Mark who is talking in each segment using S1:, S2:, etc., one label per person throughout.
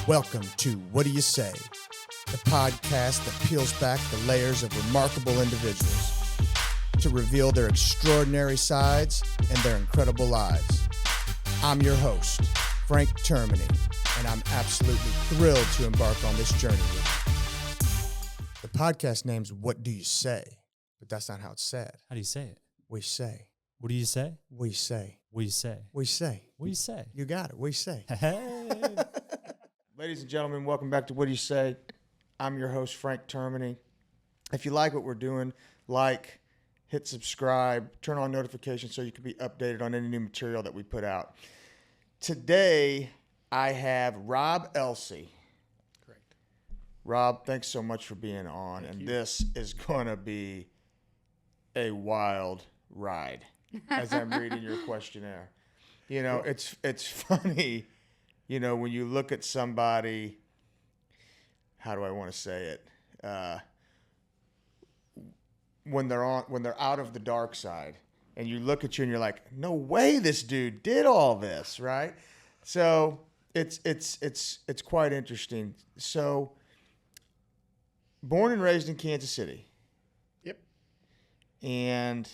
S1: Welcome to What Do You Say, the podcast that peels back the layers of remarkable individuals to reveal their extraordinary sides and their incredible lives. I'm your host, Frank Termini, and I'm absolutely thrilled to embark on this journey with you. The podcast name's What Do You Say, but that's not how it's said.
S2: How do you say it?
S1: We say.
S2: What do you say?
S1: We say.
S2: What do you say?
S1: We say.
S2: What do you say?
S1: You got it. We say.
S2: Hey.
S1: Ladies and gentlemen, welcome back to What Do You Say? I'm your host, Frank Termini. If you like what we're doing, hit subscribe, turn on notifications so you can be updated on any new material that we put out. Today, I have Rob Elsey.
S3: Correct.
S1: Rob, thanks so much for being on.
S3: Thank you.
S1: This is going to be a wild ride as I'm reading your questionnaire. You know, it's funny, you know, when you look at somebody, how do I want to say it? When they're out of the dark side and you look at you and you're like, no way this dude did all this, right? So it's quite interesting. So born and raised in Kansas City.
S3: Yep.
S1: And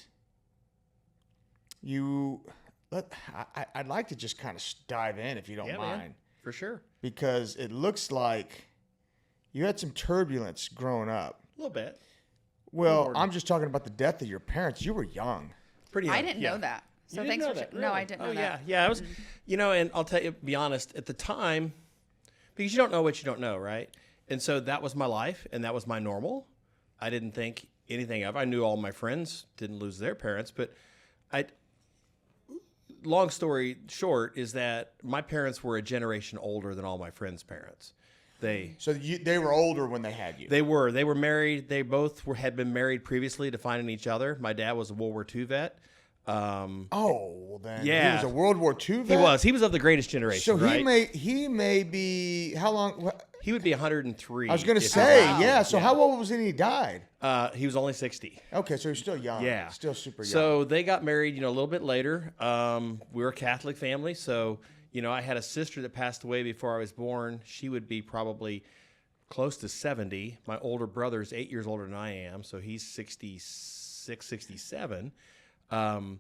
S1: I'd like to just kind of dive in if you don't mind.
S3: Man, for sure.
S1: Because it looks like you had some turbulence growing up.
S3: A little bit.
S1: Well, I'm just talking about the death of your parents. You were young.
S3: Pretty young.
S4: I didn't know that. So
S3: You
S4: thanks
S3: didn't
S4: for
S3: know that,
S4: No, I
S3: really?
S4: didn't know that.
S3: Yeah. I was, and I'll tell you, be honest, at the time, because you don't know what you don't know, right? And so that was my life, and that was my normal. I didn't think anything of it. I knew all my friends didn't lose their parents, but long story short is that my parents were a generation older than all my friends' parents. They
S1: were older when they had you.
S3: They were married. They both had been married previously to finding each other. My dad was a World War II vet.
S1: Well then,
S3: Yeah.
S1: he was a World War II vet.
S3: He was of the greatest generation.
S1: So
S3: right?
S1: he may be how long?
S3: He would be 103.
S1: I was going to
S3: if
S1: say,
S3: he lived.
S1: So how old was he when he died?
S3: He was only 60.
S1: Okay, so he's still young.
S3: Yeah,
S1: still super young.
S3: So they got married, a little bit later. We were a Catholic family, so I had a sister that passed away before I was born. She would be probably close to 70. My older brother is 8 years older than I am, so he's 66, 67. And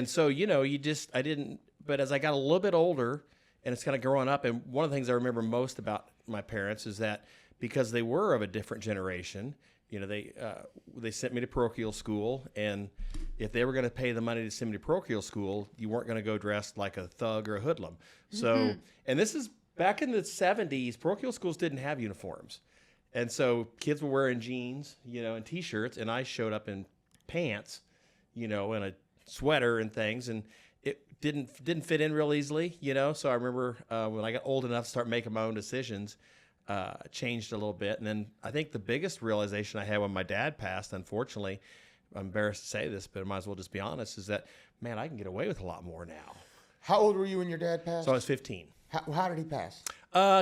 S3: so, I didn't, but as I got a little bit older and it's kind of growing up, and one of the things I remember most about my parents is that because they were of a different generation, they sent me to parochial school, and if they were going to pay the money to send me to parochial school, you weren't going to go dressed like a thug or a hoodlum. So, and this is back in the 70s, parochial schools didn't have uniforms. And so kids were wearing jeans, and T-shirts, and I showed up in pants, in a sweater and things, and it didn't fit in real easily, So I remember when I got old enough to start making my own decisions, changed a little bit. And then I think the biggest realization I had when my dad passed, unfortunately, I'm embarrassed to say this, but I might as well just be honest, is that, man, I can get away with a lot more now.
S1: How old were you when your dad passed?
S3: So I was 15.
S1: How did he pass?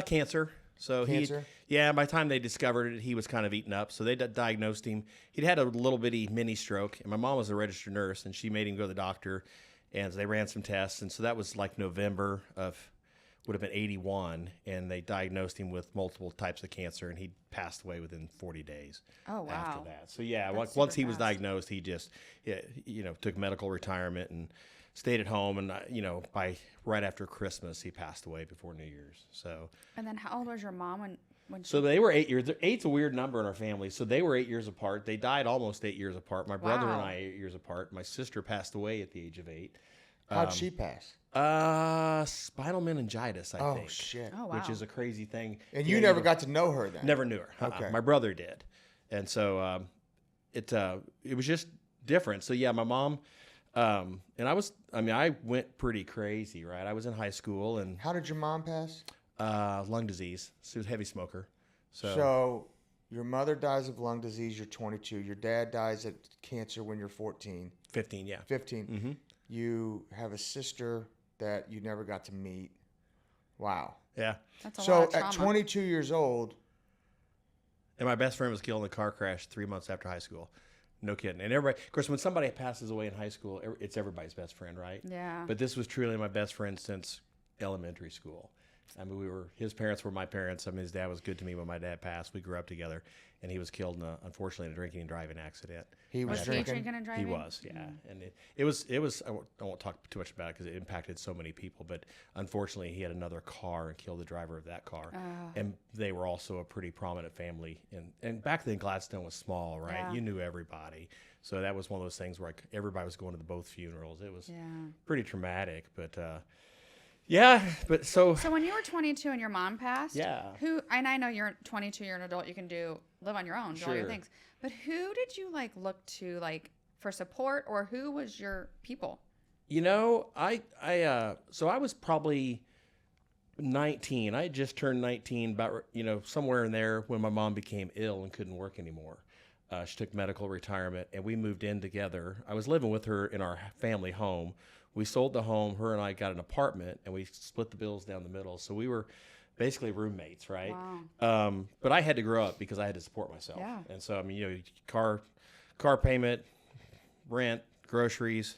S3: Cancer. So
S1: Cancer?
S3: By the time they discovered it, he was kind of eaten up. So they diagnosed him. He'd had a little bitty mini stroke, and my mom was a registered nurse, and she made him go to the doctor, and they ran some tests. And so that was like November would have been 81, and they diagnosed him with multiple types of cancer, and he passed away within 40 days.
S4: Oh, wow.
S3: After that. So yeah,
S4: That's
S3: once
S4: super
S3: he was
S4: fast.
S3: diagnosed, he just, took medical retirement and stayed at home, and by right after Christmas, he passed away before New Year's. So.
S4: And then how old was your mom when she...
S3: So they were 8 years. Eight's a weird number in our family. So they were 8 years apart. They died almost 8 years apart. My brother and
S4: Wow.
S3: I 8 years apart. My sister passed away at the age of 8.
S1: How'd she pass?
S3: Spinal meningitis, I think.
S1: Oh shit!
S4: Oh, wow.
S3: Which is a crazy thing.
S1: And you never got to know her then?
S3: Never knew her.
S1: Okay.
S3: My brother did, and so it was just different. So yeah, my mom, and I went pretty crazy, right? I was in high school, and
S1: How did your mom pass?
S3: lung disease. She was a heavy smoker.
S1: So your mother dies of lung disease. You're 22. Your dad dies of cancer when you're 14.
S3: 15, yeah.
S1: 15.
S3: Mm-hmm.
S1: You have a sister that you never got to meet. Wow.
S3: Yeah.
S4: That's a
S1: So
S4: lot of trauma.
S1: at 22 years old,
S3: And my best friend was killed in a car crash 3 months after high school. No kidding. And everybody, of course, when somebody passes away in high school, it's everybody's best friend, right?
S4: Yeah.
S3: But this was truly my best friend since elementary school. mean, his parents were my parents. I mean, his dad was good to me when my dad passed. We grew up together, and he was killed unfortunately in a drinking and driving accident.
S1: He was
S4: Was he
S1: drinking.
S4: drinking and driving?
S3: He was, yeah. And it was. I won't talk too much about it because it impacted so many people. But unfortunately, he had another car and killed the driver of that car. And they were also a pretty prominent family. And back then, Gladstone was small, right?
S4: Yeah.
S3: You knew everybody. So that was one of those things where everybody was going to both funerals. It was
S4: Yeah.
S3: pretty traumatic. But yeah, but so
S4: when you were 22 and your mom passed,
S3: Yeah.
S4: And I know you're 22, you're an adult, you can live on your own, do all your
S3: Sure.
S4: things. But who did you look to for support, or who was your people?
S3: So I was probably 19. I had just turned 19, about somewhere in there when my mom became ill and couldn't work anymore. She took medical retirement, and we moved in together. I was living with her in our family home. We sold the home. Her and I got an apartment, and we split the bills down the middle. So we were basically roommates, right?
S4: Wow.
S3: But I had to grow up because I had to support myself.
S4: Yeah.
S3: And so, I mean, car payment, rent, groceries,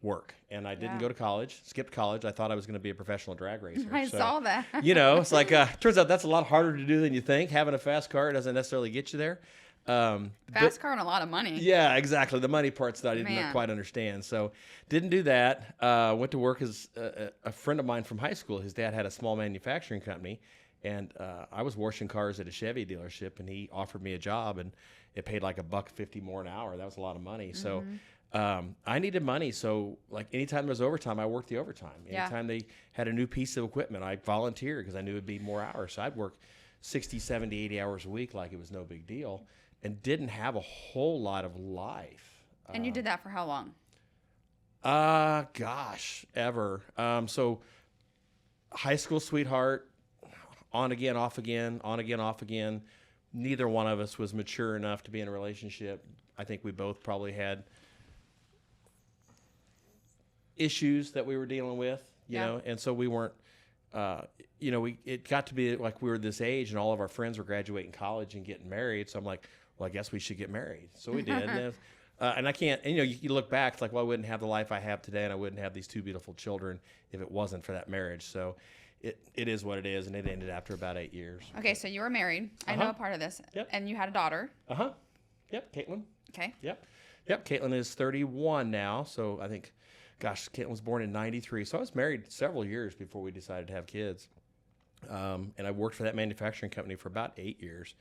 S3: work. And I didn't
S4: Yeah.
S3: go to college, skipped college. I thought I was going to be a professional drag racer.
S4: I
S3: So,
S4: saw that.
S3: It's like, turns out that's a lot harder to do than you think. Having a fast car doesn't necessarily get you there.
S4: Fast car and a lot of money.
S3: Yeah, exactly. The money part's that I didn't
S4: Man.
S3: quite understand. So didn't do that. Went to work as a friend of mine from high school. His dad had a small manufacturing company, and I was washing cars at a Chevy dealership, and he offered me a job, and it paid like $1.50 more an hour. That was a lot of money. So I needed money. So anytime there was overtime, I worked the overtime.
S4: Yeah.
S3: Anytime they had a new piece of equipment, I volunteered because I knew it'd be more hours. So I'd work 60, 70, 80 hours a week like it was no big deal. And didn't have a whole lot of life.
S4: And you did that for how long?
S3: Ever. So high school sweetheart, on again, off again, on again, off again. Neither one of us was mature enough to be in a relationship. I think we both probably had issues that we were dealing with, you
S4: Yeah.
S3: know, and so we weren't, it got to be like we were this age and all of our friends were graduating college and getting married. So I'm like, well, I guess we should get married. So we did. And I can't, and, you look back, it's like, well, I wouldn't have the life I have today, and I wouldn't have these two beautiful children if it wasn't for that marriage. So it is what it is, and it ended after about 8 years.
S4: Okay, so you were married. I know a part of this.
S3: Yep.
S4: And you had a daughter.
S3: Yep, Caitlin.
S4: Okay.
S3: Yep, Caitlin is 31 now, so I think, Caitlin was born in 93. So I was married several years before we decided to have kids. And I worked for that manufacturing company for about 8 years.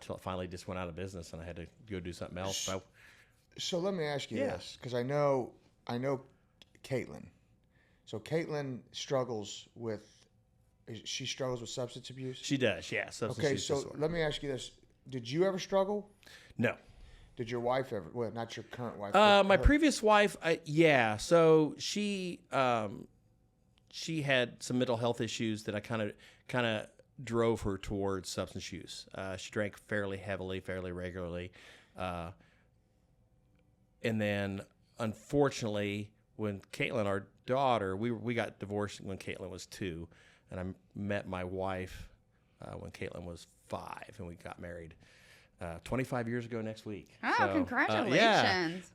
S3: Till it finally just went out of business, and I had to go do something else.
S1: So let me ask you this, because I know Caitlin. So Caitlin struggles with substance abuse.
S3: She does, yeah. Substance
S1: Okay,
S3: use
S1: so
S3: disorder.
S1: let me ask you this: did you ever struggle?
S3: No.
S1: Did your wife ever? Well, not your current wife.
S3: My previous wife, yeah. So she had some mental health issues that I kind of drove her towards substance use. She drank fairly heavily, fairly regularly. And then, unfortunately, when Caitlin, our daughter, we got divorced when Caitlin was 2, and I met my wife when Caitlin was 5, and we got married 25 years ago next week.
S4: Oh,
S3: So,
S4: congratulations.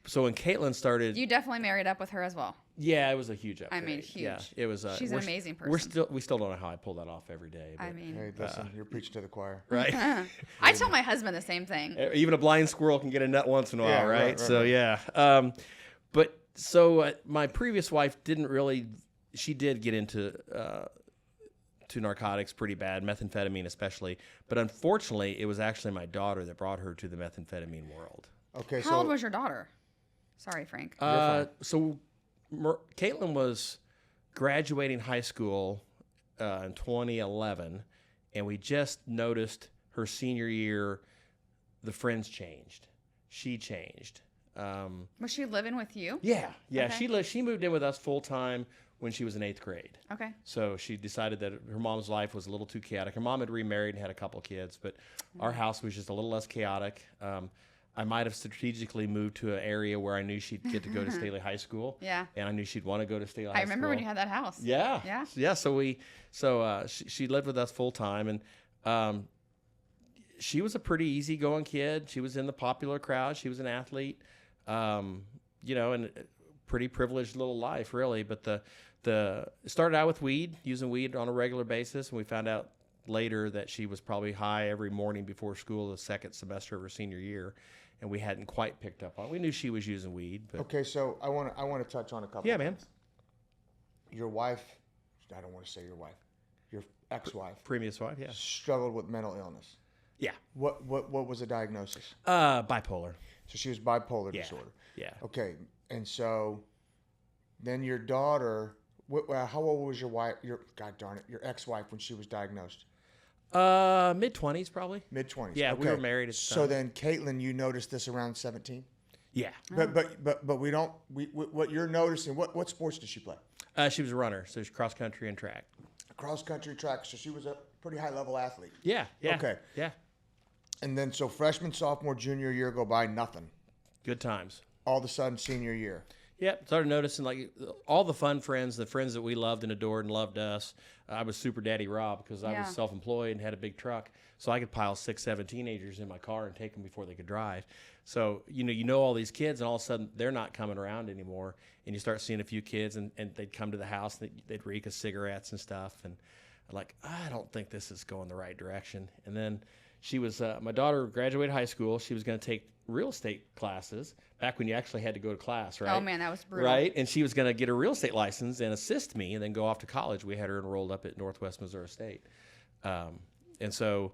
S3: So when Caitlin started,
S4: You definitely married up with her as well.
S3: yeah, it was a huge upgrade.
S4: I mean, huge.
S3: Yeah, it was.
S4: She's an amazing
S3: We
S4: person.
S3: still don't know how I pull that off every day. But,
S4: I mean,
S1: Hey, listen, you're preaching to the choir.
S3: right.
S4: I tell my husband the same thing.
S3: Even a blind squirrel can get a nut once in a while,
S1: Yeah,
S3: right?
S1: right,
S3: So
S1: right.
S3: yeah. But so my previous wife didn't really. She did get into to narcotics pretty bad, methamphetamine especially. But unfortunately, it was actually my daughter that brought her to the methamphetamine world.
S1: Okay,
S4: How old was your daughter? Sorry, Frank.
S3: So Caitlin was graduating high school in 2011, and we just noticed her senior year, the friends changed. She changed.
S4: Was she living with you?
S3: Yeah.
S4: Okay.
S3: She moved in with us full time when she was in 8th grade.
S4: Okay.
S3: So she decided that her mom's life was a little too chaotic. Her mom had remarried and had a couple kids, but our house was just a little less chaotic. I might have strategically moved to an area where I knew she'd get to go to Staley High School.
S4: Yeah.
S3: And I knew she'd want to go to Staley High School.
S4: I remember when you had that house.
S3: Yeah.
S4: Yeah.
S3: Yeah. She lived with us full time, and she was a pretty easygoing kid. She was in the popular crowd. She was an athlete, and pretty privileged little life, really. But it started out with weed, using weed on a regular basis, and we found out later that she was probably high every morning before school the second semester of her senior year, and we hadn't quite picked up on it. We knew she was using weed. But
S1: Okay, so I want to touch on a couple.
S3: Yeah,
S1: of
S3: man.
S1: things. Your wife, I don't want to say your wife, your ex-wife,
S3: Previous wife, yeah.
S1: struggled with mental illness.
S3: Yeah.
S1: What was the diagnosis?
S3: Bipolar.
S1: So she was bipolar
S3: Yeah.
S1: disorder.
S3: Yeah.
S1: Okay, and so then your daughter, how old was your wife? God darn it, your ex-wife when she was diagnosed?
S3: Mid-20s probably.
S1: Mid-20s.
S3: Yeah,
S1: okay.
S3: we were married at the
S1: So
S3: time.
S1: then, Caitlin, you noticed this around 17.
S3: Yeah.
S1: But we don't. What you're noticing? What sports did she play?
S3: She was a runner, so she's cross country and track.
S1: Cross country track. So she was a pretty high level athlete.
S3: Yeah. Yeah.
S1: Okay.
S3: Yeah.
S1: And then so freshman, sophomore, junior year go by, nothing.
S3: Good times.
S1: All of a sudden, senior year.
S3: Yep. Started noticing like all the fun friends, the friends that we loved and adored and loved us. I was Super Daddy Rob because I
S4: Yeah.
S3: was self-employed and had a big truck, so I could pile 6, 7 teenagers in my car and take them before they could drive. So you know all these kids, and all of a sudden they're not coming around anymore. And you start seeing a few kids, and they'd come to the house, and they'd reek of cigarettes and stuff. And I'm like, I don't think this is going the right direction. And then she was my daughter graduated high school. She was going to take real estate classes back when you actually had to go to class, right?
S4: Oh man, that was brutal.
S3: Right, and she was going to get a real estate license and assist me, and then go off to college. We had her enrolled up at Northwest Missouri State, and so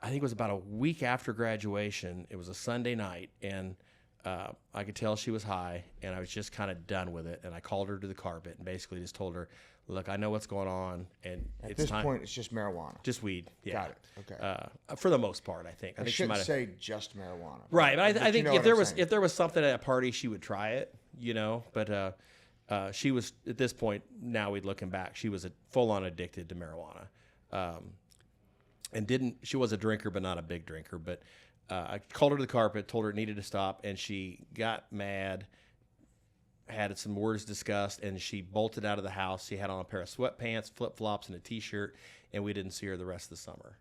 S3: I think it was about a week after graduation. It was a Sunday night, and I could tell she was high, and I was just kind of done with it. And I called her to the carpet and basically just told her, "Look, I know what's going on, and
S1: At
S3: it's
S1: this
S3: time."
S1: point, it's just marijuana.
S3: Just weed. Yeah.
S1: Got it. Okay.
S3: For the most part, I think.
S1: I
S3: think she
S1: shouldn't
S3: might have.
S1: say just marijuana.
S3: Right, but I
S1: you
S3: think
S1: know
S3: if
S1: what
S3: there
S1: I'm
S3: was
S1: saying.
S3: if there was something at a party, she would try it, But she was at this point. Now we'd looking back, she was full on addicted to marijuana, and didn't. She was a drinker, but not a big drinker. But I called her to the carpet, told her it needed to stop, and she got mad. Had some words discussed, and she bolted out of the house. She had on a pair of sweatpants, flip-flops, and a T-shirt, and we didn't see her the rest of the summer.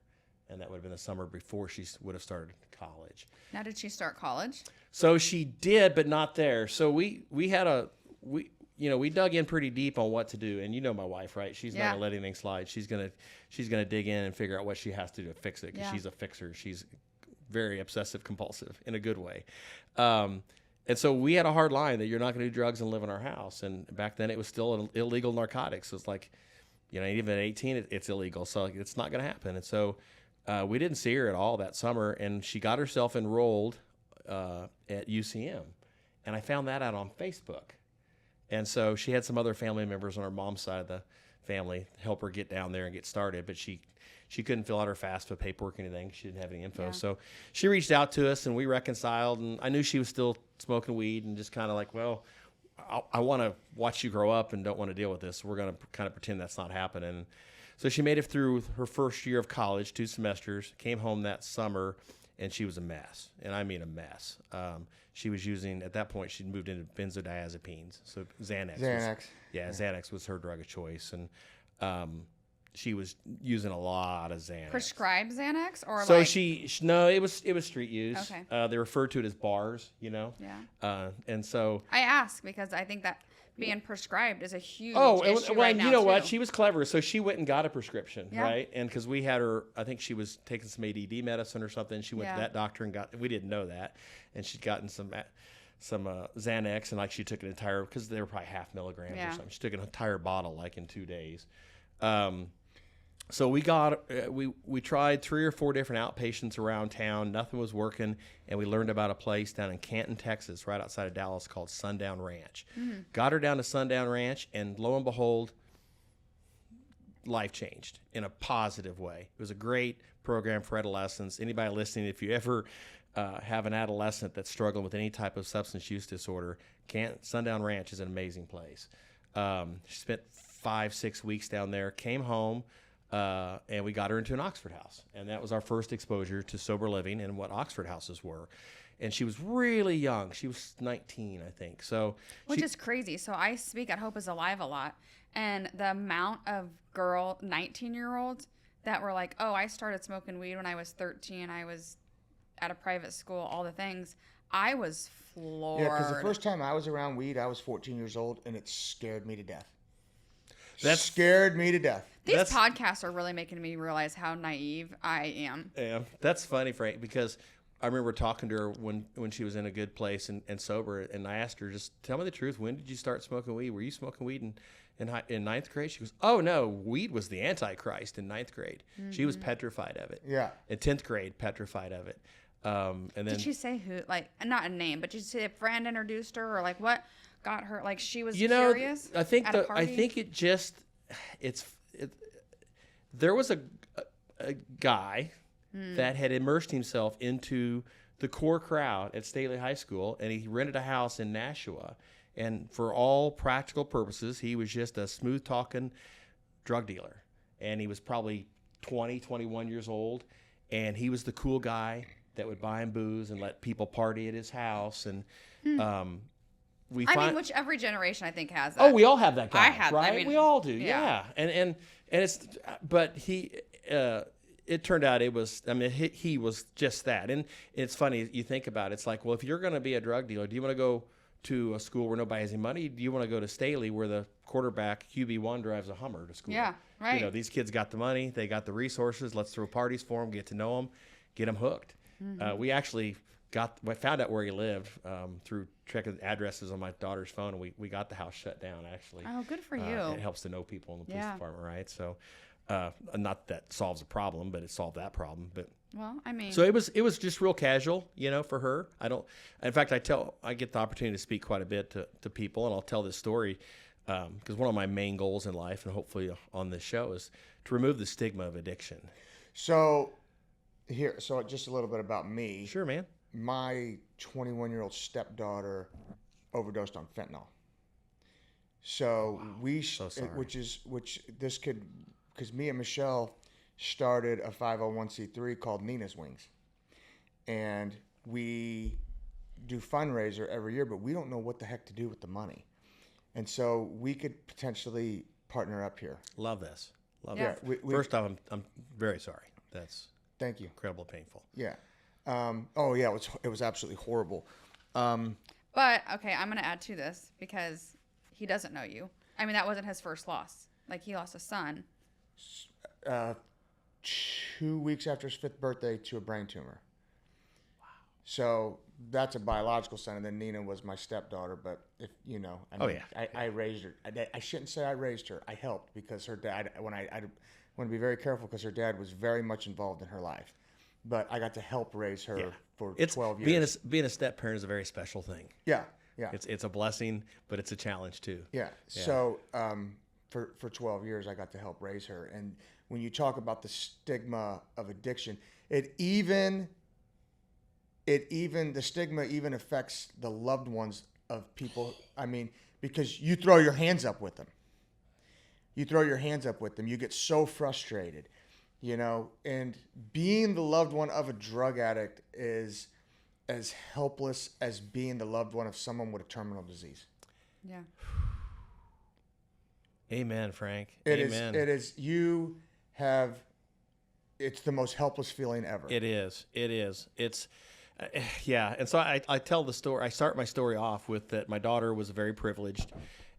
S3: And that would have been the summer before she would have started college.
S4: Now, did she start college?
S3: So she did, but not there. So we dug in pretty deep on what to do. And you know my wife, right? She's not
S4: Yeah.
S3: gonna let anything slide. She's gonna dig in and figure out what she has to do to fix it, because
S4: Yeah.
S3: she's a fixer. She's very obsessive compulsive in a good way. And so we had a hard line that you're not going to do drugs and live in our house. And back then it was still an illegal narcotics. It's like, even at 18, it's illegal. So it's not going to happen. And so we didn't see her at all that summer. And she got herself enrolled at UCM. And I found that out on Facebook. And so she had some other family members on her mom's side of the family help her get down there and get started. But she couldn't fill out her FAFSA paperwork or anything. She didn't have any info.
S4: Yeah.
S3: So she reached out to us, and we reconciled. And I knew she was still smoking weed, and just kind of like, well, I want to watch you grow up and don't want to deal with this. So we're going to kind of pretend that's not happening. So she made it through her first year of college, 2 semesters, came home that summer, and she was a mess. And I mean a mess. She was using, at that point, she'd moved into benzodiazepines. So Xanax. Xanax was her drug of choice. And she was using a lot of Xanax.
S4: Prescribed Xanax or
S3: So
S4: like?
S3: no, it was street use.
S4: Okay.
S3: They referred to it as bars,
S4: Yeah.
S3: and so.
S4: I ask because I think that being prescribed is a huge
S3: Oh,
S4: issue
S3: well,
S4: right now
S3: you know what?
S4: too.
S3: She was clever, so she went and got a prescription,
S4: Yeah.
S3: right? And because we had her, I think she was taking some ADD medicine or something. She went to
S4: Yeah.
S3: that doctor and got. We didn't know that, and she'd gotten some Xanax, and like she took an entire, because they were probably half milligrams
S4: Yeah.
S3: or something. She took an entire bottle like in 2 days. So we tried 3 or 4 different outpatients around town. Nothing was working, and we learned about a place down in Canton, Texas, right outside of Dallas, called Sundown Ranch.
S4: Mm-hmm.
S3: Got her down to Sundown Ranch, and lo and behold, life changed in a positive way. It was a great program for adolescents. Anybody listening, if you ever have an adolescent that's struggling with any type of substance use disorder, Sundown Ranch is an amazing place. She spent 5-6 weeks down there, came home, and we got her into an Oxford house. And that was our first exposure to sober living and what Oxford houses were. And she was really young. She was 19, I think. So
S4: Which is crazy. So I speak at Hope is Alive a lot. And the amount of 19-year-olds that were like, oh, I started smoking weed when I was 13. I was at a private school, all the things. I was floored.
S1: Yeah, because the first time I was around weed, I was 14 years old, and it scared me to death. Scared me to death.
S4: These podcasts are really making me realize how naive I am.
S3: Yeah, that's funny, Frank, because I remember talking to her when she was in a good place and sober, and I asked her, just tell me the truth. When did you start smoking weed? Were you smoking weed in ninth grade? She goes, oh, no, weed was the Antichrist in ninth grade. Mm-hmm. She was petrified of it. Yeah. In 10th grade, petrified of it. And then
S4: did she say who? Like, not a name, but did she say a friend introduced her, or like what got her? Like she was curious.
S3: I think there was a guy that had immersed himself into the core crowd at Staley High School, and he rented a house in Nashua. And for all practical purposes, he was just a smooth-talking drug dealer. And he was probably 20, 21 years old, and he was the cool guy that would buy him booze and let people party at his house. And
S4: which every generation I think has that.
S3: Oh, we all have that guy.
S4: I have,
S3: right?
S4: I mean,
S3: we all do. Yeah. And it's, but it turned out it was, I mean, he was just that. And it's funny, you think about it, it's like, well, if you're going to be a drug dealer, do you want to go to a school where nobody has any money? Do you want to go to Staley where the quarterback, QB1, drives a Hummer to school?
S4: Yeah, right.
S3: You know, these kids got the money, they got the resources, let's throw parties for them, get to know them, get them hooked. Mm-hmm. We actually found out where he lived through checking addresses on my daughter's phone, and we got the house shut down, actually.
S4: Oh, good for you.
S3: It helps to know people in the police department, right? So, not that solves a problem, but it solved that problem. But
S4: well, I mean,
S3: so it was just real casual, for her. In fact, I get the opportunity to speak quite a bit to people, and I'll tell this story because one of my main goals in life, and hopefully on this show, is to remove the stigma of addiction.
S1: So just a little bit about me.
S3: Sure, man.
S1: My 21-year-old stepdaughter overdosed on fentanyl. So because me and Michelle started a 501c3 called Nina's Wings, and we do fundraiser every year, but we don't know what the heck to do with the money, and so we could potentially partner up here.
S3: Love this. Love it. First off, I'm very sorry. That's
S1: thank you.
S3: Incredibly painful.
S1: Yeah. It was absolutely horrible.
S4: But okay, I'm gonna add to this because he doesn't know you. I mean, that wasn't his first loss. Like, he lost a son.
S1: 2 weeks after his 5th birthday to a brain tumor. Wow. So that's a biological son, and then Nina was my stepdaughter. But I raised her. I shouldn't say I raised her. I helped because her dad. I want to be very careful because her dad was very much involved in her life. But I got to help raise her for 12 years.
S3: Being a step parent is a very special thing.
S1: Yeah, yeah.
S3: It's a blessing, but it's a challenge too.
S1: Yeah. So for 12 years, I got to help raise her. And when you talk about the stigma of addiction, the stigma even affects the loved ones of people. I mean, because you throw your hands up with them. You get so frustrated. And being the loved one of a drug addict is as helpless as being the loved one of someone with a terminal disease.
S4: Yeah.
S3: Amen, Frank.
S1: Amen. It's the most helpless feeling ever.
S3: It is. It's, And so I tell the story. I start my story off with that my daughter was very privileged.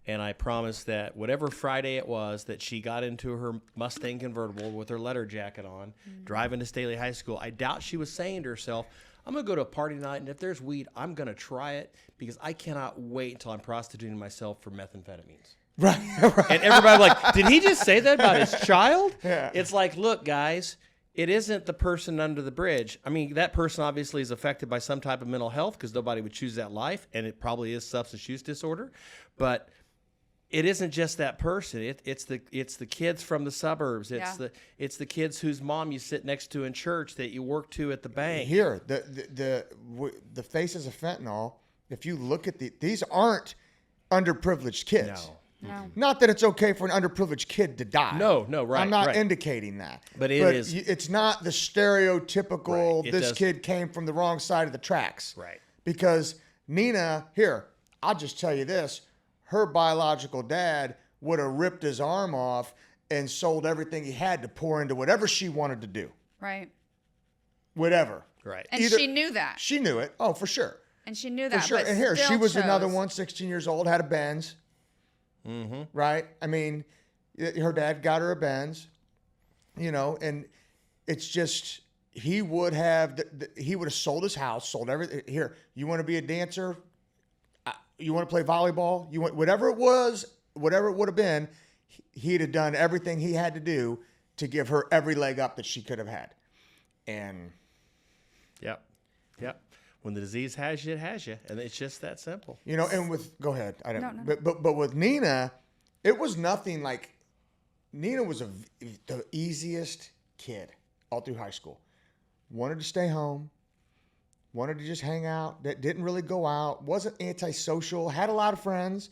S3: And I promised that whatever Friday it was that she got into her Mustang convertible with her leather jacket on, driving to Staley High School, I doubt she was saying to herself, I'm going to go to a party tonight, and if there's weed, I'm going to try it because I cannot wait until I'm prostituting myself for methamphetamines.
S1: Right.
S3: And everybody like, did he just say that about his child?
S1: Yeah.
S3: It's like, look, guys, it isn't the person under the bridge. I mean, that person obviously is affected by some type of mental health because nobody would choose that life, and it probably is substance use disorder. But it isn't just that person. It's the kids from the suburbs. It's the kids whose mom you sit next to in church that you work to at the bank.
S1: Here, the faces of fentanyl. If you look at these aren't underprivileged kids.
S4: No.
S1: Not that it's okay for an underprivileged kid to die.
S3: No, right.
S1: I'm not
S3: right.
S1: indicating that.
S3: But it is.
S1: It's not the stereotypical.
S3: Right,
S1: this kid came from the wrong side of the tracks.
S3: Right.
S1: Because Nina, here, I'll just tell you this. Her biological dad would have ripped his arm off and sold everything he had to pour into whatever she wanted to do.
S4: Right.
S1: Whatever.
S3: Right.
S4: And she knew that.
S1: She knew it. Oh, for sure.
S4: And she knew
S1: For
S4: that.
S1: sure.
S4: But
S1: And here, she
S4: still
S1: was another
S4: chose.
S1: one, 16 years old, had a Benz.
S3: Mm-hmm.
S1: Right? I mean, her dad got her a Benz, and it's just, he would have sold his house, sold everything. Here, you want to be a dancer? You want to play volleyball? You want whatever it was, whatever it would have been, he'd have done everything he had to do to give her every leg up that she could have had. And
S3: Yep. When the disease has you, it has you, and it's just that simple.
S1: and go ahead. I don't.
S4: No.
S1: But with Nina, it was nothing like. Nina was the easiest kid all through high school. Wanted to stay home. Wanted to just hang out. That didn't really go out. Wasn't antisocial. Had a lot of friends,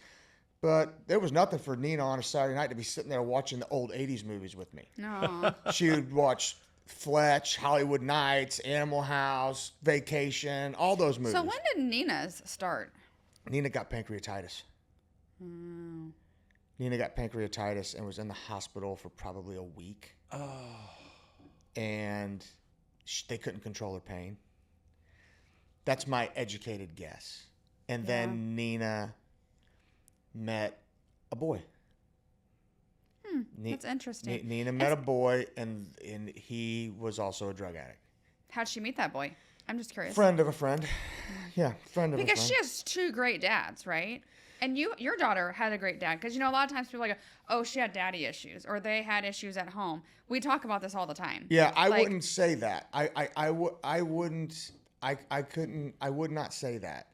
S1: but there was nothing for Nina on a Saturday night to be sitting there watching the old '80s movies with me.
S4: No.
S1: She would watch Fletch, Hollywood Nights, Animal House, Vacation, all those movies.
S4: So when did Nina's start?
S1: Nina got pancreatitis. Nina got pancreatitis and was in the hospital for probably a week.
S3: Oh.
S1: And they couldn't control her pain. That's my educated guess. And then Nina met a boy.
S4: That's interesting.
S1: Nina met a boy, and he was also a drug addict.
S4: How'd she meet that boy? I'm just curious.
S1: Friend of a friend. Yeah, friend of a friend.
S4: Because she has two great dads, right? And your daughter had a great dad. Because, a lot of times people are like, oh, she had daddy issues, or they had issues at home. We talk about this all the time.
S1: Yeah, I wouldn't say that. I would not say that.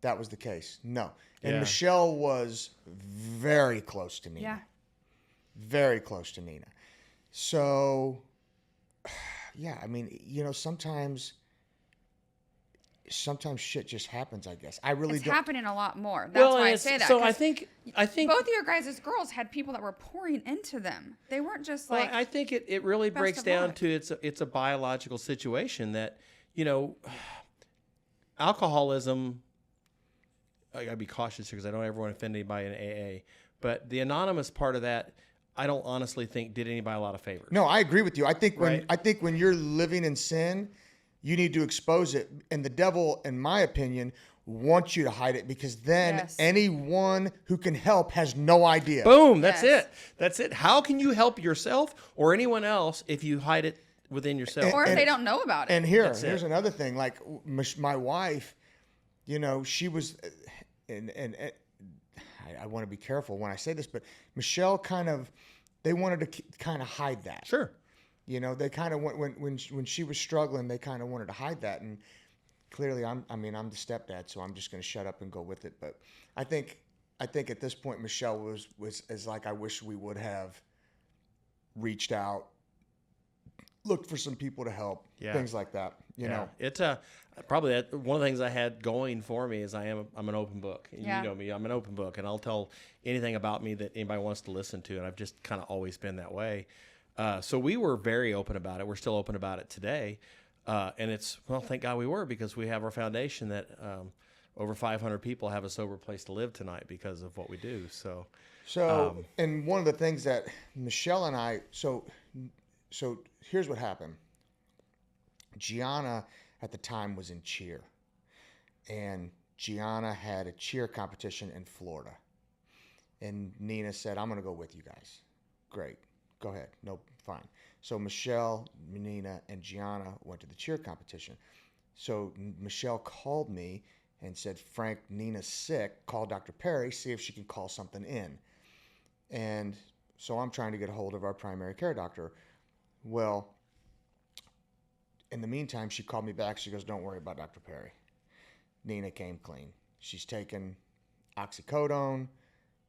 S1: That was the case. No. And
S3: Yeah.
S1: Michelle was very close to Nina.
S4: Yeah.
S1: Very close to Nina. So, yeah, I mean, sometimes shit just happens, I guess. I really
S4: It's
S1: don't.
S4: happening a lot more. That's why I say that.
S3: So
S4: 'cause
S3: I think
S4: both of your guys' girls had people that were pouring into them. They weren't just
S3: well,
S4: like.
S3: I think it really
S4: best
S3: breaks
S4: of
S3: down
S4: luck.
S3: to it's a biological situation that alcoholism. I gotta be cautious here because I don't ever want to offend anybody in AA. But the anonymous part of that, I don't honestly think did anybody a lot of favors.
S1: No, I agree with you. I think
S3: Right.
S1: when you're living in sin, you need to expose it. And the devil, in my opinion, wants you to hide it because then
S4: Yes.
S1: anyone who can help has no idea.
S3: Boom. That's
S4: Yes.
S3: it. That's it. How can you help yourself or anyone else if you hide it within yourself?
S4: or if
S1: and-
S4: they don't know about it.
S1: And
S3: That's
S1: here's
S3: it.
S1: another thing. Like my wife, she was, and I want to be careful when I say this, but Michelle they wanted to kind of hide that.
S3: Sure.
S1: They kind of when she was struggling, they kind of wanted to hide that, and clearly I'm the stepdad, so I'm just going to shut up and go with it. But I think at this point Michelle was like, I wish we would have reached out, looked for some people to help,
S3: Yeah.
S1: things like that. You know,
S3: it's probably one of the things I had going for me is I'm an open book.
S4: Yeah.
S3: You know me, I'm an open book, and I'll tell anything about me that anybody wants to listen to, and I've just kind of always been that way. So we were very open about it. We're still open about it today, and thank God we were, because we have our foundation that over 500 people have a sober place to live tonight because of what we do. So
S1: and one of the things that Michelle and I, so here's what happened. Gianna at the time was in cheer, and Gianna had a cheer competition in Florida, and Nina said, I'm going to go with you guys. Great. Go ahead. No, fine. So Michelle, Nina, and Gianna went to the cheer competition. So Michelle called me and said, Frank, Nina's sick. Call Dr. Perry, see if she can call something in. And so I'm trying to get a hold of our primary care doctor. Well, in the meantime, she called me back. She goes, don't worry about Dr. Perry. Nina came clean. She's taken oxycodone.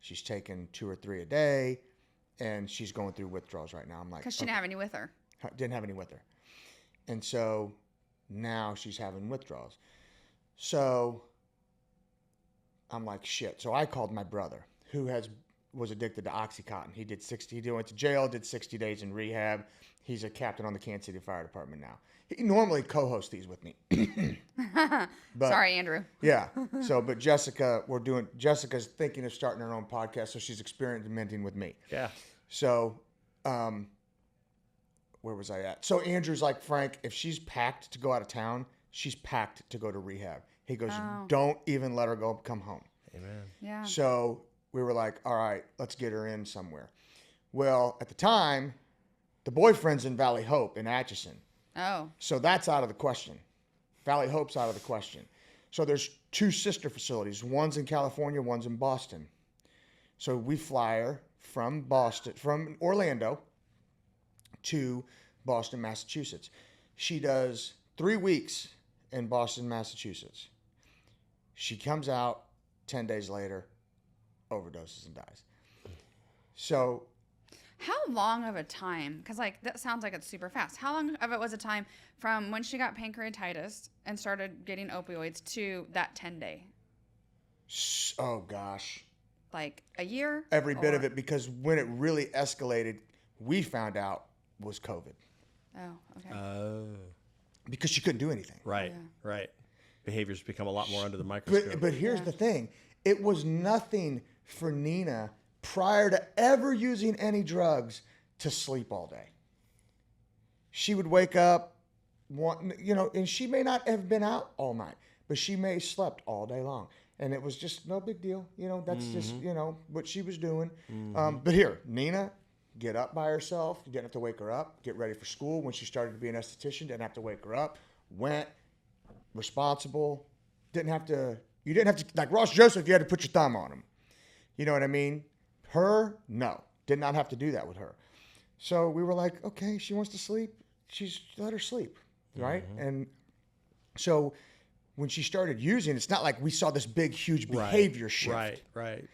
S1: She's taken 2 or 3 a day. And she's going through withdrawals right now. I'm like,
S4: Because she didn't have any with her.
S1: Didn't have any with her. And so now she's having withdrawals. So I'm like, shit. So I called my brother, who was addicted to Oxycontin. He went to jail, did 60 days in rehab. He's a captain on the Kansas City Fire Department now. He normally co-hosts these with me. But,
S4: Sorry, Andrew.
S1: yeah. So, but Jessica's thinking of starting her own podcast, so she's experimenting with me.
S3: yeah.
S1: So, where was I at? So Andrew's like, Frank, if she's packed to go out of town, She's packed to go to rehab. He goes,
S4: Oh.
S1: don't even let her come home.
S3: Amen.
S4: Yeah.
S1: So we were like, all right, let's get her in somewhere. Well, at the time, the boyfriend's in Valley Hope in Atchison.
S4: Oh.
S1: So that's out of the question. Valley Hope's out of the question. So there's 2 sister facilities. One's in California, one's in Boston. So we fly her from Orlando to Boston, Massachusetts. She does 3 weeks in Boston, Massachusetts. She comes out 10 days later, overdoses and dies. So
S4: How long of a time? Because like that sounds like it's super fast. How long of it was a time from when she got pancreatitis and started getting opioids to that 10-day?
S1: oh gosh,
S4: Like a year?
S1: every bit of
S4: Or-
S1: it, because when it really escalated, we found out was COVID
S4: Oh, okay.
S3: Oh.
S1: because she couldn't do anything.
S3: Right.
S4: Yeah.
S3: Right. Behaviors become a lot more under the microscope.
S1: But here's
S4: Yeah.
S1: the thing. It was nothing for Nina prior to ever using any drugs to sleep all day. She would wake up, and she may not have been out all night, but she may have slept all day long. And it was just no big deal. That's just, what she was doing. But here, Nina, get up by herself. You didn't have to wake her up. Get ready for school. When she started to be an esthetician, didn't have to wake her up. Went, responsible. You didn't have to, like Ross Joseph, you had to put your thumb on him. You know what I mean? Her, no. Did not have to do that with her. So we were like, okay, she wants to sleep. Let her sleep, right? And so when she started using, it's not like we saw this big, huge behavior shift.
S3: Right.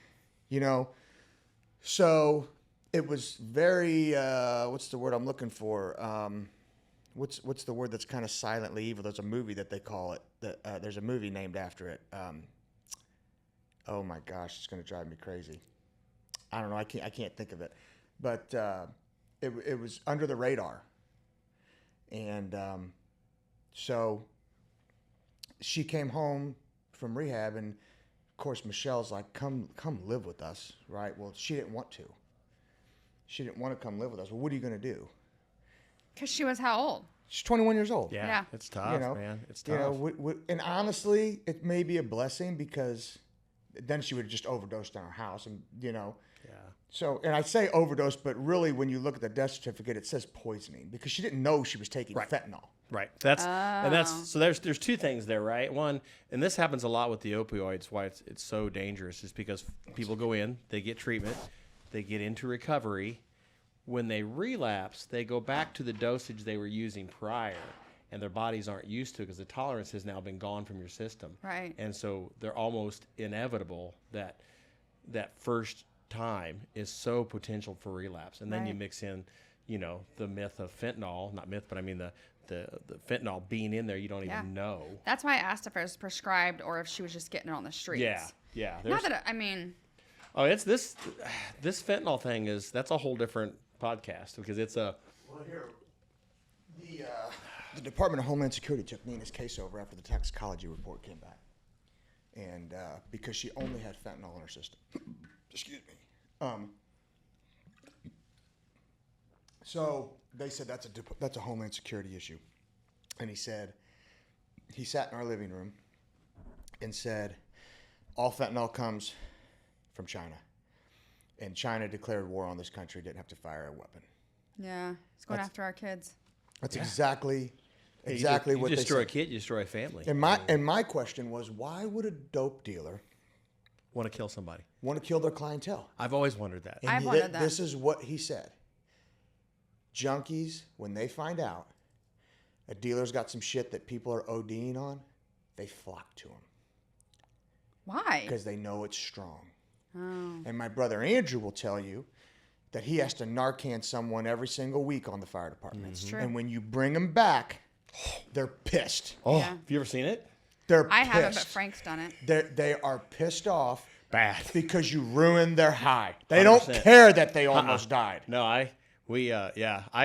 S1: So it was very, what's the word I'm looking for? What's the word that's kind of silently evil? There's a movie that they call it. There's a movie named after it. Oh my gosh, it's going to drive me crazy. I don't know. I can't think of it. But it was Under the Radar. And so she came home from rehab, and of course Michelle's like, come live with us, right? Well, she didn't want to. She didn't want to come live with us. Well, what are you going to do?
S4: Because she was how old?
S1: She's 21 years old.
S3: Yeah.
S4: Yeah.
S3: It's tough, man. It's tough.
S1: And honestly, it may be a blessing, because then she would have just overdosed in our house, and
S3: Yeah.
S1: So, and I say overdose, but really when you look at the death certificate, it says poisoning, because she didn't know she was taking fentanyl.
S3: Right. So there's 2 things there, right? One, and this happens a lot with the opioids, why it's so dangerous is because people go in, they get treatment, they get into recovery. When they relapse, they go back to the dosage they were using prior, and their bodies aren't used to it because the tolerance has now been gone from your system.
S4: Right.
S3: And so they're almost inevitable that first time is so potential for relapse. And then you
S4: Right.
S3: mix in, the myth of fentanyl, not myth, but I mean the fentanyl being in there, you don't
S4: Yeah.
S3: even know.
S4: That's why I asked if it was prescribed or if she was just getting it on the streets.
S3: Yeah.
S4: Not that
S3: It's this fentanyl thing that's a whole different podcast, because it's a
S1: Well, here, the Department of Homeland Security took Nina's case over after the toxicology report came back, and because she only had fentanyl in her system. Excuse me. So they said that's a Homeland Security issue, and he sat in our living room and said, all fentanyl comes from China, and China declared war on this country, didn't have to fire a weapon.
S4: yeah, it's going after our kids.
S1: That's exactly
S3: you
S1: what they
S3: destroy a
S1: said.
S3: kid, you destroy a family.
S1: And my question was, why would a dope dealer
S3: Want to kill somebody.
S1: want to kill their clientele?
S3: I've always wondered that.
S1: And
S4: I've wondered that.
S1: This is what he said. Junkies, when they find out a dealer's got some shit that people are ODing on, they flock to him
S4: Why?
S1: because they know it's strong.
S4: Oh.
S1: And my brother Andrew will tell you that he has to Narcan someone every single week on the fire department.
S4: It's true.
S1: And when you bring them back, they're pissed.
S3: Oh,
S4: Yeah.
S3: have you ever seen it?
S4: I
S1: They're pissed.
S4: haven't, but Frank's done it.
S1: They are pissed off
S3: Bad.
S1: because you ruined their high. They don't
S3: 100%.
S1: care that they almost died.
S3: No, I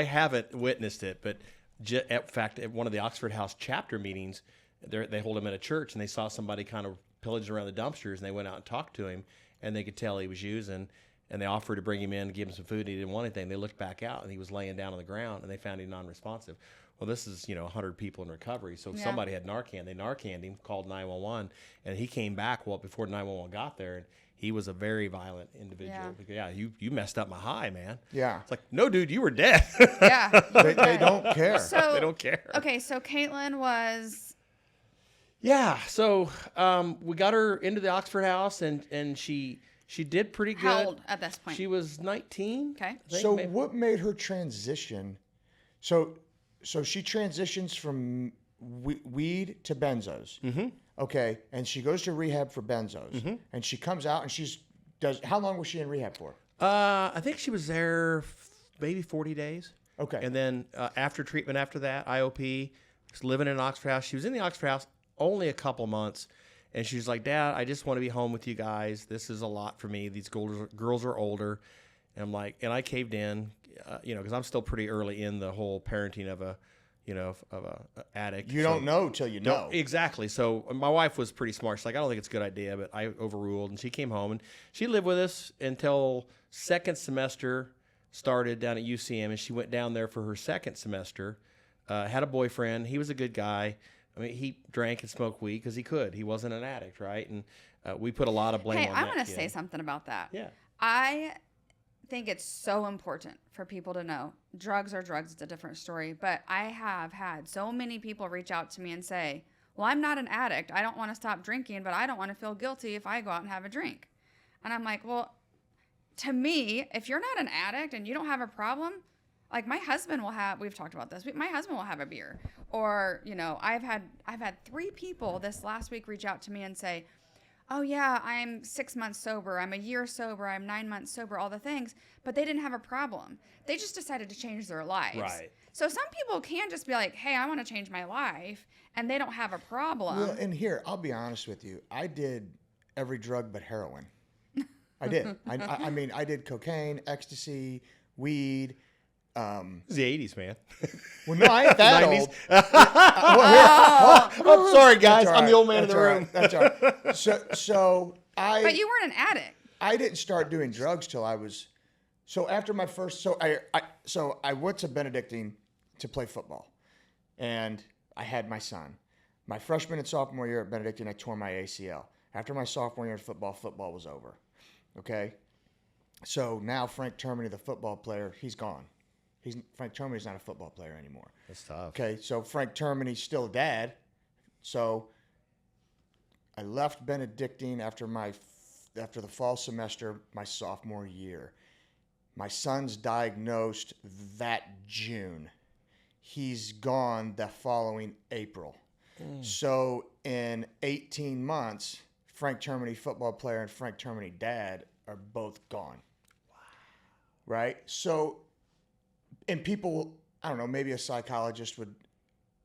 S3: haven't witnessed it, but in fact, at one of the Oxford House chapter meetings, they hold him at a church, and they saw somebody kind of pillaging around the dumpsters, and they went out and talked to him, and they could tell he was using, and they offered to bring him in, give him some food, and he didn't want anything. They looked back out, and he was laying down on the ground, and they found him non-responsive. Well, this is, 100 people in recovery, so somebody had Narcan. They Narcaned him, called 911, and he came back before 911 got there, and he was a very violent individual. Yeah, you messed up my high, man.
S1: Yeah.
S3: It's like, no, dude, you were dead.
S4: Yeah.
S1: They don't care.
S4: So
S3: They don't care.
S4: Okay, so Caitlin was.
S3: Yeah, so we got her into the Oxford House, and she did pretty good.
S4: How old at this point?
S3: She was 19.
S4: Okay.
S1: So what made her transition? So she transitions from weed to benzos. Mm-hmm. Okay, and she goes to rehab for benzos, mm-hmm. and she comes out and how long was she in rehab for?
S3: I think she was there maybe 40 days.
S1: Okay.
S3: And then after treatment after that, IOP, was living in an Oxford House. She was in the Oxford House only a couple months, and she's like, Dad, I just want to be home with you guys. This is a lot for me. These girls are older. And I'm like, and I caved in, because I'm still pretty early in the whole parenting of a addict.
S1: You don't know till you know.
S3: Exactly. So my wife was pretty smart. She's like, I don't think it's a good idea, but I overruled, and she came home, and she lived with us until second semester started down at UCM, and she went down there for her second semester. Had a boyfriend. He was a good guy. I mean, he drank and smoked weed because he could. He wasn't an addict, right? And we put a lot of blame on that.
S4: I'm going to say something about that.
S3: Yeah.
S4: I think it's so important for people to know drugs are drugs. It's a different story. But I have had so many people reach out to me and say, well, I'm not an addict. I don't want to stop drinking, but I don't want to feel guilty if I go out and have a drink. And I'm like, well, to me, if you're not an addict and you don't have a problem, like my husband will have, we've talked about this, my husband will have a beer. Or, I've had 3 people this last week reach out to me and say, oh yeah, I'm 6 months sober, I'm a year sober, I'm 9 months sober, all the things, but they didn't have a problem. They just decided to change their lives.
S3: Right.
S4: So some people can just be like, hey, I want to change my life, and they don't have a problem.
S1: Well, and here, I'll be honest with you. I did every drug but heroin. I did. I mean, I did cocaine, ecstasy, weed.
S3: It's the 80s, man.
S1: Well, no, I ain't that
S3: 90s.
S1: old. Well, here,
S3: I'm sorry, guys.
S1: That's
S3: I'm the
S1: all
S3: old man in the
S1: right.
S3: room.
S1: That's all right. So
S4: But you weren't an addict.
S1: I didn't start doing drugs till I was, so after my first, so I went to Benedictine to play football, and I had my son. My freshman and sophomore year at Benedictine, I tore my ACL. After my sophomore year in football was over. Okay? So now Frank Termini, the football player, he's gone. Frank Termini's not a football player anymore.
S3: That's tough.
S1: Okay, so Frank Termini's still dad. So I left Benedictine after the fall semester, my sophomore year. My son's diagnosed that June. He's gone the following April. So in 18 months, Frank Termini, football player, and Frank Termini, dad, are both gone. Wow. Right? So, and people, I don't know, maybe a psychologist would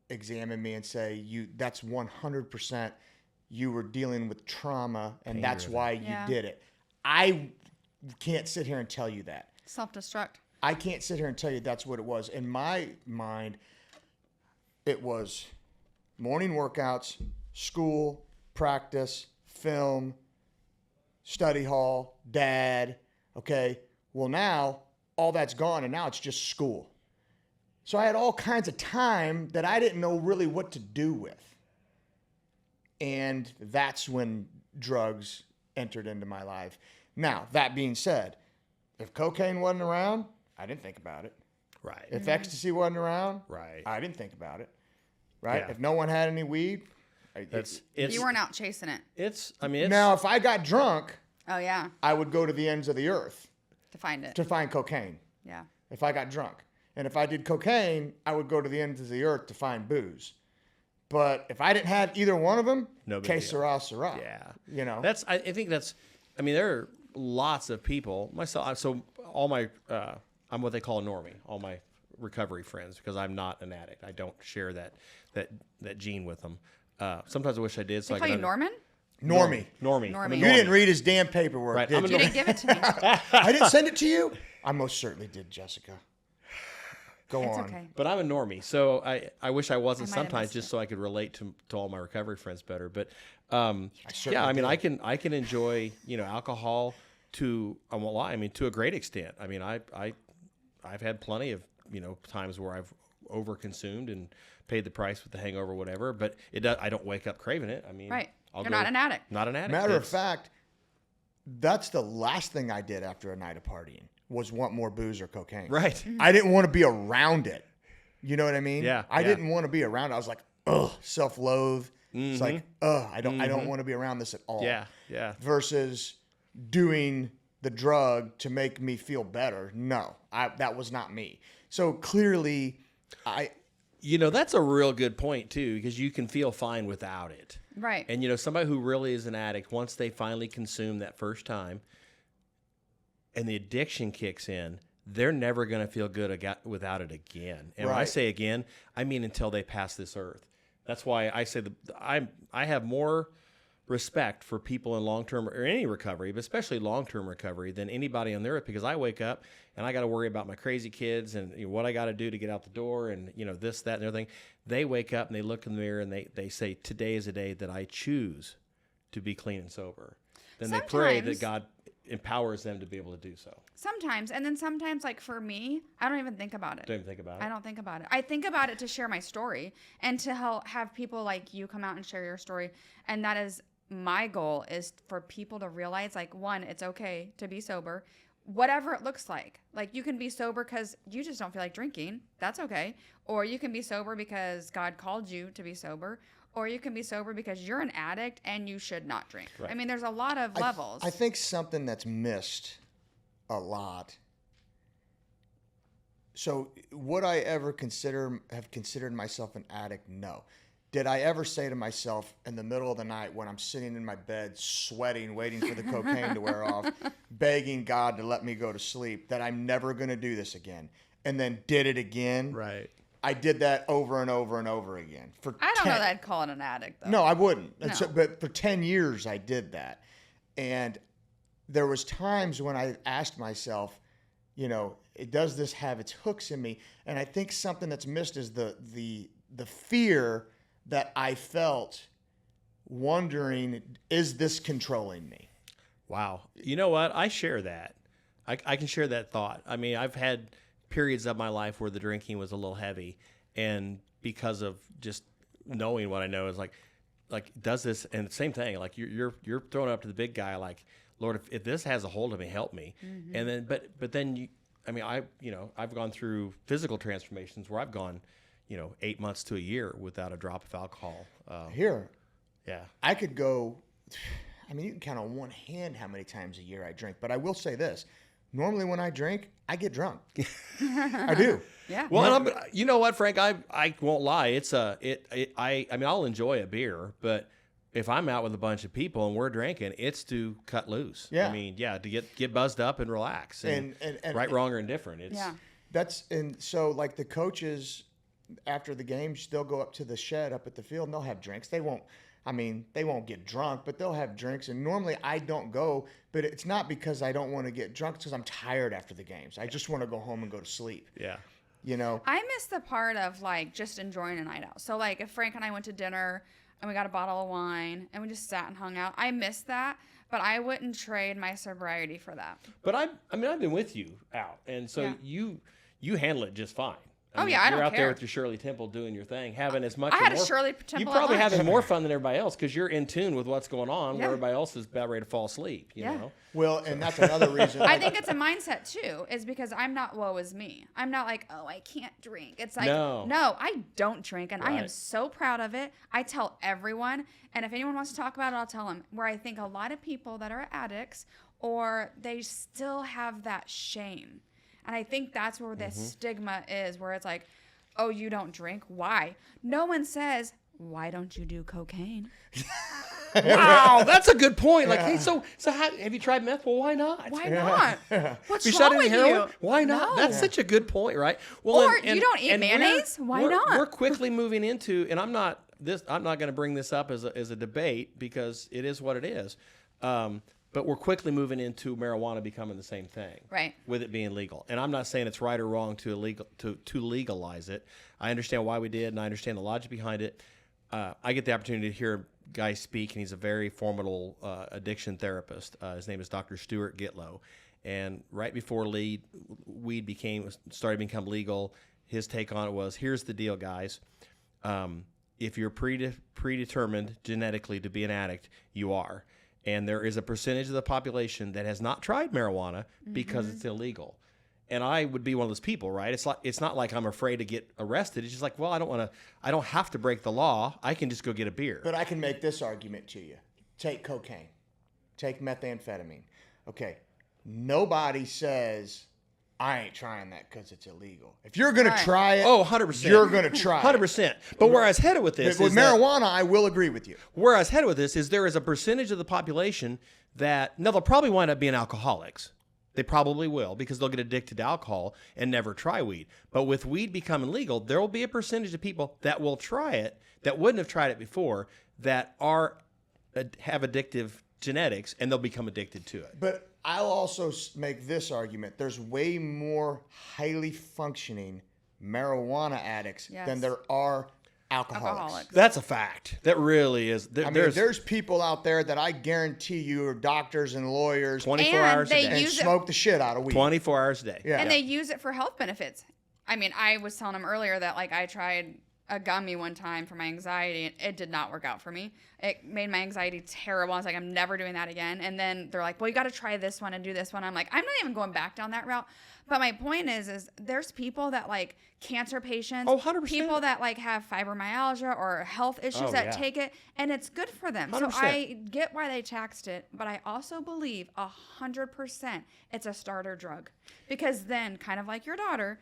S1: examine me and say, that's 100% you were dealing with trauma, and that's why you did it. I can't sit here and tell you that.
S4: Self-destruct.
S1: I can't sit here and tell you that's what it was. In my mind, it was morning workouts, school, practice, film, study hall, dad. Okay. Well, now all that's gone, and now it's just school. So I had all kinds of time that I didn't know really what to do with. And that's when drugs entered into my life. Now, that being said, if cocaine wasn't around, I didn't think about it.
S3: Right.
S1: If ecstasy wasn't around,
S3: Right.
S1: I didn't think about it. Right?
S3: Yeah.
S1: If no one had any weed,
S4: You weren't out chasing it.
S3: It's
S1: now if I got drunk,
S4: Oh, yeah.
S1: I would go to the ends of the earth
S4: To find it.
S1: to find cocaine.
S4: Yeah.
S1: If I got drunk. And if I did cocaine, I would go to the ends of the earth to find booze. But if I didn't have either one of them,
S3: No big
S1: que
S3: deal.
S1: sera, sera.
S3: Yeah.
S1: You know?
S3: I think that's, there are lots of people, myself, so all my, I'm what they call a normie, all my recovery friends, because I'm not an addict. I don't share that gene with them. Sometimes I wish I did. So
S4: They call you Norman?
S1: Normie.
S3: Normie.
S4: Normie.
S3: I'm a
S1: You
S3: normie.
S1: didn't read his damn paperwork,
S3: Right,
S1: did
S3: I'm a
S1: you?
S4: You didn't give it to me.
S1: I didn't send it to you? I most certainly did, Jessica. Go
S4: It's
S1: on.
S4: okay.
S3: But I'm a normie, so I wish I wasn't
S4: I might have
S3: sometimes
S4: missed
S3: just
S4: it.
S3: so I could relate to all my recovery friends better. But
S1: certainly
S3: yeah,
S1: did.
S3: I can enjoy alcohol I won't lie. I mean, to a great extent. I mean, I've had plenty of, times where I've overconsumed and paid the price with the hangover or whatever, but I don't wake up craving it. I mean,
S4: Right. You're not an addict.
S3: Not an addict.
S1: Matter of fact, that's the last thing I did after a night of partying was want more booze or cocaine.
S3: Right.
S4: Mm-hmm.
S1: I didn't want to be around it. You know what I mean?
S3: Yeah.
S1: I didn't want to be around it. I was like, ugh, self-loathe. It's like, ugh, I don't want to be around this at all.
S3: Yeah. Yeah.
S1: Versus doing the drug to make me feel better. No, that was not me. So clearly,
S3: that's a real good point too, because you can feel fine without it.
S4: Right.
S3: And somebody who really is an addict, once they finally consume that first time and the addiction kicks in, they're never going to feel good without it again. And when I say again, I mean until they pass this earth. That's why I say I have more respect for people in long-term or any recovery, but especially long-term recovery, than anybody on the earth, because I wake up and I got to worry about my crazy kids and what I got to do to get out the door and this, that, and everything. They wake up and they look in the mirror and they say, today is a day that I choose to be clean and sober. Then they pray that God empowers them to be able to do so.
S4: Sometimes. And then sometimes, like for me, I don't even think about it.
S3: Don't even think about it.
S4: I don't think about it. I think about it to share my story and to have people like you come out and share your story. And that is my goal, is for people to realize, like, one, it's okay to be sober, whatever it looks like. Like, you can be sober because you just don't feel like drinking. That's okay. Or you can be sober because God called you to be sober. Or you can be sober because you're an addict and you should not drink. Right. I mean, there's a lot of levels.
S1: I think something that's missed a lot. So would I ever have considered myself an addict? No. Did I ever say to myself in the middle of the night when I'm sitting in my bed, sweating, waiting for the cocaine to wear off, begging God to let me go to sleep, that I'm never going to do this again, and then did it again?
S3: Right.
S1: I did that over and over and over again.
S4: I don't know that I'd call it an addict, though.
S1: No, I wouldn't.
S4: No.
S1: So, but for 10 years, I did that. And there was times when I asked myself, does this have its hooks in me? And I think something that's missed is the fear that I felt, wondering, is this controlling me?
S3: Wow. You know what? I share that. I can share that thought. I mean, I've had periods of my life where the drinking was a little heavy, and because of just knowing what I know is like does this, and the same thing, like you're throwing up to the big guy, like, Lord, if this has a hold of me, help me. Mm-hmm. And then but then I've gone through physical transformations where I've gone 8 months to a year without a drop of alcohol. Yeah,
S1: I could go. I mean, you can count on one hand how many times a year I drink, but I will say this. Normally when I drink, I get drunk. I do.
S4: Yeah.
S3: Well, and you know what, Frank? I won't lie. I mean, I'll enjoy a beer, but if I'm out with a bunch of people and we're drinking, it's to cut loose.
S1: Yeah.
S3: I mean, to get buzzed up and relax. And right, wrong, or indifferent.
S1: So like the coaches after the games, they'll go up to the shed up at the field and they'll have drinks. They won't get drunk, but they'll have drinks. And normally I don't go, but it's not because I don't want to get drunk. It's because I'm tired after the games. I just want to go home and go to sleep.
S3: Yeah.
S4: I miss the part of like just enjoying a night out. So like if Frank and I went to dinner and we got a bottle of wine and we just sat and hung out, I miss that, but I wouldn't trade my sobriety for that.
S3: But I've been with you out, and so you handle it just fine.
S4: I don't
S3: You're out
S4: care.
S3: there with your Shirley Temple doing your thing, having as much.
S4: I had
S3: more,
S4: a Shirley Temple.
S3: You probably
S4: at lunch.
S3: having more fun than everybody else because you're in tune with what's going on, where everybody else is about ready to fall asleep. You know.
S1: Well, and that's another reason.
S4: I think it's a mindset too, is because I'm not woe is me. I'm not like, oh, I can't drink. It's like, no, I don't drink, and I am so proud of it. I tell everyone, and if anyone wants to talk about it, I'll tell them. Where I think a lot of people that are addicts, or they still have that shame, and I think that's where the stigma is, where it's like, oh, you don't drink? Why? No one says, why don't you do cocaine?
S3: Wow, that's a good point. Like, hey, so how, have you tried meth? Well, why not?
S4: Why not? What's
S3: you
S4: wrong
S3: shot
S4: with
S3: heroin?
S4: you?
S3: Why not?
S4: No.
S3: That's such a good point, right? Well,
S4: or you don't eat mayonnaise? Why not?
S3: We're quickly moving into, and I'm not going to bring this up as a debate because it is what it is. But we're quickly moving into marijuana becoming the same thing,
S4: right?
S3: With it being legal, and I'm not saying it's right or wrong to legalize it. I understand why we did, and I understand the logic behind it. I get the opportunity to hear guy speak, and he's a very formidable addiction therapist. His name is Dr. Stuart Gitlow. And right before weed started to become legal, his take on it was, here's the deal, guys. If you're predetermined genetically to be an addict, you are. And there is a percentage of the population that has not tried marijuana because it's illegal. And I would be one of those people, right? It's not like I'm afraid to get arrested. It's just like, well, I don't have to break the law. I can just go get a beer.
S1: But I can make this argument to you. Take cocaine. Take methamphetamine. Okay. Nobody says, I ain't trying that because it's illegal. If you're going to try it,
S3: 100%.
S1: You're going to try
S3: 100%. But where I was headed with this
S1: with marijuana, I will agree with you.
S3: Where I was headed with this is there is a percentage of the population that, now they'll probably wind up being alcoholics. They probably will, because they'll get addicted to alcohol and never try weed. But with weed becoming legal, there will be a percentage of people that will try it, that wouldn't have tried it before, that have addictive genetics, and they'll become addicted to it.
S1: But I'll also make this argument. There's way more highly functioning marijuana addicts than there are alcoholics.
S3: That's a fact. That really is.
S1: There's people out there that I guarantee you are doctors and lawyers
S3: 24 hours a day
S1: and smoke the shit out of weed.
S3: 24 hours a day.
S1: Yeah.
S4: And they use it for health benefits. I mean, I was telling him earlier that I tried a gummy one time for my anxiety, and it did not work out for me. It made my anxiety terrible. I was like, I'm never doing that again. And then they're like, well, you got to try this one and do this one. I'm like, I'm not even going back down that route. But my point is there's people that cancer patients,
S3: 100%.
S4: people that have fibromyalgia or health issues take it, and it's good for them.
S3: 100%.
S4: So I get why they taxed it, but I also believe 100% it's a starter drug, because then, kind of like your daughter,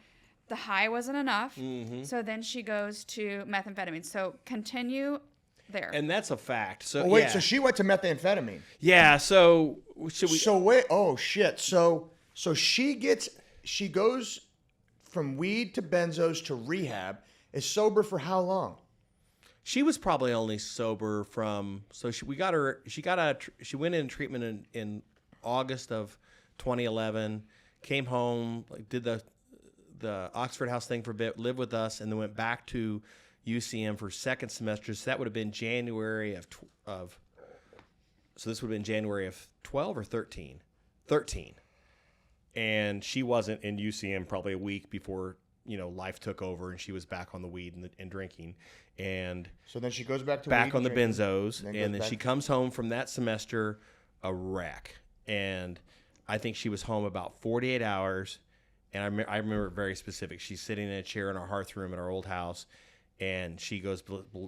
S4: the high wasn't enough, so then she goes to methamphetamine. So continue there.
S3: And that's a fact. So
S1: so she went to methamphetamine.
S3: Yeah. So should we?
S1: So wait. Oh shit. So she goes from weed to benzos to rehab. Is sober for how long?
S3: She was probably only sober from. So she went in treatment in August of 2011. Came home, did the Oxford House thing for a bit, lived with us, and then went back to UCM for second semester. So that would have been January of so this would have been January of 12 or 13? 13. And she wasn't in UCM probably a week before, life took over and she was back on the weed and drinking. And
S1: so then she goes back to
S3: back
S1: weed
S3: on the
S1: drinking,
S3: benzos, and then she comes home from that semester a wreck. And I think she was home about 48 hours. And I remember it very specific. She's sitting in a chair in our hearth room at our old house, and she goes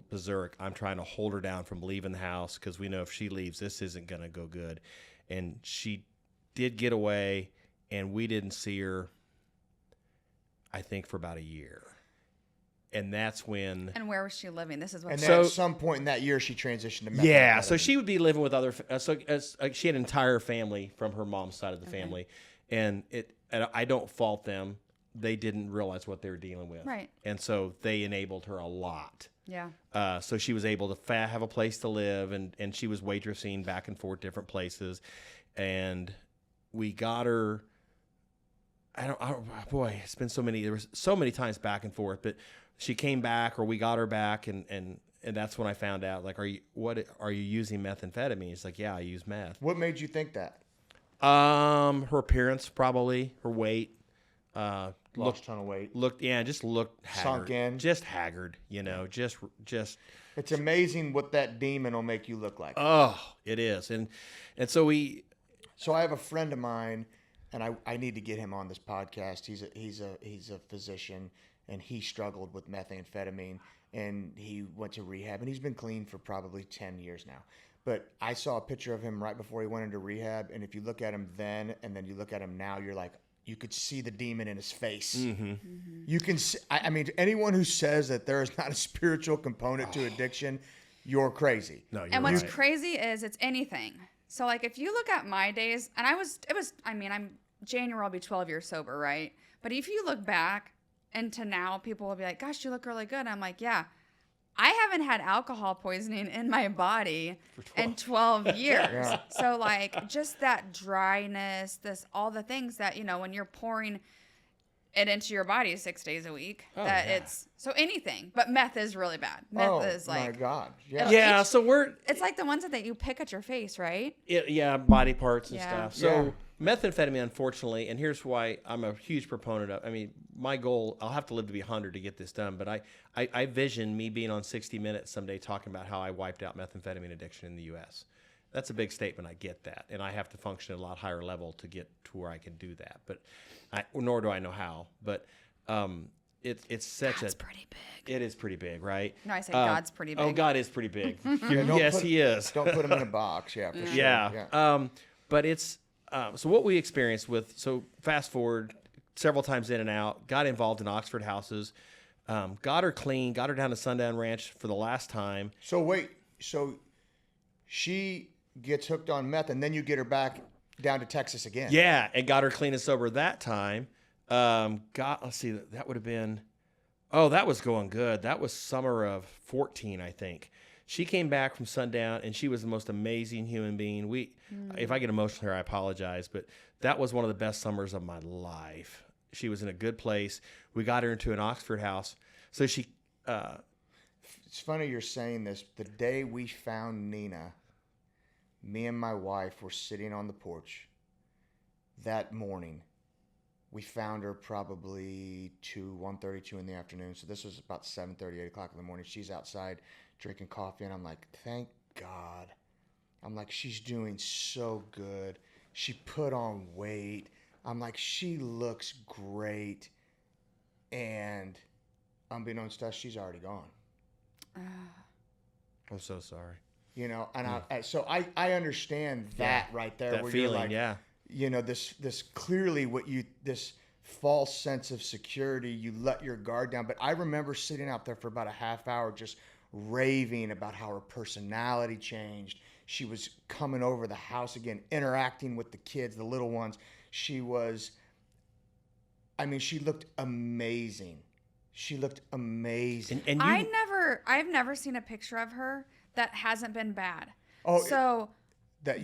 S3: berserk. I'm trying to hold her down from leaving the house, because we know if she leaves, this isn't going to go good. And she did get away, and we didn't see her, I think, for about a year. And that's when...
S4: And where was she living? This is what...
S1: And then at some point in that year, she transitioned to methamphetamine.
S3: Yeah, so she would be living with other... she had an entire family from her mom's side of the family. And I don't fault them. They didn't realize what they were dealing with.
S4: Right.
S3: And so they enabled her a lot.
S4: Yeah.
S3: So she was able to have a place to live, and she was waitressing back and forth different places. And we got her... boy, it's been there was so many times back and forth, but she came back, or we got her back, and that's when I found out, are you using methamphetamine? It's like, yeah, I use meth.
S1: What made you think that?
S3: Her appearance, probably her weight.
S1: Lost a ton of weight.
S3: Just looked haggard.
S1: Sunk in.
S3: Just haggard, just.
S1: It's amazing what that demon will make you look like.
S3: Oh, it is, and so we.
S1: So I have a friend of mine, and I need to get him on this podcast. He's a physician, and he struggled with methamphetamine, and he went to rehab, and he's been clean for probably 10 years now. But I saw a picture of him right before he went into rehab, and if you look at him then and then you look at him now, you're like, you could see the demon in his face. You can see, I mean, anyone who says that there is not a spiritual component to addiction, you're crazy.
S3: No, you're
S4: And what's
S3: right.
S4: crazy is it's anything. So if you look at my days, and I'm January, I'll be 12 years sober, right? But if you look back into now, people will be like, gosh, you look really good. I'm like, yeah. I haven't had alcohol poisoning in my body in 12 years.
S1: Yeah.
S4: So just that dryness, all the things that, when you're pouring it into your body 6 days a week.
S3: Oh,
S4: that
S3: yeah.
S4: it's so anything, but meth is really bad. Meth is
S1: my
S4: like
S1: God. Yeah.
S3: Yeah, so
S4: it's like the ones that you pick at your face, right?
S3: yeah, body parts and
S4: Yeah.
S3: stuff. So
S1: Yeah.
S3: methamphetamine, unfortunately, and here's why I'm a huge proponent of. I mean, my goal, I'll have to live to be 100 to get this done, but I vision me being on 60 Minutes someday talking about how I wiped out methamphetamine addiction in the U.S. That's a big statement. I get that, and I have to function at a lot higher level to get to where I can do that. But nor do I know how. But it's such
S4: That's pretty big.
S3: It is pretty big, right?
S4: No, I said God's pretty big.
S3: Oh, God is pretty big.
S1: Don't
S3: Yes,
S1: put-
S3: he is.
S1: Don't put them in a box. Yeah, for sure.
S3: Yeah. But it's so what we experienced with. So fast forward several times in and out. Got involved in Oxford houses. Got her clean. Got her down to Sundown Ranch for the last time.
S1: So wait. So she gets hooked on meth, and then you get her back down to Texas again.
S3: Yeah, and got her clean and sober that time. Let's see, that would have been. Oh, that was going good. That was summer of 14, I think. She came back from Sundown, and she was the most amazing human being. If I get emotional here, I apologize, but that was one of the best summers of my life. She was in a good place. We got her into an Oxford house. So she,
S1: It's funny you're saying this. The day we found Nina, me and my wife were sitting on the porch that morning. We found her probably 1:32 in the afternoon. So this was about 7:30, 8 o'clock in the morning. She's outside drinking coffee, and I'm like, thank God. I'm like, she's doing so good. She put on weight. I'm like, she looks great. And unbeknownst to us, she's already gone.
S3: I'm so sorry.
S1: You know, and I understand that right there.
S3: That
S1: where
S3: feeling,
S1: you're like,
S3: yeah.
S1: You know, this clearly this false sense of security, you let your guard down. But I remember sitting out there for about a half hour just raving about how her personality changed. She was coming over the house again, interacting with the kids, the little ones. She looked amazing. She looked amazing.
S3: And you,
S4: I've never seen a picture of her that hasn't been bad.
S1: Oh,
S4: so
S1: that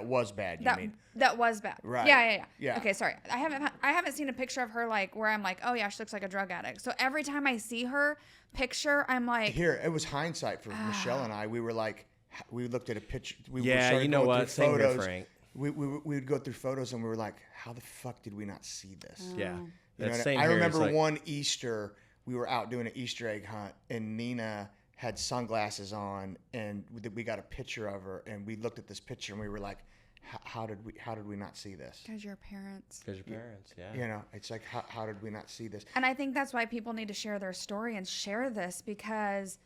S1: was bad. You mean?
S4: That was bad.
S1: Right.
S4: Yeah. Okay, sorry. I haven't seen a picture of her like where I'm like, oh yeah, she looks like a drug addict. So every time I see her picture, I'm like,
S1: here it was hindsight for Michelle and I. We were like, we looked at a picture.
S3: you know what? Same here, Frank.
S1: We would go through photos and we were like, how the fuck did we not see this?
S3: Yeah.
S1: You know,
S3: Same
S1: I
S3: here.
S1: remember
S3: It's like-
S1: one Easter, we were out doing an Easter egg hunt, and Nina had sunglasses on, and we got a picture of her, and we looked at this picture, and we were like, how did we not see this?
S4: because your parents.
S3: Because your parents, yeah.
S1: You know, it's like, how did we not see this?
S4: And I think that's why people need to share their story and share this, because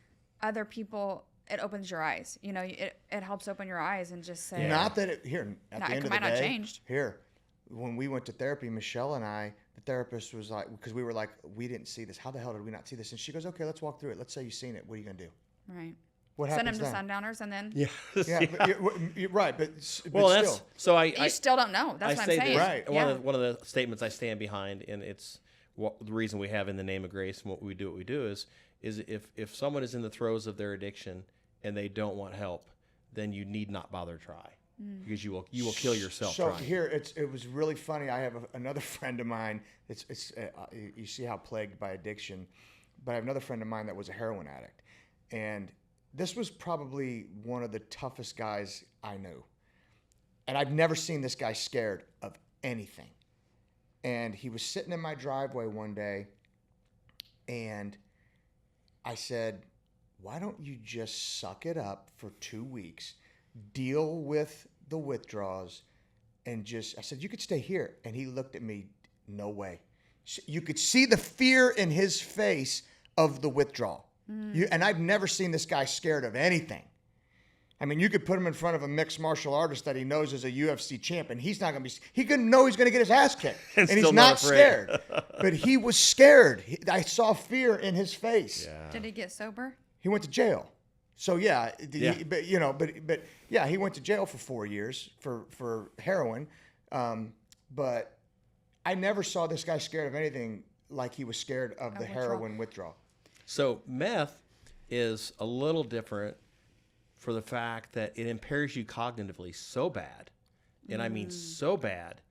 S4: other people, it opens your eyes. You know, it helps open your eyes and just say,
S1: Not that at the end of the
S4: might not
S1: day,
S4: changed.
S1: Here, when we went to therapy, Michelle and I, the therapist was like, because we were like, we didn't see this. How the hell did we not see this? And she goes, okay, let's walk through it. Let's say you've seen it. What are you gonna do?
S4: right.
S1: What
S4: Send them
S1: happens
S4: to
S1: then?
S4: Sundowners and then
S3: Yeah.
S1: Yeah, but you're right, but
S3: Well,
S1: still.
S3: that's so.
S4: you still don't know. That's what I'm saying.
S1: Right.
S4: Yeah.
S3: One of the statements I stand behind, and it's the reason we have in the name of grace and what we do is if someone is in the throes of their addiction and they don't want help, then you need not bother to try, because you will kill yourself
S1: So
S3: trying.
S1: here, it was really funny. I have another friend of mine. You see how plagued by addiction, but I have another friend of mine that was a heroin addict, and this was probably one of the toughest guys I knew. And I've never seen this guy scared of anything. And he was sitting in my driveway one day, and I said, why don't you just suck it up for 2 weeks, deal with the withdrawals, and I said, you could stay here. And he looked at me, no way. You could see the fear in his face of the withdrawal. And I've never seen this guy scared of anything. I mean, you could put him in front of a mixed martial artist that he knows is a UFC champ, and he's not going to be. He couldn't know he's going to get his ass kicked, and he's
S3: still
S1: not
S3: not afraid.
S1: scared. But he was scared. I saw fear in his face.
S3: Yeah.
S4: Did he get sober?
S1: He went to jail. So yeah,
S3: Yeah.
S1: but yeah, he went to jail for 4 years for heroin. But I never saw this guy scared of anything like he was scared of the heroin withdrawal.
S3: So meth is a little different for the fact that it impairs you cognitively so bad, and I mean so bad,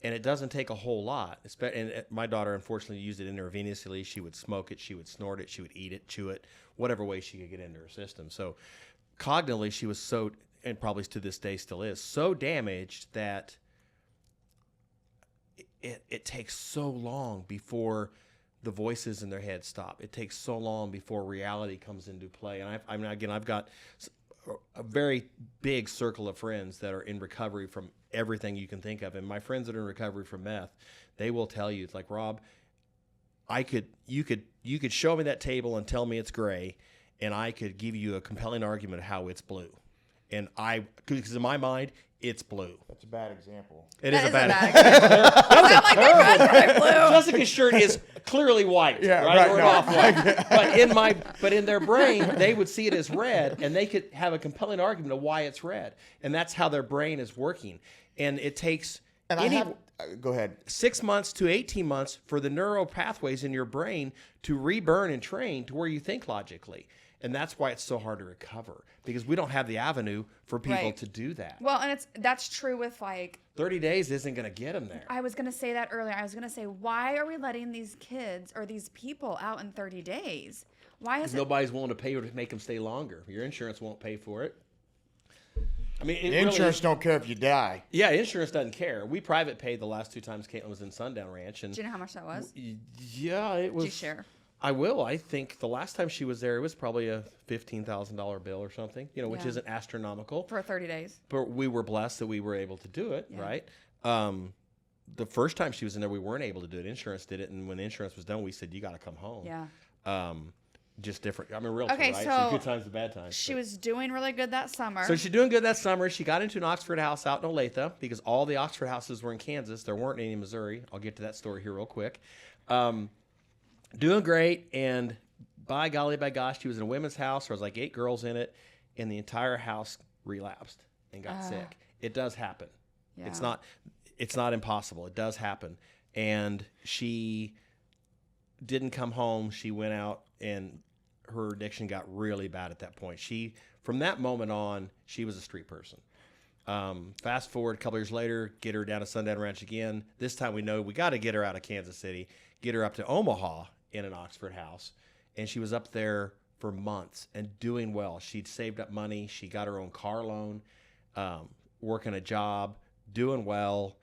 S3: And it doesn't take a whole lot. And my daughter, unfortunately, used it intravenously. She would smoke it. She would snort it. She would eat it, chew it, whatever way she could get into her system. So cognitively, she was so, and probably to this day still is, so damaged that it takes so long before the voices in their head stop. It takes so long before reality comes into play. And I've got a very big circle of friends that are in recovery from everything you can think of. And my friends that are in recovery from meth, they will tell you, it's like, Rob, you could show me that table and tell me it's gray, and I could give you a compelling argument of how it's blue. And because in my mind, it's blue.
S1: That's a bad example.
S3: It is a bad
S4: example. I'm like, they're good, they're blue.
S3: Jessica's shirt is clearly white, right? Or
S1: no,
S3: off-white. But in their brain, they would see it as red, and they could have a compelling argument of why it's red. And that's how their brain is working. And it takes
S1: go ahead.
S3: 6 months to 18 months for the neural pathways in your brain to reburn and train to where you think logically. And that's why it's so hard to recover, because we don't have the avenue for people to do that.
S4: Well, and that's true with like
S3: 30 days isn't going to get them there.
S4: I was going to say that earlier. I was going to say, why are we letting these kids or these people out in 30 days? Why is
S3: nobody's willing to pay to make them stay longer? Your insurance won't pay for it. I mean,
S1: insurance don't care if you die.
S3: Yeah, insurance doesn't care. We private paid the last 2 times Caitlin was in Sundown Ranch, and
S4: do you know how much that was?
S3: Yeah, it was.
S4: Did you share?
S3: I will. I think the last time she was there, it was probably a $15,000 bill or something, which isn't astronomical.
S4: For 30 days.
S3: But we were blessed that we were able to do it, right? The first time she was in there, we weren't able to do it. Insurance did it, and when insurance was done, we said, you got to come home.
S4: Yeah.
S3: Just different. I'm a realtor,
S4: okay,
S3: right?
S4: So
S3: good times and bad times.
S4: She was doing really good that summer.
S3: So she's doing good that summer. She got into an Oxford house out in Olathe because all the Oxford houses were in Kansas. There weren't any in Missouri. I'll get to that story here real quick. Doing great, and by golly, by gosh, she was in a women's house. There was like 8 girls in it, and the entire house relapsed and got sick. It does happen. Yeah. It's not impossible. It does happen. And she didn't come home. She went out, and her addiction got really bad at that point. From that moment on, she was a street person. Fast forward a couple years later, get her down to Sundown Ranch again. This time we know we got to get her out of Kansas City, get her up to Omaha in an Oxford house. And she was up there for months and doing well. She'd saved up money. She got her own car loan, working a job, doing well,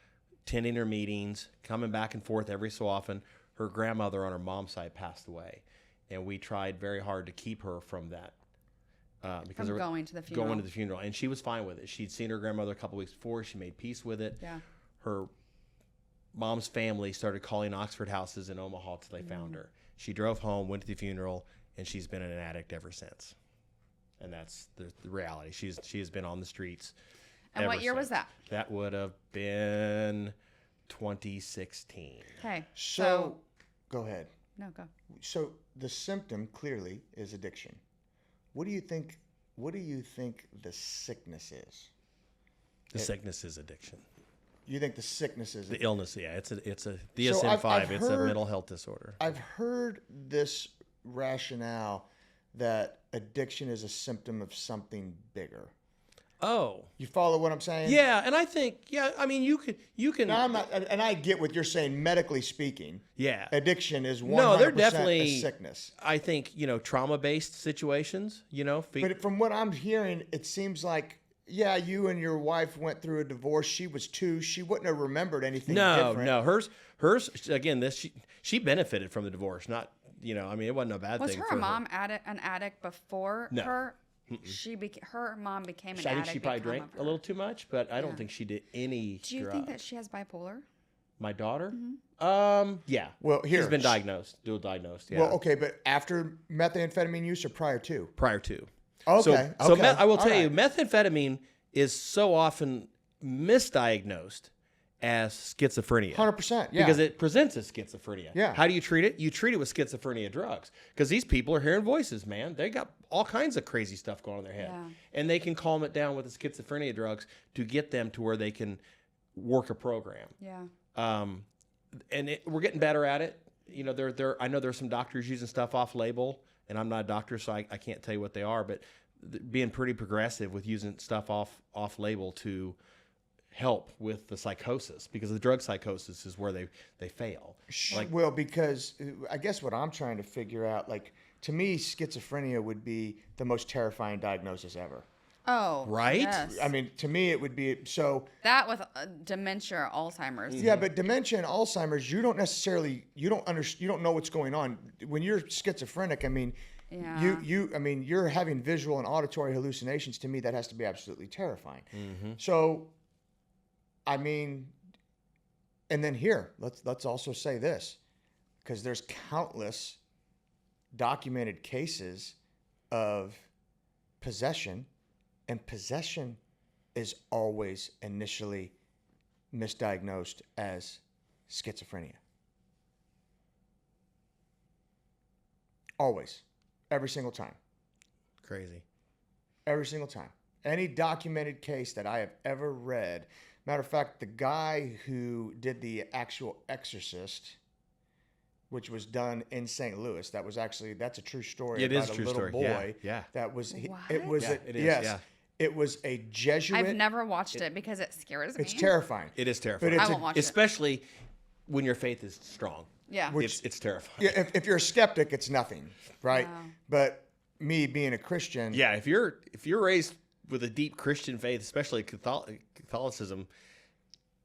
S3: attending her meetings, coming back and forth every so often. Her grandmother on her mom's side passed away. And we tried very hard to keep her from that. Because
S4: from going to the funeral.
S3: Going to the funeral. And she was fine with it. She'd seen her grandmother a couple weeks before. She made peace with it.
S4: Yeah.
S3: Her mom's family started calling Oxford houses in Omaha till they found her. She drove home, went to the funeral, and she's been an addict ever since. And that's the reality. She has been on the streets.
S4: And what year was that?
S3: That would have been 2016.
S4: Okay.
S1: So go ahead.
S4: No, go.
S1: So the symptom clearly is addiction. What do you think the sickness is?
S3: The sickness is addiction.
S1: You think the sickness is
S3: the illness? Yeah, it's a DSM-5. It's a mental health disorder.
S1: I've heard this rationale that addiction is a symptom of something bigger.
S3: Oh,
S1: you follow what I'm saying?
S3: Yeah, and I think I mean you can.
S1: No, I'm not, and I get what you're saying. Medically speaking,
S3: yeah,
S1: addiction is 100%
S3: no, they're definitely
S1: a sickness.
S3: I think trauma-based situations.
S1: But from what I'm hearing, it seems like. Yeah, you and your wife went through a divorce. She was 2. She wouldn't have remembered anything different.
S3: No. Hers her she benefited from the divorce. Not, I mean, it wasn't a bad thing.
S4: Was her mom an addict before
S3: no.
S4: her? Her mom became an addict.
S3: I think she probably drank a little too much, but I don't think she did any
S4: Do you
S3: drugs.
S4: think that she has bipolar?
S3: My daughter?
S4: Mm-hmm.
S3: Yeah.
S1: Well,
S3: she's been dual diagnosed. Yeah.
S1: Well, okay, but after methamphetamine use or prior to?
S3: Prior to.
S1: Okay.
S3: So I will tell you, methamphetamine is so often misdiagnosed as schizophrenia.
S1: 100%, yeah.
S3: Because it presents as schizophrenia.
S1: Yeah.
S3: How do you treat it? You treat it with schizophrenia drugs. Because these people are hearing voices, man. They got all kinds of crazy stuff going on in their head.
S4: Yeah.
S3: And they can calm it down with the schizophrenia drugs to get them to where they can work a program.
S4: Yeah.
S3: And we're getting better at it. I know there's some doctors using stuff off label, and I'm not a doctor, so I can't tell you what they are, but being pretty progressive with using stuff off label to help with the psychosis, because the drug psychosis is where they fail.
S1: Well, because I guess what I'm trying to figure out, like, to me, schizophrenia would be the most terrifying diagnosis ever.
S4: Oh,
S3: Right?
S4: yes.
S1: I mean, to me, it would be so.
S4: That with dementia, Alzheimer's.
S1: Yeah, but dementia and Alzheimer's, you don't necessarily, you don't know what's going on. When you're schizophrenic, I mean,
S4: Yeah.
S1: you're having visual and auditory hallucinations. To me, that has to be absolutely terrifying. So, I mean, and then here, let's also say this, because there's countless documented cases of possession, and possession is always initially misdiagnosed as schizophrenia. Always. Every single time.
S3: Crazy.
S1: Every single time. Any documented case that I have ever read. Matter of fact, the guy who did the actual Exorcist, which was done in St. Louis, that's a true story
S3: Yeah, it
S1: about
S3: is a
S1: a
S3: true
S1: little
S3: story.
S1: boy.
S3: Yeah.
S1: That was
S4: What?
S1: it was
S3: Yeah, it is,
S1: yes.
S3: yeah.
S1: It was a Jesuit.
S4: I've never watched it because it scares me.
S1: It's terrifying.
S3: It is terrifying.
S1: But it's
S4: I won't watch it.
S3: Especially when your faith is strong.
S4: Yeah.
S3: It's terrifying.
S1: Yeah, if you're a skeptic, it's nothing, right?
S4: Wow.
S1: But me being a Christian,
S3: Yeah, if you're raised with a deep Christian faith, especially Catholicism,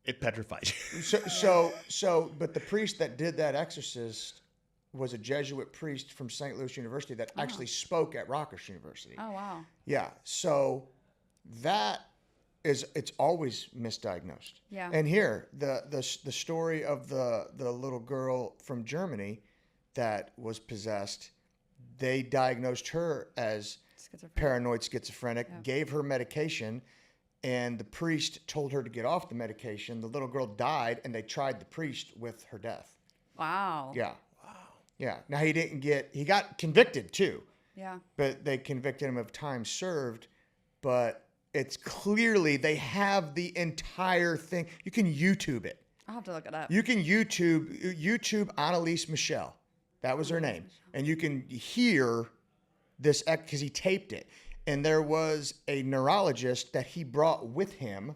S3: it petrifies you.
S1: but the priest that did that exorcist was a Jesuit priest from St. Louis University that actually spoke at Rockhurst University.
S4: Oh, wow.
S1: Yeah, so it's always misdiagnosed.
S4: Yeah.
S1: And here, the story of the little girl from Germany that was possessed, they diagnosed her as paranoid schizophrenic, gave her medication, and the priest told her to get off the medication. The little girl died, and they tried the priest with her death.
S4: Wow.
S1: Yeah. Wow. Yeah. Now he got convicted too.
S4: Yeah.
S1: But they convicted him of time served, but it's clearly they have the entire thing. You can YouTube it.
S4: I'll have to look it up.
S1: You can YouTube Annalise Michel. That was her name. And you can hear this because he taped it. And there was a neurologist that he brought with him.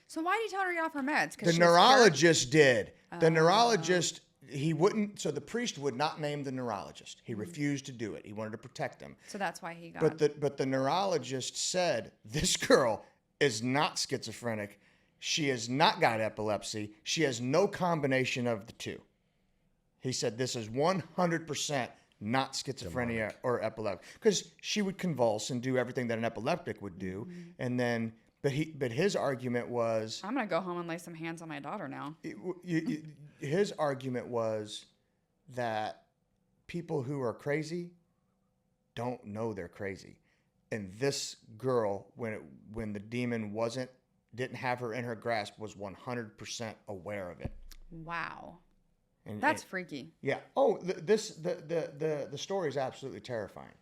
S4: So why did he tell her to get off her meds?
S1: The neurologist did. The neurologist, he wouldn't. So the priest would not name the neurologist. He refused to do it. He wanted to protect him.
S4: So that's why he got.
S1: But the neurologist said, this girl is not schizophrenic. She has not got epilepsy. She has no combination of the two. He said this is 100% not schizophrenia or epileptic, because she would convulse and do everything that an epileptic would do. And then, but his argument was,
S4: I'm gonna go home and lay some hands on my daughter now.
S1: his argument was that people who are crazy don't know they're crazy. And this girl, when the demon didn't have her in her grasp, was 100% aware of it.
S4: Wow.
S1: And
S4: That's freaky.
S1: yeah. Oh, the story is absolutely terrifying.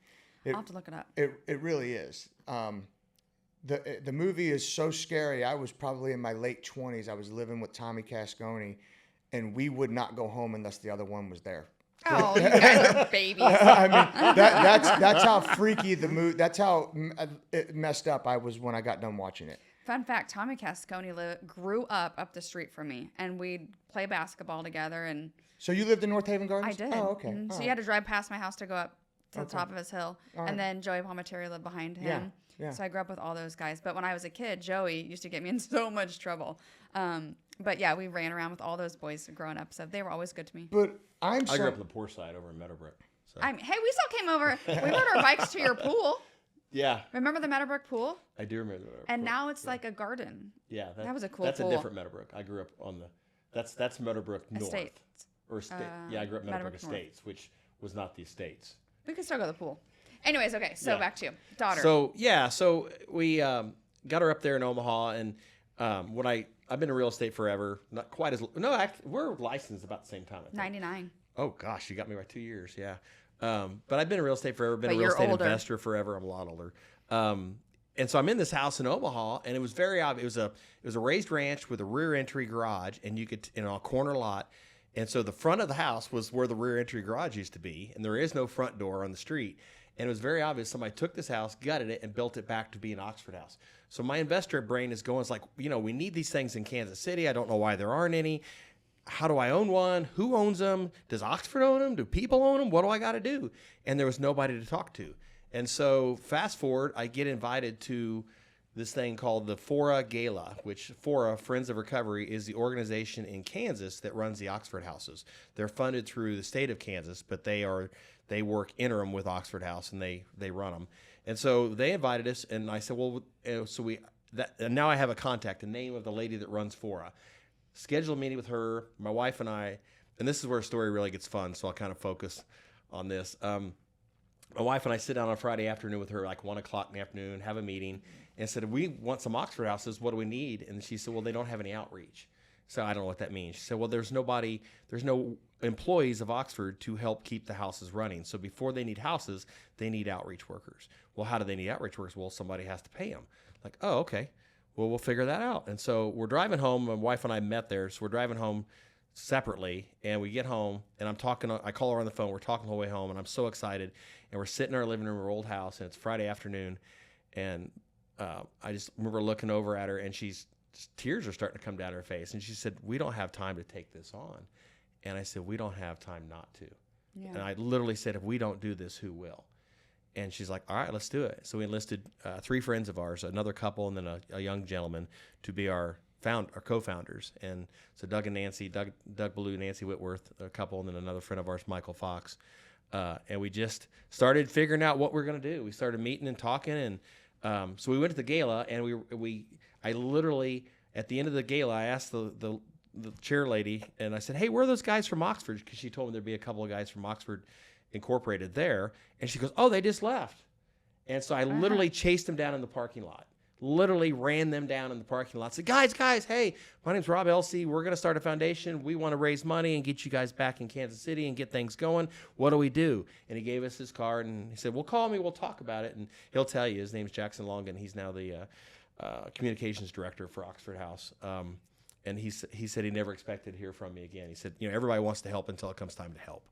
S4: I'll have to look it up.
S1: It really is. The movie is so scary. I was probably in my late 20s. I was living with Tommy Cascone, and we would not go home unless the other one was there.
S4: Oh, you guys are babies.
S1: I mean, that's how freaky the movie. That's how messed up I was when I got done watching it.
S4: Fun fact: Tommy Cascone grew up the street from me, and we'd play basketball together. And
S1: So you lived in North Haven
S4: I
S1: Gardens?
S4: did.
S1: Oh, okay.
S4: Mhm.
S1: All
S4: So
S1: right.
S4: you had to drive past my house to go up to the
S1: Okay.
S4: top of his hill,
S1: All right.
S4: and then Joey Palmatieri lived behind him.
S1: Yeah, yeah.
S4: So I grew up with all those guys. But when I was a kid, Joey used to get me in so much trouble. But yeah, we ran around with all those boys growing up, so they were always good to me.
S1: But
S3: I grew up on the poor side over in Meadowbrook. So.
S4: Hey, we still came over. We rode our bikes to your pool.
S3: Yeah,
S4: Remember the Meadowbrook pool?
S3: I do remember that.
S4: And now it's like a garden.
S3: Yeah,
S4: that was a cool
S3: That's
S4: pool.
S3: a different Meadowbrook. I grew up on that's Meadowbrook North.
S4: Estates.
S3: Or yeah, I grew up Meadowbrook
S4: Meadowbrook North.
S3: Estates, which was not the Estates.
S4: We could still go to the pool. Anyways, okay, so
S3: Yeah.
S4: back to you. Daughter.
S3: So we got her up there in Omaha, and when I've been in real estate forever, not quite as we're licensed about the same time. I think.
S4: 99.
S3: Oh gosh, you got me by 2 years, yeah. But I've been in real estate forever, been
S4: But
S3: a real
S4: you're
S3: estate
S4: older.
S3: investor forever. I'm a lot older. And so I'm in this house in Omaha, and it was very obvious. It was a raised ranch with a rear entry garage, and you could a corner lot. And so the front of the house was where the rear entry garage used to be, and there is no front door on the street. And it was very obvious somebody took this house, gutted it, and built it back to be an Oxford house. So my investor brain is going, it's like, we need these things in Kansas City. I don't know why there aren't any. How do I own one? Who owns them? Does Oxford own them? Do people own them? What do I got to do? And there was nobody to talk to. And so fast forward, I get invited to this thing called the FORA Gala, which FORA, Friends of Recovery, is the organization in Kansas that runs the Oxford houses. They're funded through the state of Kansas, but they work interim with Oxford House, and they run them. And so they invited us, and I said, well, and now I have a contact, the name of the lady that runs FORA. Scheduled a meeting with her, my wife and I, and this is where a story really gets fun, so I'll kind of focus on this. My wife and I sit down on Friday afternoon with her, like 1 o'clock in the afternoon, have a meeting, and said, we want some Oxford houses. What do we need? And she said, well, they don't have any outreach. So I don't know what that means. She said, well, there's no employees of Oxford to help keep the houses running. So before they need houses, they need outreach workers. Well, how do they need outreach workers? Well, somebody has to pay them. Like, oh, okay. Well, we'll figure that out. And so we're driving home. My wife and I met there. So we're driving home separately, and we get home, and I call her on the phone. We're talking the whole way home, and I'm so excited. And we're sitting in our living room, our old house, and it's Friday afternoon. And I just remember looking over at her, and tears are starting to come down her face. And she said, we don't have time to take this on. And I said, we don't have time not to. Yeah. And I literally said, if we don't do this, who will? And she's like, all right, let's do it. So we enlisted 3 friends of ours, another couple, and then a young gentleman to be our co-founders. And so Doug and Nancy, Doug Ballou, Nancy Whitworth, a couple, and then another friend of ours, Michael Fox. And we just started figuring out what we're going to do. We started meeting and talking, and so we went to the gala, and I literally, at the end of the gala, I asked the chair lady, and I said, hey, where are those guys from Oxford? Because she told me there'd be a couple of guys from Oxford Incorporated there. And she goes, oh, they just left. And so I literally chased them down in the parking lot. Literally ran them down in the parking lot. Said, guys, hey, my name's Rob Elsey. We're going to start a foundation. We want to raise money and get you guys back in Kansas City and get things going. What do we do? And he gave us his card, and he said, well, call me. We'll talk about it. And he'll tell you. His name's Jackson Longan. He's now the communications director for Oxford House. And he said he never expected to hear from me again. He said, everybody wants to help until it comes time to help.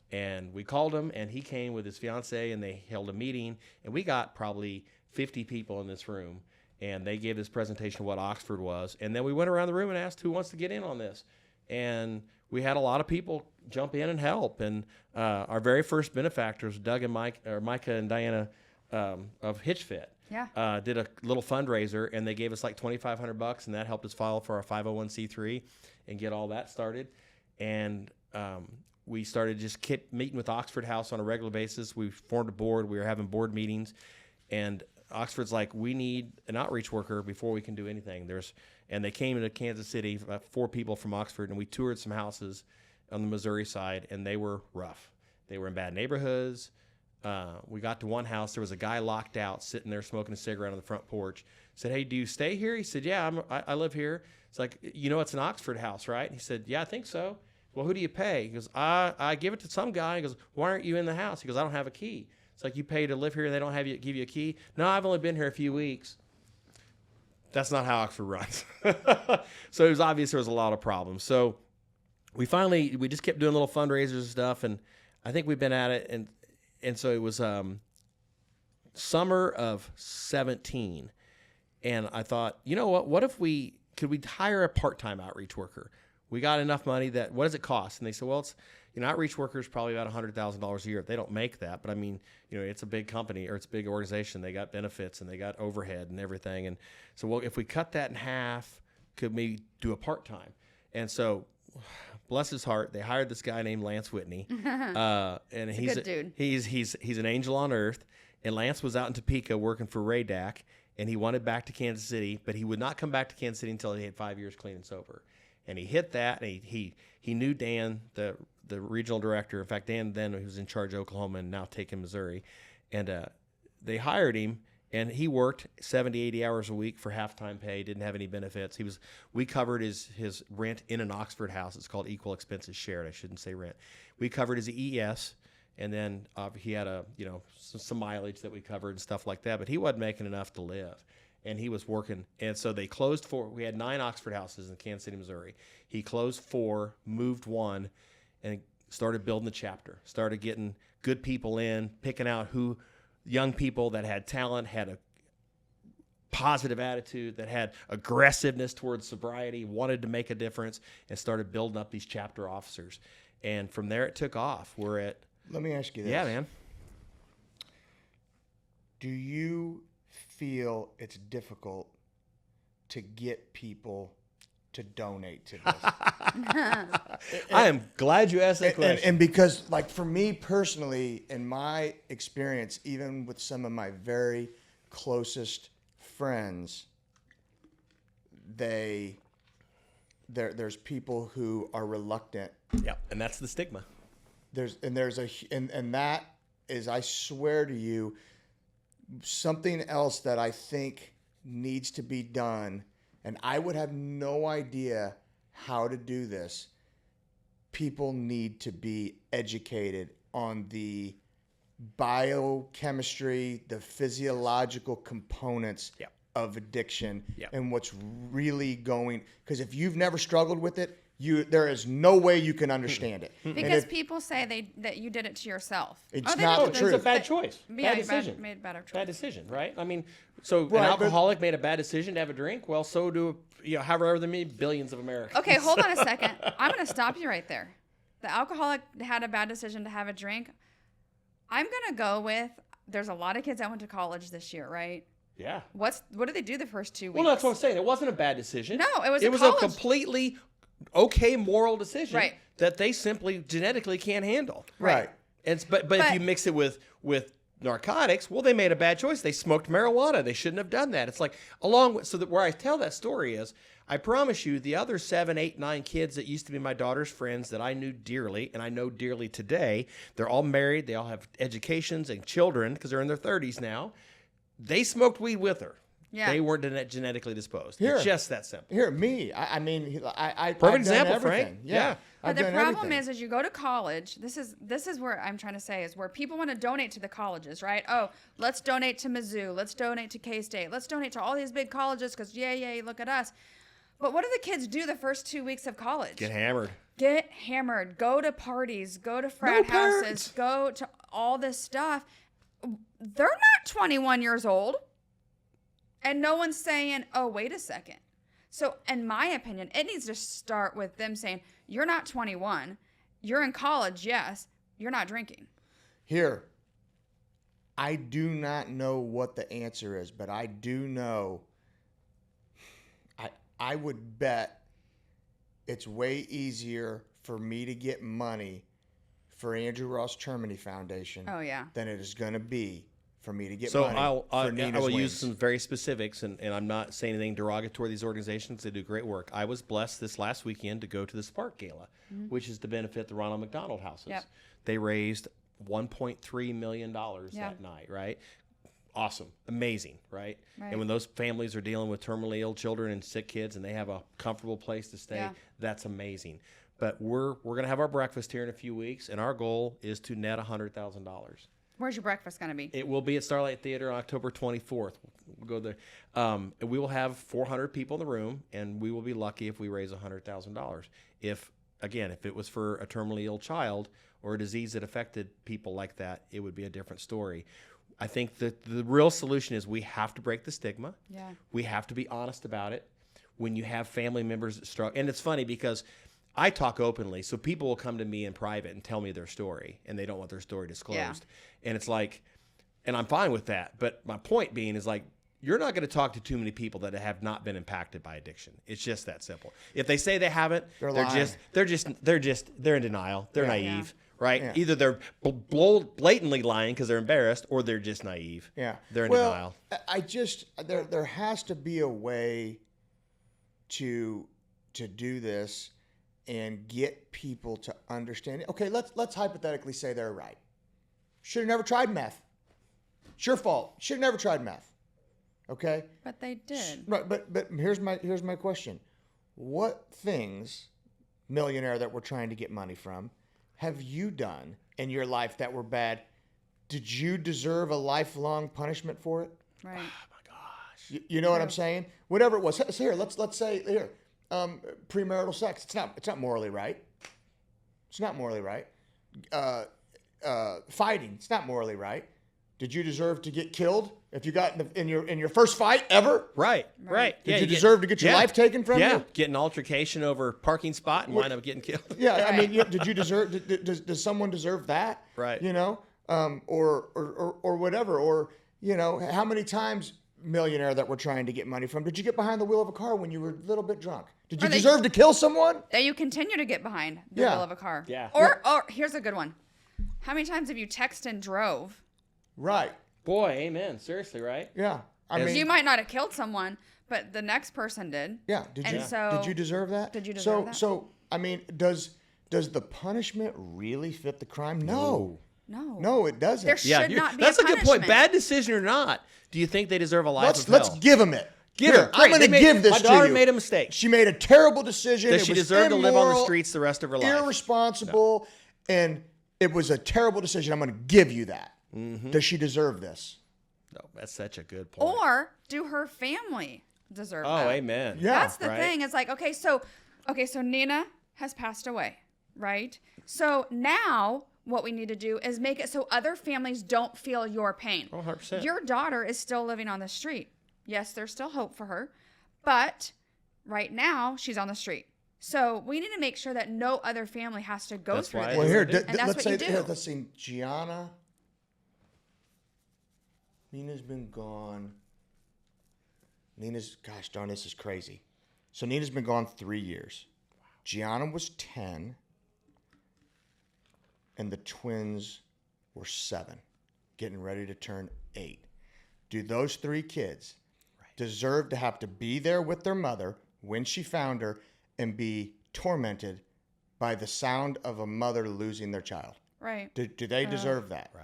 S3: And we called him, and he came with his fiance, and they held a meeting, and we got probably 50 people in this room, and they gave this presentation of what Oxford was. And then we went around the room and asked who wants to get in on this. And we had a lot of people jump in and help. And our very first benefactors, Doug and Micah and Diana of HitchFit, did a little fundraiser, and they gave us like $2,500, and that helped us file for our 501c3 and get all that started. And we started just meeting with Oxford House on a regular basis. We formed a board. We were having board meetings, and Oxford's like, we need an outreach worker before we can do anything. And they came into Kansas City, 4 people from Oxford, and we toured some houses on the Missouri side, and they were rough. They were in bad neighborhoods. We got to one house. There was a guy locked out, sitting there smoking a cigarette on the front porch. Said, hey, do you stay here? He said, yeah, I live here. It's like, it's an Oxford house, right? And he said, yeah, I think so. Well, who do you pay? He goes, I give it to some guy. He goes, why aren't you in the house? He goes, I don't have a key. It's like, you pay to live here and they don't give you a key? No, I've only been here a few weeks. That's not how Oxford runs. So it was obvious there was a lot of problems. So we just kept doing little fundraisers and stuff, and I think we've been at it, and so it was summer of 17, and I thought, what if could we hire a part-time outreach worker? We got enough money what does it cost? And they said, well, it's, outreach workers probably about $100,000 a year. They don't make that, but I mean, it's a big company or it's a big organization. They got benefits and they got overhead and everything. And so, well, if we cut that in half, could we do a part-time? And so, bless his heart, they hired this guy named Lance Whitney. And he's a good dude. He's an angel on earth. And Lance was out in Topeka working for Ray Dack, and he wanted back to Kansas City, but he would not come back to Kansas City until he had 5 years clean and sober. And he hit that, and he knew Dan, the regional director. In fact, Dan then was in charge of Oklahoma and now taking Missouri. And they hired him, and he worked 70, 80 hours a week for half-time pay, didn't have any benefits. We covered his rent in an Oxford house. It's called Equal Expenses Shared. I shouldn't say rent. We covered his EES, and then he had some mileage that we covered and stuff like that, but he wasn't making enough to live. And he was working. And so they closed 4. We had 9 Oxford houses in Kansas City, Missouri. He closed 4, moved 1, and started building the chapter. Started getting good people in, picking out young people that had talent, had a positive attitude, that had aggressiveness towards sobriety, wanted to make a difference, and started building up these chapter officers. And from there, it took off. We're at...
S1: Let me ask you this.
S3: Yeah, man.
S1: Do you feel it's difficult to get people to donate to this?
S3: I am glad you asked that question.
S1: And because, like, for me personally, in my experience, even with some of my very closest friends, there's people who are reluctant.
S3: Yeah, and that's the stigma.
S1: And that is, I swear to you, something else that I think needs to be done, and I would have no idea how to do this. People need to be educated on the biochemistry, the physiological components of addiction, and what's really going. Because if you've never struggled with it, there is no way you can understand it.
S4: Because people say that you did it to yourself.
S1: It's not true.
S3: It's a bad choice.
S4: Yeah,
S3: Bad decision.
S4: made better choice.
S3: Bad decision, right? I mean, so
S1: Right,
S3: an alcoholic made a bad decision to have a drink. Well, so do however many billions of Americans.
S4: Okay, hold on a second. I'm going to stop you right there. The alcoholic had a bad decision to have a drink. I'm going to go with, there's a lot of kids that went to college this year, right?
S3: Yeah.
S4: What do they do the first 2 weeks?
S3: Well, that's what I'm saying. It wasn't a bad decision.
S4: No, it was
S3: a completely okay moral decision that they simply genetically can't handle.
S1: Right.
S3: But if you mix it with narcotics, well, they made a bad choice. They smoked marijuana. They shouldn't have done that. It's like where I tell that story is, I promise you, the other 7, 8, 9 kids that used to be my daughter's friends that I knew dearly and I know dearly today, they're all married. They all have educations and children because they're in their 30s now. They smoked weed with her.
S4: Yeah.
S3: They weren't genetically disposed.
S1: Here.
S3: It's just that simple.
S1: Here, me. I mean,
S3: Perfect
S1: I've
S3: example,
S1: done everything.
S3: Frank.
S1: Yeah.
S4: But
S1: I've
S4: the
S1: done
S4: problem
S1: everything.
S4: is you go to college. This is where I'm trying to say is where people want to donate to the colleges, right? Oh, let's donate to Mizzou. Let's donate to K-State. Let's donate to all these big colleges because yay, look at us. But what do the kids do the first 2 weeks of college?
S3: Get hammered.
S4: Get hammered. Go to parties. Go to frat houses. Go to all this stuff. They're not 21 years old. And no one's saying, oh, wait a second. So in my opinion, it needs to start with them saying, you're not 21. You're in college, yes. You're not drinking.
S1: Here, I do not know what the answer is, but I do know, I would bet it's way easier for me to get money for Andrew Ross Termini Foundation than it is going to be for me to get money for Nina's
S3: I will
S1: Wings.
S3: use some very specifics, and I'm not saying anything derogatory to these organizations. They do great work. I was blessed this last weekend to go to the Spark Gala, which is to benefit the Ronald McDonald Houses.
S4: Yep.
S3: They raised $1.3 million that night, right? Awesome. Amazing, right? And when those families are dealing with terminally ill children and sick kids and they have a comfortable place to stay, that's amazing. But we're going to have our breakfast here in a few weeks, and our goal is to net $100,000.
S4: Where's your breakfast going to be?
S3: It will be at Starlight Theater on October 24th. We'll go there. And we will have 400 people in the room, and we will be lucky if we raise $100,000. If it was for a terminally ill child or a disease that affected people like that, it would be a different story. I think that the real solution is we have to break the stigma.
S4: Yeah.
S3: We have to be honest about it. When you have family members that struggle, and it's funny because I talk openly, so people will come to me in private and tell me their story, and they don't want their story disclosed.
S4: Yeah.
S3: And it's like, and I'm fine with that. But my point being is like, you're not going to talk to too many people that have not been impacted by addiction. It's just that simple. If they say they haven't, they're in denial. They're naive. Right?
S1: Yeah.
S3: Either they're blatantly lying because they're embarrassed, or they're just naive.
S1: Yeah.
S3: They're in denial.
S1: There has to be a way to do this and get people to understand it. Okay, let's hypothetically say they're right. Should have never tried meth. It's your fault. Should have never tried meth. Okay?
S4: But they did.
S1: Right, but here's my question. What things, millionaire that we're trying to get money from, have you done in your life that were bad? Did you deserve a lifelong punishment for it?
S4: Right.
S3: Oh my gosh.
S1: You know what I'm saying? Whatever it was. So here, let's say here, premarital sex. It's not morally right. It's not morally right. Fighting. It's not morally right. Did you deserve to get killed If you got in your first fight ever,
S3: Right.
S1: did you deserve to get your life taken from you?
S3: Get an altercation over a parking spot and wind up getting killed.
S1: Yeah, I mean, did you deserve? Does someone deserve that?
S3: Right.
S1: You know, or whatever, or you know, how many times millionaire that we're trying to get money from did you get behind the wheel of a car when you were a little bit drunk? Did you deserve to kill someone?
S4: That you continue to get behind the wheel of a car.
S3: Yeah.
S4: Or here's a good one. How many times have you texted and drove?
S1: Right.
S3: Boy, amen. Seriously, right?
S1: Yeah. I mean,
S4: You might not have killed someone, but the next person did.
S1: yeah. Did you deserve that?
S4: Did you deserve that?
S1: So I mean, does the punishment really fit the crime? No. No, it doesn't.
S4: There should not be
S3: That's a good point.
S4: punishment.
S3: Bad decision or not, do you think they deserve a life of
S1: Let's
S3: hell?
S1: give them it.
S3: Give
S1: Here,
S3: them.
S1: I'm
S3: Great.
S1: going to give this
S3: My
S1: to
S3: daughter
S1: you.
S3: made a mistake.
S1: She made a terrible decision.
S3: Does
S1: It
S3: she
S1: was
S3: deserve to live on the
S1: immoral,
S3: streets the rest of her life?
S1: irresponsible, and it was a terrible decision. I'm going to give you that.
S3: Mm-hmm.
S1: Does she deserve this?
S3: No, that's such a good point.
S4: Or do her family deserve that?
S3: Oh, amen.
S1: Yeah.
S4: That's the
S3: right.
S4: thing. It's like, okay, so Nina has passed away, right? So now what we need to do is make it so other families don't feel your pain.
S3: Oh, 100%.
S4: Your daughter is still living on the street. Yes, there's still hope for her, but right now she's on the street. So we need to make sure that no other family has to go
S3: That's
S4: through
S3: why-
S4: this.
S1: Well, here,
S3: And
S4: that's
S1: let's
S4: what
S1: say,
S4: you do.
S1: here, let's see. Gianna. Nina's been gone. Gosh darn, this is crazy. So Nina's been gone 3 years. Gianna was 10. And the twins were 7, getting ready to turn 8. Do those 3 kids deserve to have to be there with their mother when she found her and be tormented by the sound of a mother losing their child?
S4: Right.
S1: Do they deserve that?
S3: Right.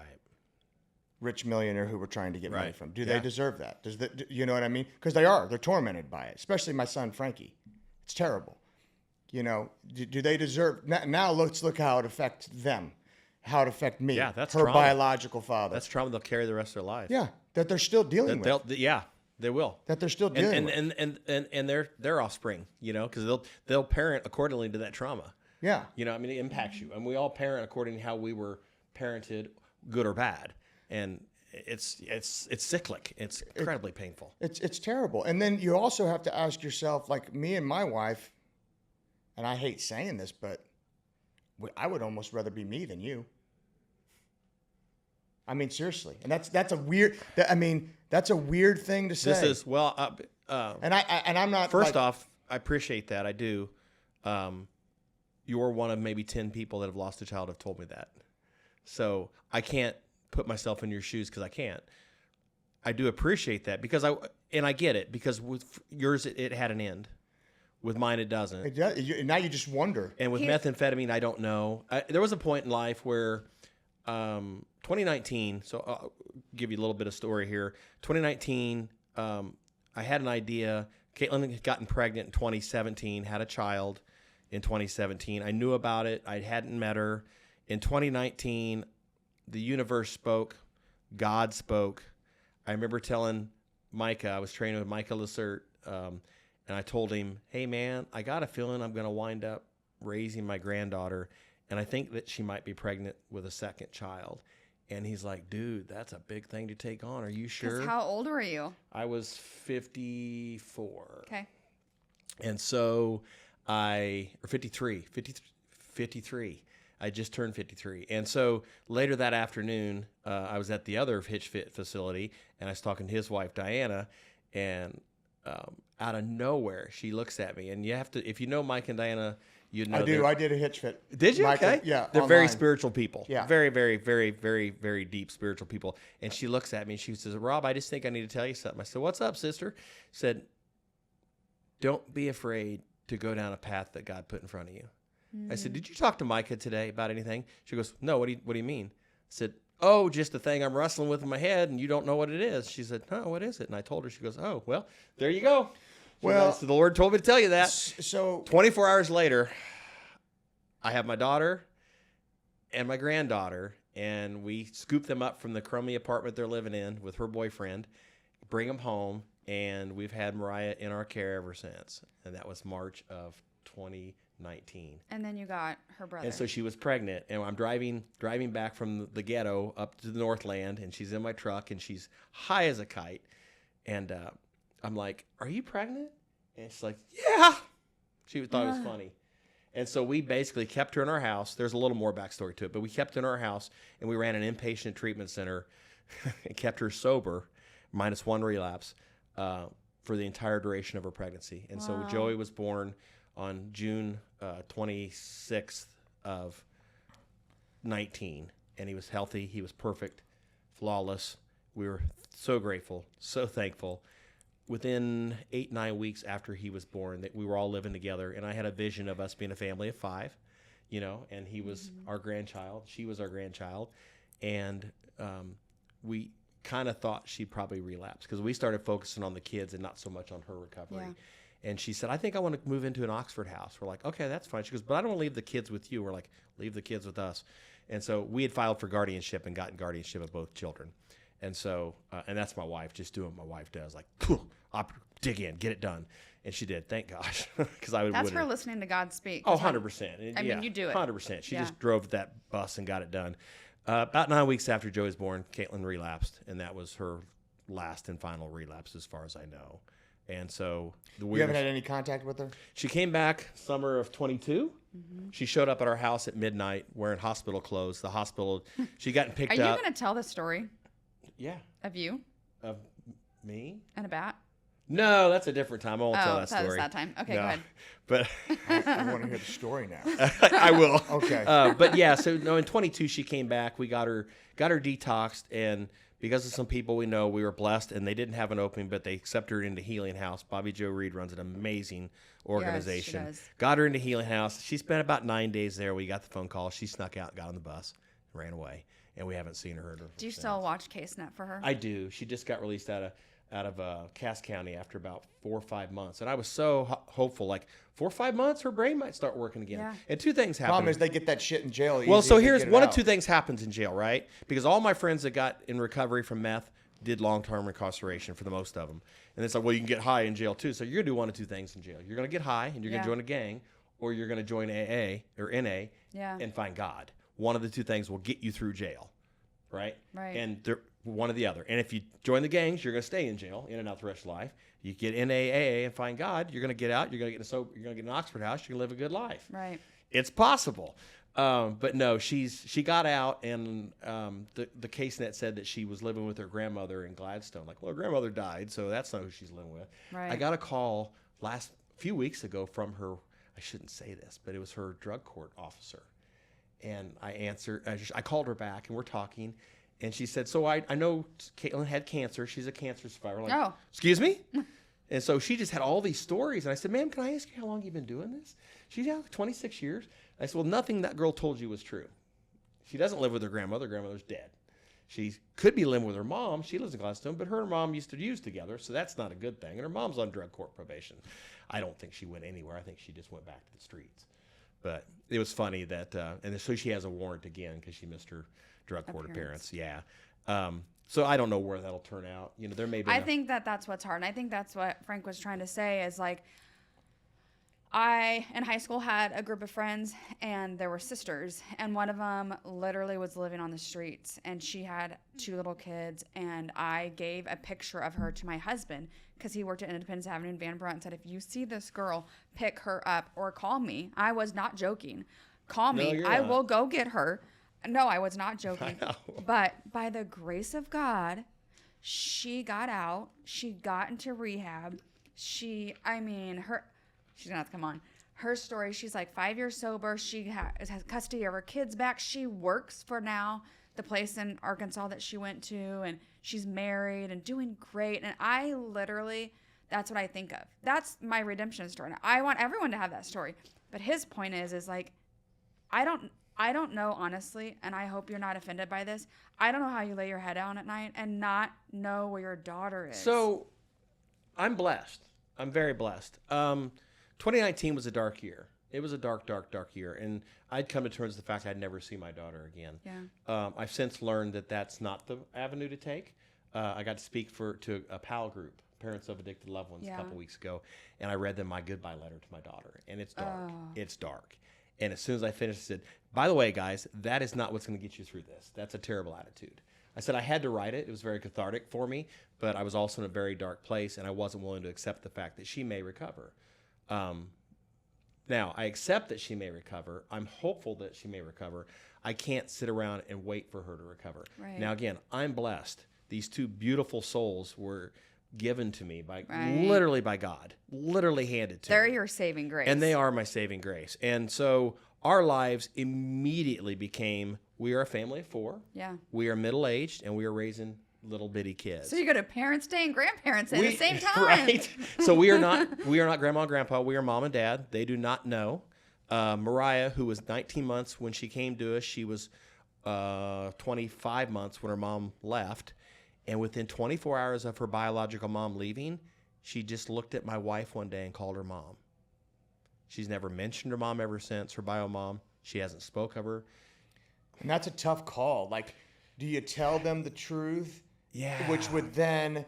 S1: Rich millionaire who we're trying to get money
S3: Right.
S1: from. Do they deserve that? You know what I mean? Because they're tormented by it, especially my son, Frankie. It's terrible. You know, do they deserve, now let's look how it affects them, how it affects me,
S3: Yeah, that's
S1: her
S3: trauma.
S1: biological father.
S3: That's trauma they'll carry the rest of their life.
S1: Yeah, that they're still dealing with.
S3: They will.
S1: That they're still dealing with.
S3: And their offspring, you know, because they'll parent accordingly to that trauma.
S1: Yeah.
S3: You know, I mean, it impacts you, and we all parent according to how we were parented, good or bad, and it's cyclic. It's incredibly painful.
S1: It's terrible. And then you also have to ask yourself, like me and my wife, and I hate saying this, but I would almost rather be me than you. I mean, seriously. And that's a weird, that's a weird thing to say.
S3: This is, well,
S1: and I'm not.
S3: first off, I appreciate that. I do. You're one of maybe 10 people that have lost a child have told me that. So I can't put myself in your shoes because I can't. I do appreciate that because I get it, because with yours it had an end. With mine it doesn't.
S1: Now you just wonder.
S3: And with methamphetamine, I don't know. There was a point in life where 2019, so I'll give you a little bit of story here. 2019, I had an idea. Caitlin had gotten pregnant in 2017, had a child in 2017. I knew about it. I hadn't met her. In 2019, the universe spoke. God spoke. I remember telling Micah, I was training with Micah Lacert, and I told him, hey, man, I got a feeling I'm going to wind up raising my granddaughter, and I think that she might be pregnant with a second child. And he's like, dude, that's a big thing to take on. Are you sure?
S4: How old were you?
S3: I was 54.
S4: Okay.
S3: And so 53. I just turned 53. And so later that afternoon, I was at the other Hitch Fit facility, and I was talking to his wife, Diana, and out of nowhere, she looks at me. And you have to, if you know Mike and Diana, you know.
S1: I did a Hitch Fit.
S3: Did you?
S1: Mike,
S3: Okay.
S1: Yeah.
S3: They're
S1: online.
S3: very spiritual people.
S1: Yeah.
S3: Very, very, very, very, very deep spiritual people. And she looks at me and she says, Rob, I just think I need to tell you something. I said, what's up, sister? She said, don't be afraid to go down a path that God put in front of you. I said, did you talk to Micah today about anything? She goes, no, what do you mean? I said, oh, just the thing I'm wrestling with in my head and you don't know what it is. She said, no, what is it? And I told her, she goes, oh, well, there you go.
S1: Well,
S3: so the Lord told me to tell you that.
S1: So
S3: 24 hours later, I have my daughter and my granddaughter, and we scoop them up from the crummy apartment they're living in with her boyfriend, bring them home, and we've had Mariah in our care ever since. And that was March of 19.
S4: And then you got her brother.
S3: And so she was pregnant, and I'm driving back from the ghetto up to the Northland, and she's in my truck, and she's high as a kite. And I'm like, "Are you pregnant?" And she's like, "Yeah." She thought it was funny. And so we basically kept her in our house. There's a little more backstory to it, but we kept her in our house, and we ran an inpatient treatment center and kept her sober, -1 relapse, for the entire duration of her pregnancy. And so Joey was born on June 26th of 19, and he was healthy. He was perfect, flawless. We were so grateful, so thankful. Within 8-9 weeks after he was born, that we were all living together, and I had a vision of us being a family of 5, and he was our grandchild. She was our grandchild, and we kind of thought she'd probably relapse because we started focusing on the kids and not so much on her recovery. Yeah. And she said, "I think I want to move into an Oxford house." We're like, "Okay, that's fine." She goes, "But I don't want to leave the kids with you." We're like, "Leave the kids with us." And so we had filed for guardianship and gotten guardianship of both children. And so, and that's my wife, just doing what my wife does, like, I'll dig in, get it done. And she did, thank gosh, because I would.
S4: That's her listening to God speak.
S3: Oh, 100%.
S4: I mean, you do it.
S3: 100%. She just drove that bus and got it done. About 9 weeks after Joey was born, Caitlin relapsed, and that was her last and final relapse, as far as I know. And so
S1: You haven't had any contact with her?
S3: She came back summer of 22. Mm-hmm. She showed up at our house at midnight wearing hospital clothes. The hospital, she got picked up.
S4: Are you going to tell the story?
S3: Yeah.
S4: Of you?
S3: Of me?
S4: And a bat?
S3: No, that's a different time. I won't tell that story.
S4: Oh, that was that time. Okay,
S3: no.
S4: go ahead.
S3: But
S1: I want to hear the story now.
S3: I will.
S1: Okay.
S3: But yeah, so no, in 22 she came back. We got her detoxed, and because of some people we know, we were blessed, and they didn't have an opening, but they accepted her into Healing House. Bobby Joe Reed runs an amazing organization.
S4: Yes, she does.
S3: Got her into Healing House. She spent about 9 days there. We got the phone call. She snuck out, got on the bus, ran away, and we haven't seen her.
S4: Do you still watch CaseNet for her?
S3: I do. She just got released out of Cass County after about 4 or 5 months, and I was so hopeful. Like 4 or 5 months, her brain might start working again.
S4: Yeah.
S3: And two things happen.
S1: Problem is they get that shit in jail.
S3: Well,
S1: easy
S3: so
S1: if they
S3: here's
S1: get it
S3: one of
S1: out.
S3: two things happens in jail, right? Because all my friends that got in recovery from meth did long-term incarceration for the most of them. And it's like, well, you can get high in jail too. So you're going to do one of two things in jail. You're going to get high and you're going to join a gang, or you're going to join AA or NA and find God. One of the two things will get you through jail, right?
S4: Right.
S3: And they're one or the other. And if you join the gangs, you're going to stay in jail, in and out the rest of your life. You get NAAA and find God, you're going to get out, you're going to get an Oxford house, you're going to live a good life.
S4: Right.
S3: It's possible. But no, she got out, and the CaseNet said that she was living with her grandmother in Gladstone. Like, well, her grandmother died, so that's not who she's living with.
S4: Right.
S3: I got a call few weeks ago from her. I shouldn't say this, but it was her drug court officer, and I answered. I called her back, and we're talking, and she said, "So I know Caitlin had cancer. She's a cancer survivor." I'm like, excuse me. And so she just had all these stories, and I said, "Ma'am, can I ask you how long you've been doing this?" She's like 26 years. I said, "Well, nothing that girl told you was true. She doesn't live with her grandmother. Her grandmother's dead. She could be living with her mom. She lives in Gladstone, but her and mom used to use together, so that's not a good thing. And her mom's on drug court probation. I don't think she went anywhere. I think she just went back to the streets." But it was funny that, and so she has a warrant again because she missed her drug court appearance. Yeah. So I don't know where that'll turn out. You know, there may be.
S4: I think that's what's hard. And I think that's what Frank was trying to say is like, I, in high school, had a group of friends, and there were sisters, and one of them literally was living on the streets, and she had 2 little kids, and I gave a picture of her to my husband because he worked at Independence Avenue in Van Brunt and said, "If you see this girl, pick her up or call me." I was not joking. Call me.
S3: No,
S4: I
S3: not.
S4: will go get her. No, I was not joking. But by the grace of God, she got out. She got into rehab. She's going to have to come on. Her story, she's like 5 years sober. She has custody of her kids back. She works for now the place in Arkansas that she went to, and she's married and doing great. And I literally, that's what I think of. That's my redemption story. And I want everyone to have that story. But his point is like, I don't know, honestly, and I hope you're not offended by this. I don't know how you lay your head down at night and not know where your daughter is.
S3: So I'm blessed. I'm very blessed. 2019 was a dark year. It was a dark, dark, dark year. And I'd come to terms with the fact I'd never see my daughter again.
S4: Yeah.
S3: I've since learned that that's not the avenue to take. I got to speak to a PAL group. parents of addicted loved ones
S4: Yeah.
S3: a couple weeks ago, and I read them my goodbye letter to my daughter, and it's dark.
S4: Oh.
S3: It's dark. And as soon as I finished, I said, by the way, guys, that is not what's going to get you through this. That's a terrible attitude. I said I had to write it. It was very cathartic for me, but I was also in a very dark place, and I wasn't willing to accept the fact that she may recover. Now, I accept that she may recover. I'm hopeful that she may recover. I can't sit around and wait for her to recover.
S4: Right.
S3: Now, again, I'm blessed. These two beautiful souls were given to me by
S4: Right.
S3: literally by God, literally handed to
S4: They're
S3: me.
S4: your saving grace.
S3: And they are my saving grace. And so our lives immediately became, we are a family of 4.
S4: Yeah.
S3: We are middle-aged, and we are raising little bitty kids.
S4: So you go to Parents' Day and Grandparents' Day at the same time.
S3: Right. So we are not grandma and grandpa. We are mom and dad. They do not know. Mariah, who was 19 months when she came to us, she was 25 months when her mom left. And within 24 hours of her biological mom leaving, she just looked at my wife one day and called her mom. She's never mentioned her mom ever since, her bio mom. She hasn't spoke of her.
S1: And that's a tough call. Like, do you tell them the truth?
S3: Yeah.
S1: Which would then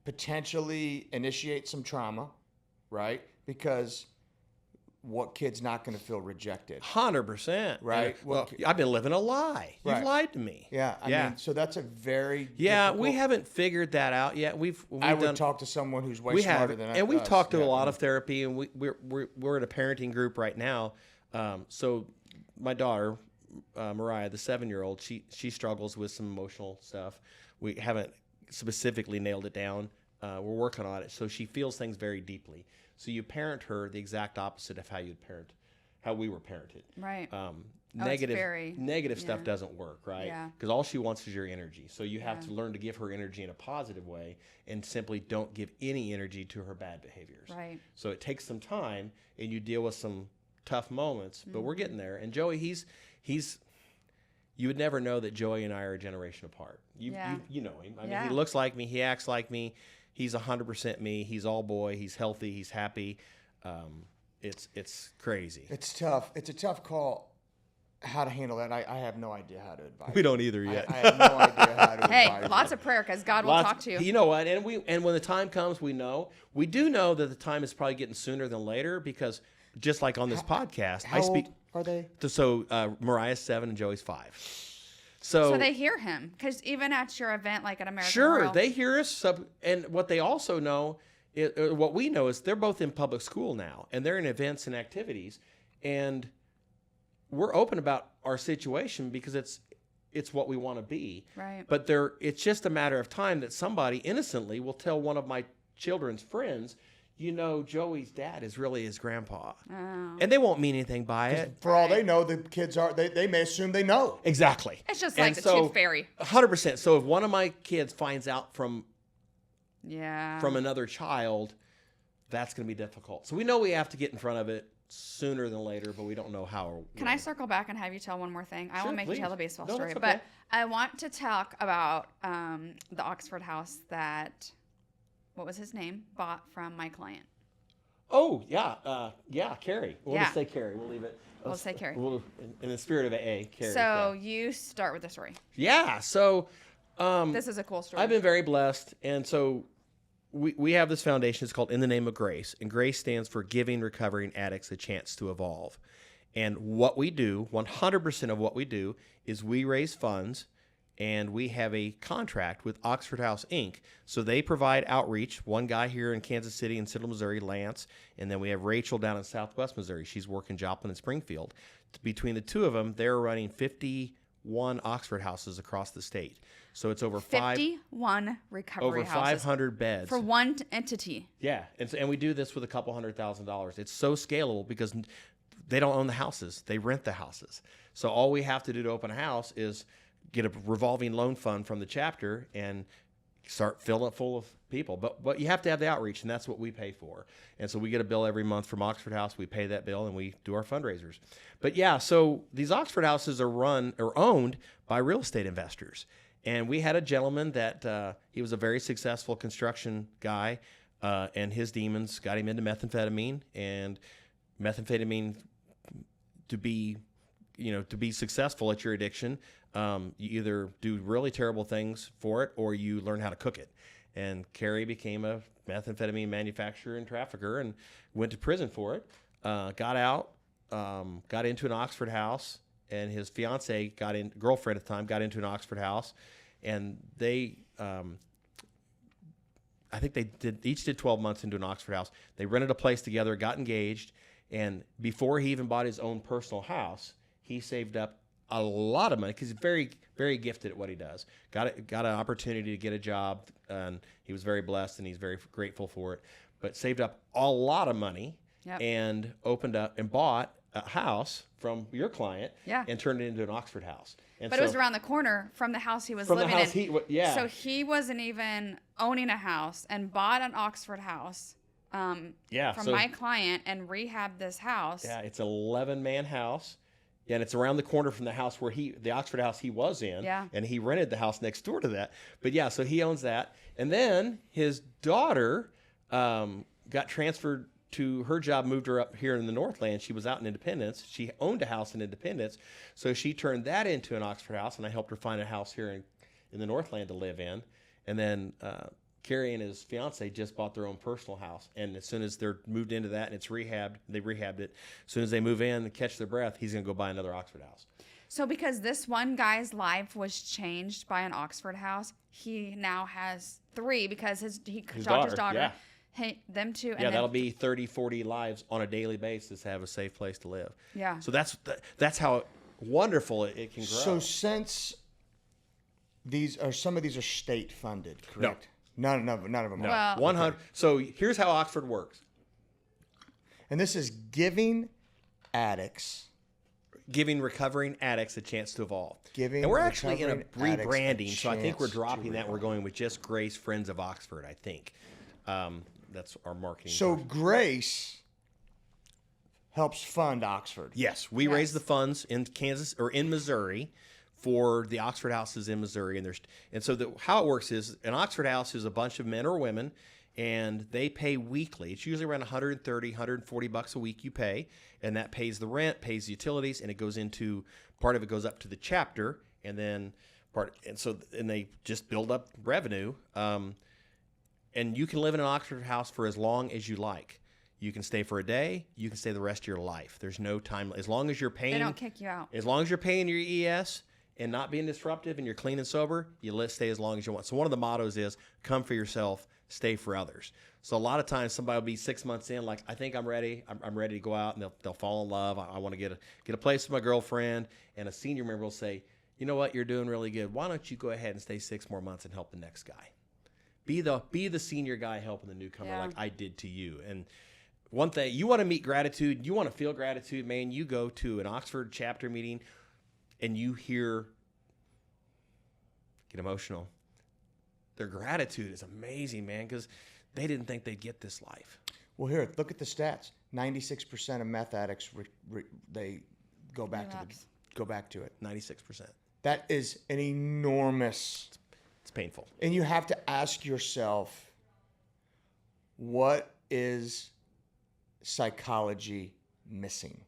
S1: potentially initiate some trauma, right? Because what kid's not going to feel rejected?
S3: 100%.
S1: Right.
S3: Well, I've been living a lie. You've
S1: Right.
S3: lied to me.
S1: Yeah. I mean, so that's a very
S3: Yeah, we
S1: difficult-
S3: haven't figured that out yet. We've
S1: I would
S3: done,
S1: talk to someone who's way
S3: we
S1: smarter
S3: have,
S1: than
S3: and we've
S1: us.
S3: talked to
S1: Yeah.
S3: a lot of therapy, and we're at a parenting group right now. So my daughter, Mariah, the 7-year-old, she struggles with some emotional stuff. We haven't specifically nailed it down. We're working on it. So she feels things very deeply. So you parent her the exact opposite of how we were parented.
S4: Right.
S3: Negative stuff
S4: yeah.
S3: doesn't work, right?
S4: Yeah.
S3: Because all she wants is your energy. So you have
S4: Yeah.
S3: to learn to give her energy in a positive way, and simply don't give any energy to her bad behaviors.
S4: Right.
S3: So it takes some time, and you deal with some tough moments, but we're getting there. And Joey, he's you would never know that Joey and I are a generation apart. You know him. I mean,
S4: Yeah.
S3: he looks like me. He acts like me. He's 100% me. He's all boy. He's healthy. He's happy. It's crazy.
S1: It's tough. It's a tough call. How to handle that? I have no idea how to advise.
S3: We don't either yet.
S1: I have no idea how to
S4: Hey,
S1: advise.
S4: lots of prayer because God will talk to you.
S3: You know what? And when the time comes, we do know that the time is probably getting sooner than later, because just like on this podcast,
S1: How
S3: I speak.
S1: old are they?
S3: So Mariah's 7 and Joey's 5. So
S4: they hear him because even at your event, like at American
S3: sure,
S4: Royal,
S3: they hear us. And what they also know, what we know is they're both in public school now, and they're in events and activities, and we're open about our situation because it's what we want to be.
S4: Right.
S3: But it's just a matter of time that somebody innocently will tell one of my children's friends, Joey's dad is really his grandpa.
S4: Oh.
S3: And they won't mean anything by it.
S1: For all they know, the kids they may assume they know.
S3: Exactly.
S4: It's just
S3: And
S4: like the
S3: so,
S4: Tooth Fairy.
S3: 100%. So if one of my kids finds out from
S4: Yeah.
S3: another child, that's going to be difficult. So we know we have to get in front of it sooner than later, but we don't know how.
S4: Can I circle back and have you tell one more thing? I
S3: Sure,
S4: won't make you tell
S3: please.
S4: the baseball
S3: No,
S4: story,
S3: that's okay.
S4: but I want to talk about the Oxford house that, what was his name, bought from my client.
S3: Oh, yeah, Carrie. We'll
S4: Yeah.
S3: just say Carrie. We'll leave it.
S4: We'll say Carrie.
S3: In the spirit of AA, Carrie.
S4: So you start with the story.
S3: yeah. So
S4: This is a cool story.
S3: I've been very blessed, and so we have this foundation. It's called In the Name of Grace, and GRACE stands for Giving Recovering Addicts a Chance to Evolve. And what we do, 100% of what we do, is we raise funds, and we have a contract with Oxford House, Inc. So they provide outreach. One guy here in Kansas City and Central Missouri, Lance, and then we have Rachel down in Southwest Missouri. She's working Joplin and Springfield. Between the two of them, they're running 51 Oxford houses across the state. So it's over
S4: 51 recovery
S3: over
S4: houses
S3: 500 beds.
S4: for one entity.
S3: Yeah, and we do this with a couple $100,000. It's so scalable because they don't own the houses; they rent the houses. So all we have to do to open a house is get a revolving loan fund from the chapter and start filling it full of people. But you have to have the outreach, and that's what we pay for. And so we get a bill every month from Oxford House. We pay that bill, and we do our fundraisers. But yeah, so these Oxford houses are owned by real estate investors. And we had a gentleman that he was a very successful construction guy, and his demons got him into methamphetamine. And methamphetamine, to be successful at your addiction, you either do really terrible things for it or you learn how to cook it. And Carrie became a methamphetamine manufacturer and trafficker and went to prison for it. Got out, got into an Oxford house, and his girlfriend at the time, got into an Oxford house, and they, I think they each did 12 months into an Oxford house. They rented a place together, got engaged, and before he even bought his own personal house, he saved up a lot of money because he's very, very gifted at what he does. Got an opportunity to get a job, and he was very blessed, and he's very grateful for it. But saved up a lot of money and opened up and bought a house from your client and turned it into an Oxford house. And
S4: but it was around the corner from the house he was living in. So he wasn't even owning a house and bought an Oxford house from my client and rehabbed this house.
S3: Yeah, it's an 11-man house. Yeah, and it's around the corner from the house where the Oxford house he was in.
S4: Yeah.
S3: And he rented the house next door to that. But yeah, so he owns that. And then his daughter got transferred to her job, moved her up here in the Northland. She was out in Independence. She owned a house in Independence. So she turned that into an Oxford house, and I helped her find a house here in the Northland to live in. And then Kerry and his fiance just bought their own personal house. And as soon as they're moved into that and it's rehabbed, they rehabbed it. As soon as they move in and catch their breath, he's going to go buy another Oxford house.
S4: So because this one guy's life was changed by an Oxford house, he now has 3 because he talked his daughter.
S3: Yeah.
S4: Hey, them two. And
S3: yeah, that'll be 30, 40 lives on a daily basis to have a safe place to live.
S4: Yeah.
S3: So that's how wonderful it can grow.
S1: So since some of these are state funded, correct? No. None of them
S3: No.
S1: are.
S4: Well,
S3: 100. So here's how Oxford works.
S1: And this is giving
S3: recovering addicts a chance to evolve.
S1: And
S3: we're actually in a rebranding, so I think we're dropping that. We're going with just Grace Friends of Oxford, I think. That's our marketing.
S1: So Grace helps fund Oxford.
S3: Yes, we raise the funds in Kansas or in Missouri for the Oxford houses in Missouri, and so how it works is an Oxford house is a bunch of men or women, and they pay weekly. It's usually around $130, $140 a week you pay, and that pays the rent, pays the utilities, and it goes into part of it goes up to the chapter, and then and they just build up revenue. And you can live in an Oxford house for as long as you like. You can stay for a day. You can stay the rest of your life. There's no time. As long as you're paying.
S4: They don't kick you out.
S3: As long as you're paying your ES and not being disruptive and you're clean and sober, you stay as long as you want. So one of the mottos is come for yourself, stay for others. So a lot of times somebody will be 6 months in, like, I think I'm ready. I'm ready to go out, and they'll fall in love. I want to get a place with my girlfriend. And a senior member will say, you know what, you're doing really good. Why don't you go ahead and stay 6 more months and help the next guy? Be the senior guy helping the newcomer like I did to you. And one thing, you want to meet gratitude, you want to feel gratitude, man, you go to an Oxford chapter meeting and you get emotional. Their gratitude is amazing, man, because they didn't think they'd get this life.
S1: Well, here, look at the stats. 96% of meth addicts, they go back to it.
S3: 96%.
S1: That is an enormous...
S3: It's painful.
S1: And you have to ask yourself, what is psychology missing?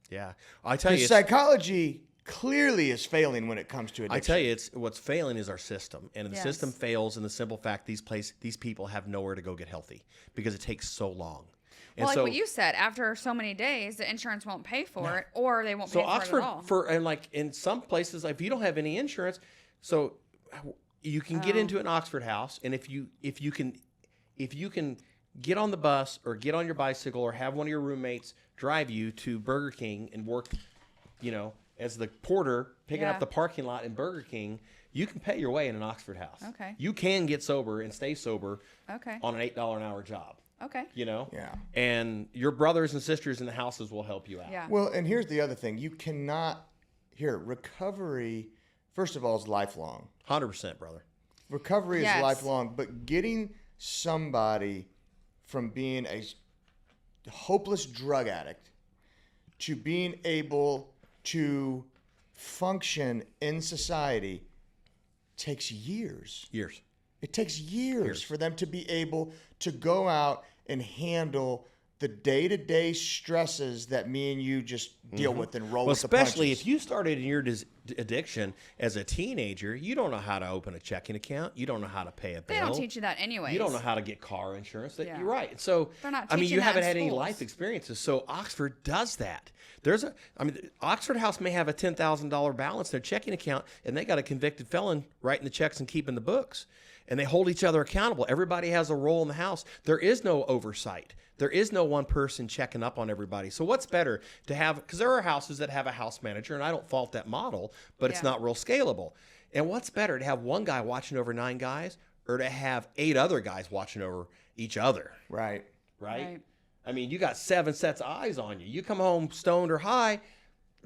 S3: Yeah. I tell you,
S1: psychology clearly is failing when it comes to addiction.
S3: I tell you, what's failing is our system. And the system fails in the simple fact these people have nowhere to go get healthy because it takes so long. And
S4: well, like what you said, after so many days, the insurance won't pay for it, or they won't pay for it at all.
S3: And like in some places, if you don't have any insurance, so you can get into an Oxford house, and if you can get on the bus or get on your bicycle or have one of your roommates drive you to Burger King and work, as the porter picking up the parking lot in Burger King, you can pay your way in an Oxford house.
S4: Okay.
S3: You can get sober and stay sober.
S4: Okay.
S3: On an $8 an hour job.
S4: Okay.
S1: Yeah.
S3: And your brothers and sisters in the houses will help you out.
S4: Yeah.
S1: Well, and here's the other thing: recovery. First of all, is lifelong.
S3: 100%, brother.
S1: Recovery is lifelong, but getting somebody from being a hopeless drug addict to being able to function in society takes years.
S3: Years.
S1: It takes years for them to be able to go out and handle the day-to-day stresses that me and you just deal with and roll with the
S3: especially
S1: punches.
S3: if you started in your addiction as a teenager, you don't know how to open a checking account. You don't know how to pay a bill.
S4: They don't teach you that anyways.
S3: You don't know how to get car insurance.
S4: Yeah.
S3: You're right. So,
S4: They're not
S3: I mean,
S4: teaching
S3: you
S4: that
S3: haven't
S4: in
S3: had any
S4: schools.
S3: life experiences. So Oxford does that. Oxford House may have a $10,000 balance in their checking account, and they got a convicted felon writing the checks and keeping the books. And they hold each other accountable. Everybody has a role in the house. There is no oversight. There is no one person checking up on everybody. So what's better to have, because there are houses that have a house manager, and I don't fault that model, but it's
S4: Yeah.
S3: not real scalable. And what's better, to have one guy watching over 9 guys or to have 8 other guys watching over each other?
S1: Right.
S3: Right? I mean, you got 7 sets of eyes on you. You come home stoned or high,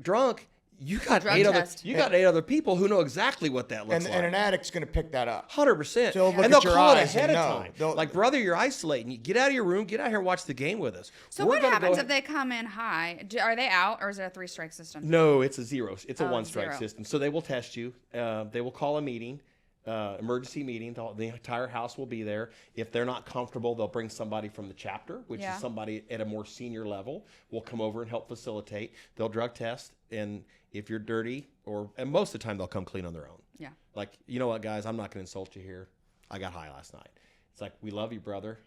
S3: drunk, you got
S4: Drug
S3: 8
S4: test.
S3: other people who know exactly what that looks
S1: And,
S3: like.
S1: and an addict's going to pick that up.
S3: 100%.
S1: They'll look
S3: And
S1: at
S3: they'll
S1: your
S3: call it
S1: eyes
S3: ahead
S1: and
S3: of
S1: know.
S3: time.
S1: They'll-
S3: Like, brother, you're isolating. You get out of your room, get out here and watch the game with us.
S4: So
S3: We're
S4: what
S3: gonna
S4: happens
S3: go-
S4: if they come in high? Are they out, or is it a 3-strike system?
S3: No, it's a 0. It's a
S4: Oh,
S3: 1-strike
S4: 0.
S3: system. So they will test you. They will call a meeting, emergency meeting. The entire house will be there. If they're not comfortable, they'll bring somebody from the chapter, which
S4: Yeah.
S3: is somebody at a more senior level, will come over and help facilitate. They'll drug test, and if you're dirty, and most of the time they'll come clean on their own.
S4: Yeah.
S3: Like, you know what, guys, I'm not going to insult you here. I got high last night. It's like, we love you, brother.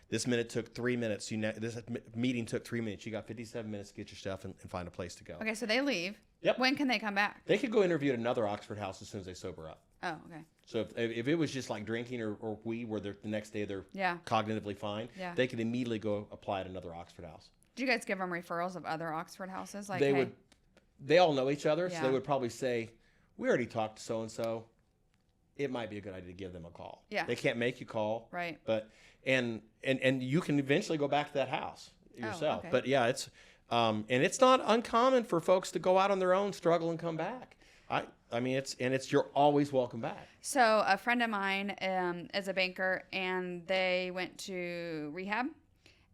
S3: This minute took 3 minutes. This meeting took 3 minutes. You got 57 minutes to get your stuff and find a place to go.
S4: Okay, so they leave.
S3: Yep.
S4: When can they come back?
S3: They could go interview at another Oxford house as soon as they sober up.
S4: Oh, okay.
S3: So if it was just like drinking or weed, where the next day they're
S4: Yeah.
S3: cognitively fine,
S4: Yeah.
S3: they could immediately go apply at another Oxford house.
S4: Do you guys give them referrals of other Oxford houses? Like,
S3: They
S4: hey,
S3: would. They all know each other, so
S4: Yeah.
S3: they would probably say, "We already talked to so and so. It might be a good idea to give them a call."
S4: Yeah.
S3: They can't make you call,
S4: Right.
S3: But and you can eventually go back to that house yourself.
S4: okay.
S3: But yeah, it's and it's not uncommon for folks to go out on their own, struggle, and come back. I mean, you're always welcome back.
S4: So a friend of mine is a banker, and they went to rehab,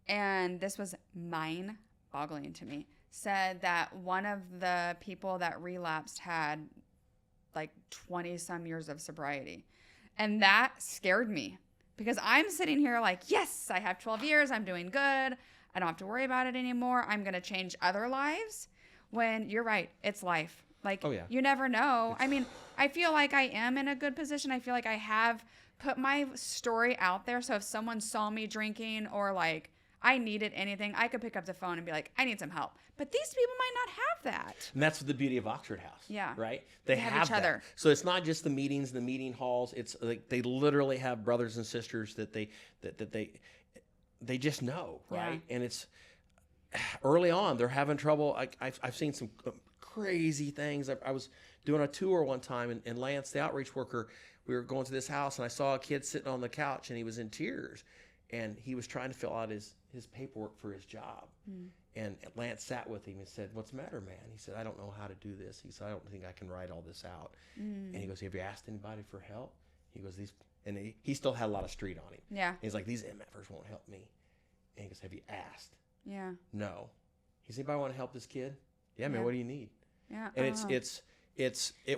S4: and this was mind-boggling to me. Said that one of the people that relapsed had like 20-some years of sobriety, and that scared me because I'm sitting here like, yes, I have 12 years, I'm doing good, I don't have to worry about it anymore, I'm gonna change other lives. When you're right, it's life. Like,
S3: Oh, yeah.
S4: you never know. I mean, I feel like I am in a good position. I feel like I have put my story out there. So if someone saw me drinking or like I needed anything, I could pick up the phone and be like, I need some help. But these people might not have that.
S3: And that's the beauty of Oxford House.
S4: Yeah.
S3: Right?
S4: They have each
S3: that.
S4: other.
S3: So it's not just the meetings, the meeting halls. It's like they literally have brothers and sisters that they just know, right?
S4: Yeah.
S3: And it's early on, they're having trouble. I've seen some crazy things. I was doing a tour one time, and Lance, the outreach worker, we were going to this house, and I saw a kid sitting on the couch, and he was in tears, and he was trying to fill out his paperwork for his job. And Lance sat with him and said, "What's the matter, man?" He said, "I don't know how to do this." He said, "I don't think I can write all this out." And he goes, "Have you asked anybody for help?" He goes, he still had a lot of street on him.
S4: Yeah.
S3: And he's like, "These MFers won't help me." And he goes, "Have you asked?"
S4: Yeah.
S3: No. He said, "Anybody want to help this kid?" "Yeah, man,
S4: Yeah.
S3: what do you need?"
S4: Yeah.
S3: And it works.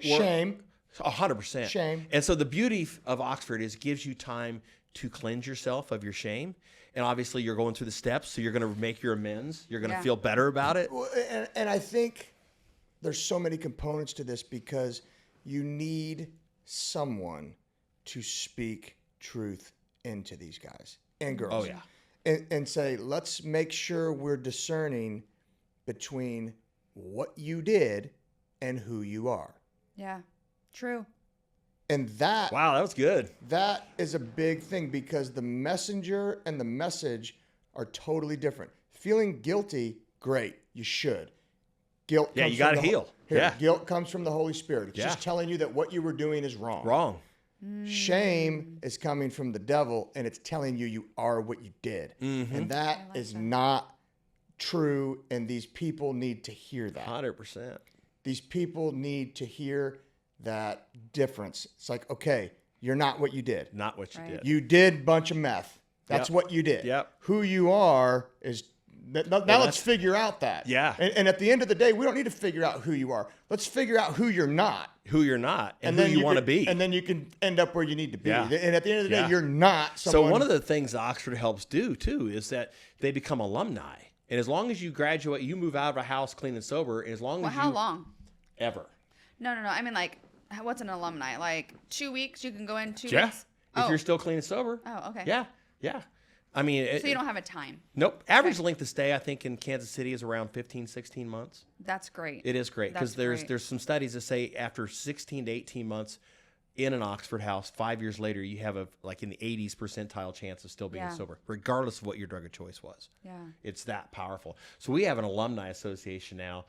S1: Shame.
S3: 100%.
S1: Shame.
S3: And so the beauty of Oxford is it gives you time to cleanse yourself of your shame. And obviously you're going through the steps, so you're going to make your amends. You're going to
S4: Yeah.
S3: feel better about it.
S1: Well, and I think there's so many components to this because you need someone to speak truth into these guys and girls.
S3: Oh, yeah.
S1: And say, let's make sure we're discerning between what you did and who you are.
S4: Yeah. True.
S1: And that
S3: Wow, that was good.
S1: that is a big thing because the messenger and the message are totally different. Feeling guilty, great, you should. Guilt.
S3: Yeah,
S1: comes
S3: you
S1: from
S3: gotta
S1: the
S3: heal.
S1: Here,
S3: Yeah.
S1: guilt comes from the Holy Spirit. It's
S3: Yeah.
S1: just telling you that what you were doing is wrong.
S3: Wrong.
S1: Shame is coming from the devil, and it's telling you you are what you did, and that
S4: I like
S1: is
S4: that.
S1: not true. And these people need to hear that.
S3: 100%.
S1: These people need to hear that difference. It's like, okay, you're not what you did.
S3: Not what you
S4: Right.
S3: did.
S1: You did a bunch of meth. That's
S3: Yep.
S1: what you did.
S3: Yep.
S1: Who you are is Now let's figure out that.
S3: Yeah.
S1: And at the end of the day, we don't need to figure out who you are. Let's figure out who you're not.
S3: Who you're not and who
S1: then
S3: you want to
S1: can-
S3: be.
S1: And then you can end up where you need to be.
S3: Yeah.
S1: And at the end of the day,
S3: Yeah.
S1: you're not someone.
S3: So one of the things that Oxford helps do too is that they become alumni. And as long as you graduate, you move out of a house clean and sober. And as long
S4: Well,
S3: as
S4: how
S3: you
S4: long?
S3: ever.
S4: No. I mean, like, what's an alumni? Like 2 weeks? You can go in 2
S3: Yeah.
S4: weeks?
S3: If you're still clean and sober.
S4: Oh, okay.
S3: Yeah. I mean,
S4: So you don't have a time.
S3: Nope. Average length of stay, I think, in Kansas City is around 15, 16 months.
S4: That's great.
S3: It is great because
S4: That's great.
S3: there's some studies that say after 16 to 18 months in an Oxford house, 5 years later, you have a like in the 80s percentile chance of still being
S4: Yeah.
S3: sober, regardless of what your drug of choice was.
S4: Yeah.
S3: It's that powerful. So we have an alumni association now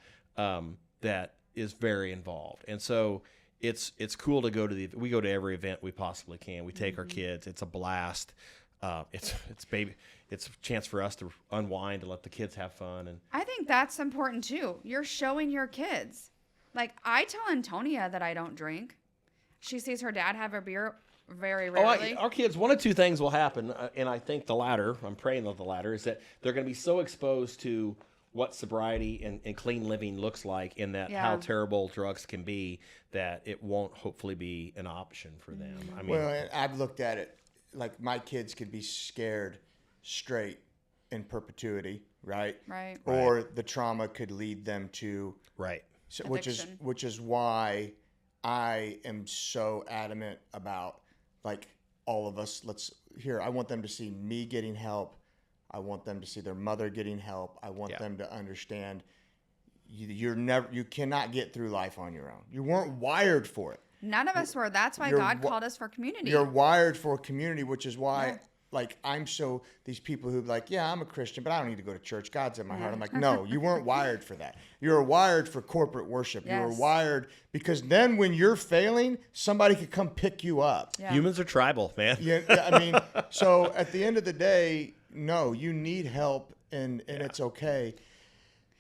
S3: that is very involved, and so it's cool to go to we go to every event we possibly can. We take our kids. It's a blast. It's a chance for us to unwind and let the kids have fun. And
S4: I think that's important too. You're showing your kids. Like, I tell Antonia that I don't drink. She sees her dad have a beer very rarely.
S3: our kids, one of two things will happen, and I think the latter, I'm praying that the latter, is that they're going to be so exposed to what sobriety and clean living looks like and that how
S4: Yeah.
S3: terrible drugs can be, that it won't hopefully be an option for them. I mean,
S1: Well, and I've looked at it like my kids could be scared straight in perpetuity, right?
S4: Right.
S1: Or the trauma could lead them to
S3: right.
S1: So,
S4: Addiction.
S1: which is why I am so adamant about, like, all of us. I want them to see me getting help. I want them to see their mother getting help. I want them to understand you cannot get through life on your own. You weren't wired for it.
S4: None of us were. That's why
S1: You're
S4: God
S1: wa-
S4: called us for community.
S1: You're wired for community, which is why,
S4: Yeah.
S1: like, these people who like, yeah, I'm a Christian, but I don't need to go to church. God's in my heart. I'm like, no, you weren't wired for that. You're wired for corporate worship. You were
S4: Yes.
S1: wired because then when you're failing, somebody could come pick you up.
S4: Yeah.
S3: Humans are tribal, man.
S1: Yeah, I mean, so at the end of the day, no, you need help, and it's okay.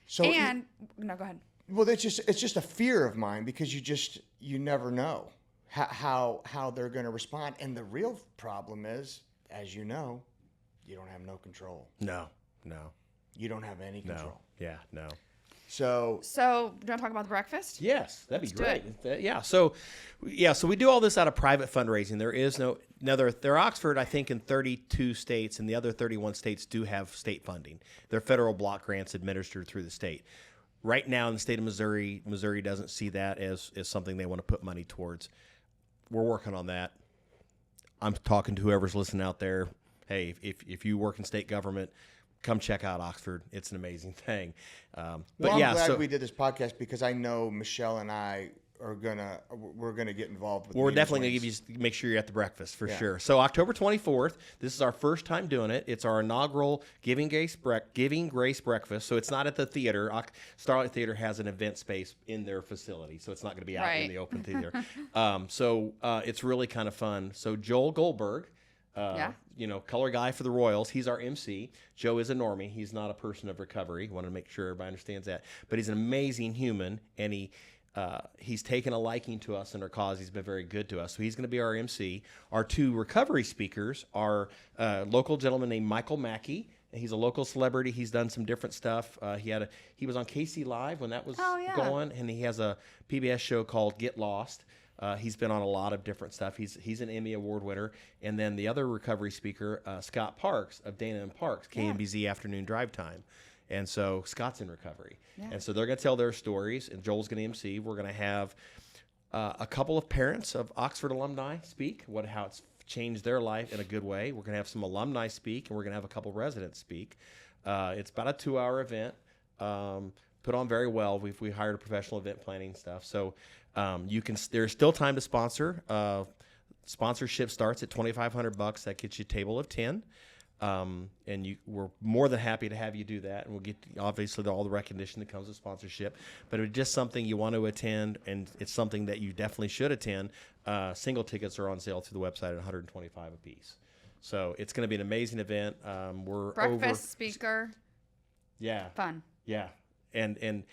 S1: So
S4: no, go ahead.
S1: well, it's just a fear of mine because you never know how they're going to respond, and the real problem is, as you know, you don't have no control.
S3: No.
S1: You don't have any control.
S3: Yeah, no.
S1: So
S4: So, do you want to talk about the breakfast?
S3: Yes, that'd be
S4: do
S3: great. So we do all this out of private fundraising. There is they're Oxford, I think, in 32 states, and the other 31 states do have state funding. They're federal block grants administered through the state. Right now in the state of Missouri doesn't see that as something they want to put money towards. We're working on that. I'm talking to whoever's listening out there. Hey, if you work in state government, come check out Oxford. It's an amazing thing.
S1: I'm glad we did this podcast because I know Michelle and I we're gonna get involved with.
S3: We're
S1: Meeting
S3: definitely going
S1: Twins.
S3: to give you, make sure you're at the breakfast for
S1: Yeah.
S3: sure. So October 24th, this is our first time doing it. It's our inaugural Giving Grace breakfast. So it's not at the theater. Starlight Theater has an event space in their facility, so it's not going to be out in
S4: Right.
S3: the open theater. So it's really kind of fun. So Joel Goldberg, color guy for the Royals. He's our MC. Joe is a normie. He's not a person of recovery. Want to make sure everybody understands that. But he's an amazing human, and he's taken a liking to us and our cause. He's been very good to us. So he's going to be our MC. Our two recovery speakers are a local gentleman named Michael Mackey. He's a local celebrity. He's done some different stuff. He was on KC Live when that was going, and he has a PBS show called Get Lost. He's been on a lot of different stuff. He's an Emmy Award winner. And then the other recovery speaker, Scott Parks of Dana and Parks, KMBZ Afternoon Drive Time. And so Scott's in recovery. Yeah. And so they're going to tell their stories, and Joel's going to MC. We're going to have a couple of parents of Oxford alumni speak, how it's changed their life in a good way. We're going to have some alumni speak, and we're going to have a couple of residents speak. It's about a 2-hour event, put on very well. We hired a professional event planning stuff. So there's still time to sponsor. Sponsorship starts at $2,500. That gets you a table of 10. We're more than happy to have you do that, and we'll get obviously all the recognition that comes with sponsorship. But if it's just something you want to attend, and it's something that you definitely should attend, single tickets are on sale through the website at $125 a piece. So it's going to be an amazing event.
S4: Breakfast speaker.
S3: Yeah.
S4: Fun.
S3: Yeah. And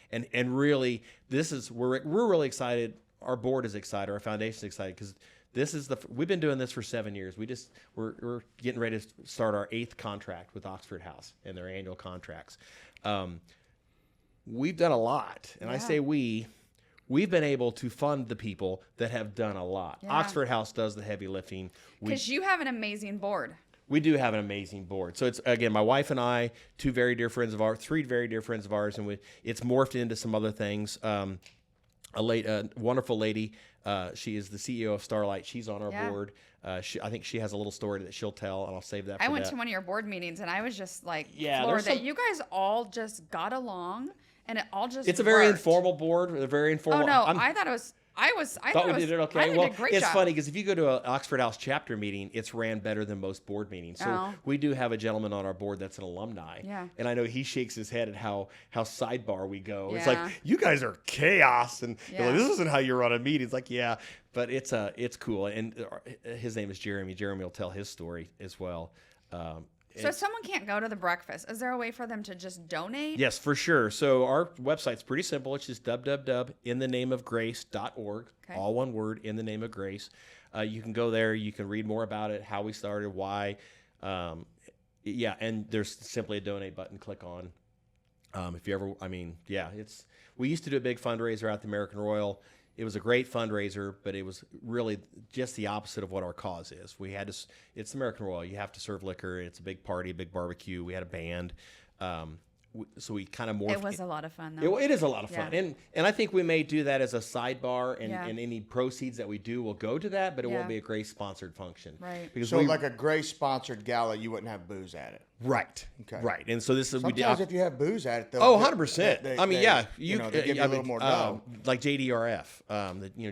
S3: really, we're really excited. Our board is excited. Our foundation is excited because we've been doing this for 7 years. We're getting ready to start our 8th contract with Oxford House and their annual contracts. We've done a lot, and I say we've been able to fund the people that have done a lot.
S4: Yeah.
S3: Oxford House does the heavy lifting.
S4: Because you have an amazing board.
S3: We do have an amazing board. So it's, again, my wife and I, 3 very dear friends of ours, and it's morphed into some other things. A wonderful lady. She is the CEO of Starlight. She's on our board. I think she has a little story that she'll tell, and I'll save that for
S4: I went to one of your board meetings, and I was just like,
S3: Yeah,
S4: floored that you guys all just got along, and it all just
S3: It's a very
S4: worked.
S3: informal board. A very informal.
S4: Oh, no. I thought it was... I
S3: thought we did it okay.
S4: I did
S3: Well,
S4: a great
S3: it's
S4: job.
S3: funny because if you go to an Oxford House chapter meeting, it's ran better than most board meetings. So we do have a gentleman on our board that's an alumni.
S4: Yeah.
S3: And I know he shakes his head at how sidebar we go.
S4: Yeah.
S3: It's like, you guys are chaos. And you're like,
S4: Yeah.
S3: this isn't how you run a meeting. It's like, yeah, but it's cool. And his name is Jeremy. Jeremy will tell his story as well.
S4: So if someone can't go to the breakfast, is there a way for them to just donate?
S3: Yes, for sure. So our website's pretty simple. It's just www.inthenameofgrace.org.
S4: Okay.
S3: All one word, In the Name of Grace. You can go there. You can read more about it, how we started, why. And there's simply a donate button. Click on. If you ever, we used to do a big fundraiser at the American Royal. It was a great fundraiser, but it was really just the opposite of what our cause is. It's the American Royal. You have to serve liquor. It's a big party, a big barbecue. We had a band. So we kind of morphed.
S4: It was a lot of fun, though.
S3: It is a lot of fun.
S4: Yeah.
S3: And I think we may do that as a sidebar, and,
S4: Yeah.
S3: and any proceeds that we do will go to that, but it
S4: Yeah.
S3: won't be a Grace-sponsored function.
S4: Right.
S3: Because
S1: So like a Grace-sponsored gala, you wouldn't have booze at it.
S3: Right.
S1: Okay.
S3: Right. And so this is
S1: Sometimes if you have booze at it, though.
S3: 100%.
S1: They
S3: I mean,
S1: give you a little more dough.
S3: like JDRF,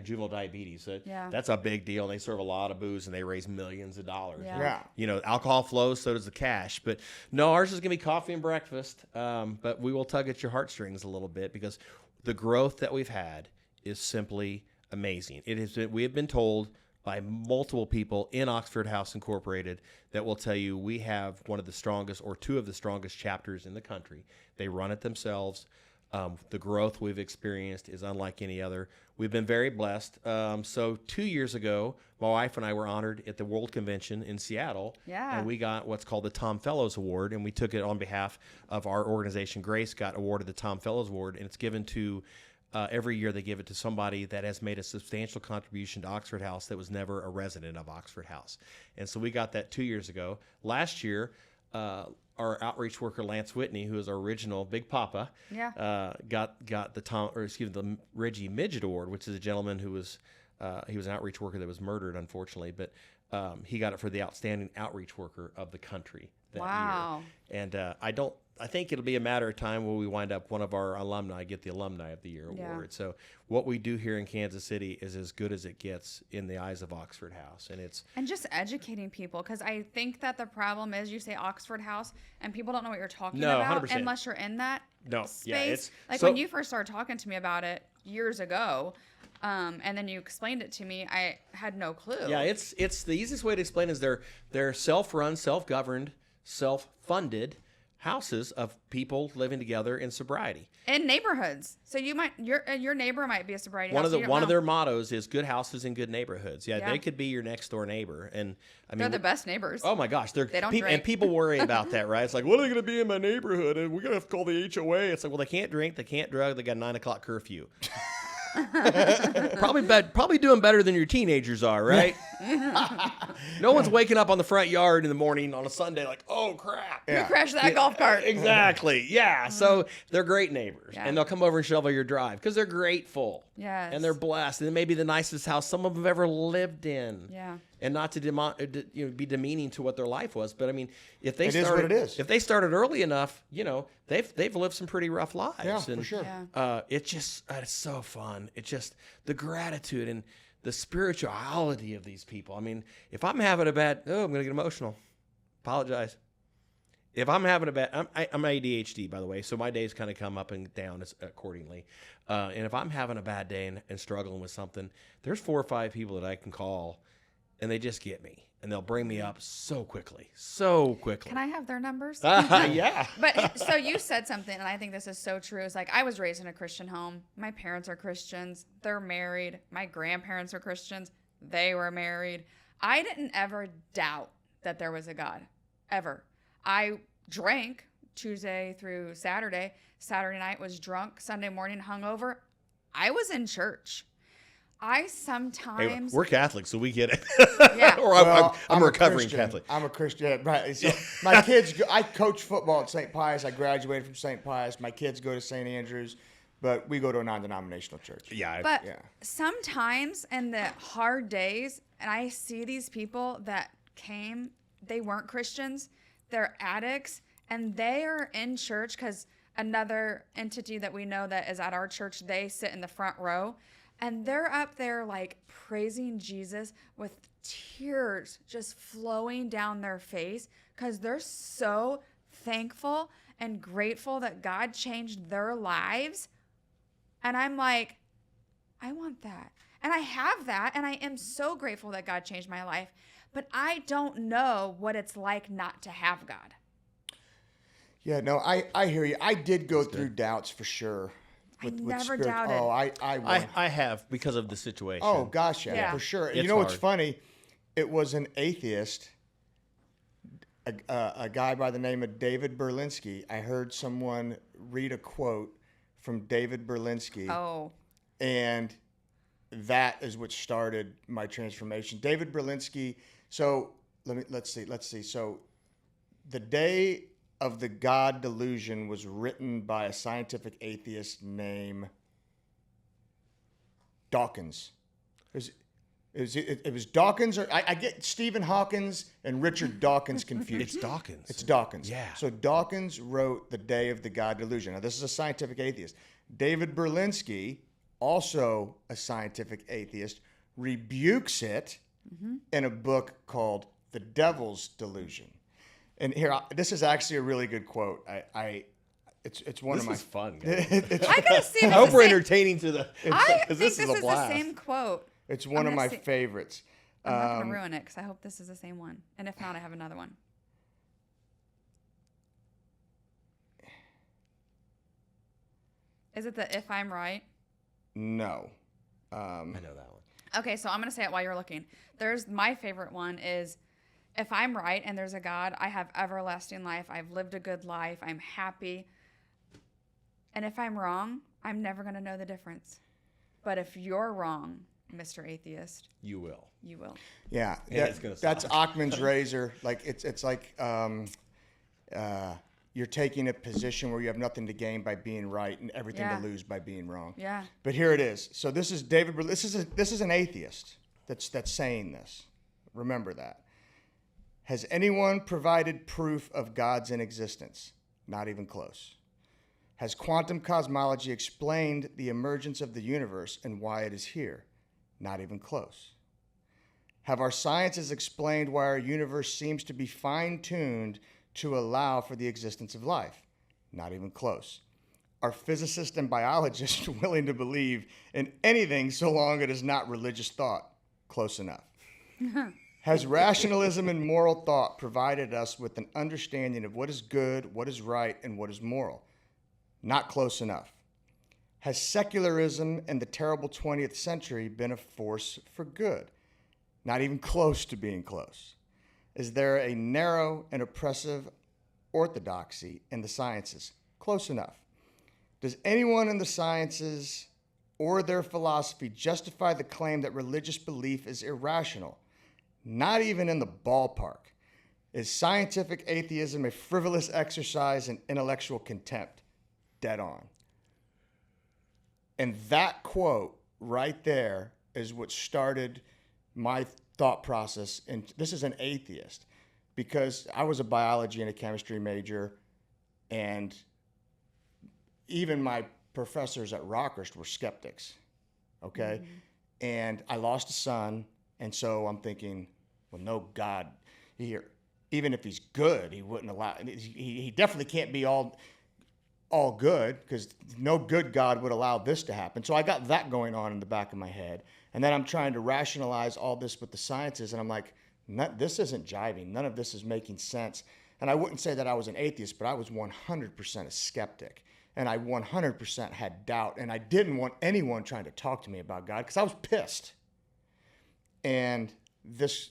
S3: juvenile diabetes.
S4: Yeah.
S3: That's a big deal. And they serve a lot of booze, and they raise millions of dollars.
S4: Yeah.
S1: Yeah.
S3: Alcohol flows, so does the cash. But no, ours is going to be coffee and breakfast. But we will tug at your heartstrings a little bit because the growth that we've had is simply amazing. We have been told by multiple people in Oxford House Incorporated that will tell you we have one of the strongest or 2 of the strongest chapters in the country. They run it themselves. The growth we've experienced is unlike any other. We've been very blessed. So 2 years ago, my wife and I were honored at the World Convention in Seattle.
S4: Yeah.
S3: And we got what's called the Tom Fellows Award, and we took it on behalf of our organization. Grace got awarded the Tom Fellows Award, and it's given to every year they give it to somebody that has made a substantial contribution to Oxford House that was never a resident of Oxford House. And so we got that 2 years ago. Last year, our outreach worker Lance Whitney, who is our original Big Papa, got the Reggie Midget Award, which is a gentleman who was he was an outreach worker that was murdered, unfortunately, but he got it for the outstanding outreach worker of the country that
S4: Wow.
S3: year. And I think it'll be a matter of time when we wind up one of our alumni get the Alumni of the Year award. So what we do here in Kansas City is as good as it gets in the eyes of Oxford House.
S4: And just educating people, because I think that the problem is you say Oxford House and people don't know what you're talking about
S3: 100%.
S4: unless you're in that
S3: No,
S4: space.
S3: yeah, it's
S4: like
S3: so-
S4: when you first started talking to me about it years ago, and then you explained it to me, I had no clue.
S3: Yeah, it's the easiest way to explain is they're self-run, self-governed, self-funded houses of people living together in sobriety.
S4: In neighborhoods, so your neighbor might be a sobriety house.
S3: One of their mottos is good houses in good neighborhoods. Yeah,
S4: Yeah.
S3: they could be your next door neighbor, and I mean
S4: They're the best neighbors.
S3: Oh my gosh,
S4: They don't
S3: and
S4: drink.
S3: people worry about that, right? It's like, what are they going to be in my neighborhood? And we're going to have to call the HOA. It's like, well, they can't drink, they can't drug, they got a 9 o'clock curfew. Probably doing better than your teenagers are, right? No one's waking up on the front yard in the morning on a Sunday like, oh crap.
S4: You crashed that golf cart.
S3: Exactly. Yeah. So they're great neighbors,
S4: Yeah.
S3: and they'll come over and shovel your drive because they're grateful.
S4: Yes.
S3: And they're blessed, and it may be the nicest house some of them have ever lived in.
S4: Yeah.
S3: And not to be demeaning to what their life was, but I mean, if they
S1: It is
S3: started,
S1: what it is.
S3: if they started early enough, they've lived some pretty rough lives.
S1: Yeah,
S3: and,
S1: for sure.
S4: Yeah.
S3: it's so fun. It's just the gratitude and the spirituality of these people. I mean, if I'm having a bad, I'm going to get emotional. Apologize. If I'm having a bad, I'm ADHD, by the way, so my days kind of come up and down accordingly. And if I'm having a bad day and struggling with something, there's 4 or 5 people that I can call, and they just get me, and they'll bring me up so quickly.
S4: Can I have their numbers?
S3: Yeah.
S4: But so you said something, and I think this is so true. It's like I was raised in a Christian home. My parents are Christians. They're married. My grandparents are Christians. They were married. I didn't ever doubt that there was a God, ever. I drank Tuesday through Saturday. Saturday night was drunk. Sunday morning hungover. I was in church. I
S3: Hey,
S4: sometimes...
S3: we're Catholic, so we get it.
S4: Yeah.
S3: Or
S1: Well,
S3: I'm a recovering
S1: Christian.
S3: Catholic.
S1: I'm a Christian, yeah, right. So my kids, I coach football at St. Pius. I graduated from St. Pius. My kids go to St. Andrews, but we go to a non-denominational church.
S3: Yeah.
S4: But
S1: Yeah.
S4: sometimes in the hard days, and I see these people that came, they weren't Christians, they're addicts, and they are in church because another entity that we know that is at our church, they sit in the front row, and they're up there like praising Jesus with tears just flowing down their face because they're so thankful and grateful that God changed their lives. And I'm like, I want that. And I have that. And I am so grateful that God changed my life. But I don't know what it's like not to have God.
S1: Yeah, no, I hear you. I did go through doubts for sure.
S4: I never
S1: spirit.
S4: doubted.
S1: Oh,
S3: I have because of the situation.
S1: oh gosh, yeah,
S4: Yeah.
S1: for sure.
S3: It's
S1: You know what's
S3: hard.
S1: funny? It was an atheist, a guy by the name of David Berlinski. I heard someone read a quote from David Berlinski,
S4: Oh,
S1: and that is what started my transformation. David Berlinski. So let's see. So the Day of the God Delusion was written by a scientific atheist named Dawkins. It was Dawkins, or I get Stephen Hawkins and Richard Dawkins confused.
S3: It's Dawkins.
S1: It's Dawkins.
S3: Yeah.
S1: So Dawkins wrote The Day of the God Delusion. Now, this is a scientific atheist. David Berlinski, also a scientific atheist, rebukes it in a book called The Devil's Delusion. And here, this is actually a really good quote. It's one
S3: This
S1: of my
S3: is fun, guys.
S4: I gotta see.
S3: I
S4: If
S3: hope
S4: it's
S3: we're
S4: the same-
S3: entertaining to the.
S4: I think
S3: Because
S4: this
S3: this is a
S4: the
S3: blast.
S4: same quote.
S1: It's one
S4: I'm
S1: of my
S4: gonna see-
S1: favorites.
S4: I'm not gonna ruin it because I hope this is the same one. And if not, I have another one. Is it the If I'm Right?
S1: No.
S3: I know that one.
S4: Okay, so I'm going to say it while you're looking. There's my favorite one is if I'm right and there's a God, I have everlasting life. I've lived a good life. I'm happy. And if I'm wrong, I'm never going to know the difference. But if you're wrong, Mr. Atheist,
S3: You will.
S4: you will.
S1: Yeah,
S3: Yeah, it's gonna
S1: that's
S3: suck.
S1: Achman's razor. Like it's like you're taking a position where you have nothing to gain by being right and everything
S4: Yeah.
S1: to lose by being wrong.
S4: Yeah.
S1: But here it is. So this is David. This is an atheist that's saying this. Remember that. Has anyone provided proof of God's inexistence? Not even close. Has quantum cosmology explained the emergence of the universe and why it is here? Not even close. Have our sciences explained why our universe seems to be fine-tuned to allow for the existence of life? Not even close. Are physicists and biologists willing to believe in anything so long it is not religious thought? Close enough. Has rationalism and moral thought provided us with an understanding of what is good, what is right, and what is moral? Not close enough. Has secularism and the terrible 20th century been a force for good? Not even close to being close. Is there a narrow and oppressive orthodoxy in the sciences? Close enough. Does anyone in the sciences or their philosophy justify the claim that religious belief is irrational? Not even in the ballpark. Is scientific atheism a frivolous exercise in intellectual contempt? Dead on. And that quote right there is what started my thought process. And this is an atheist, because I was a biology and a chemistry major, and even my professors at Rockhurst were skeptics. Okay. Mm-hmm. And I lost a son. And so I'm thinking, well, no God here, even if he's good, he wouldn't allow, he definitely can't be all good, because no good God would allow this to happen. So I got that going on in the back of my head. And then I'm trying to rationalize all this with the sciences. And I'm like, this isn't jiving. None of this is making sense. And I wouldn't say that I was an atheist, but I was 100% a skeptic. And I 100% had doubt. And I didn't want anyone trying to talk to me about God, because I was pissed. And this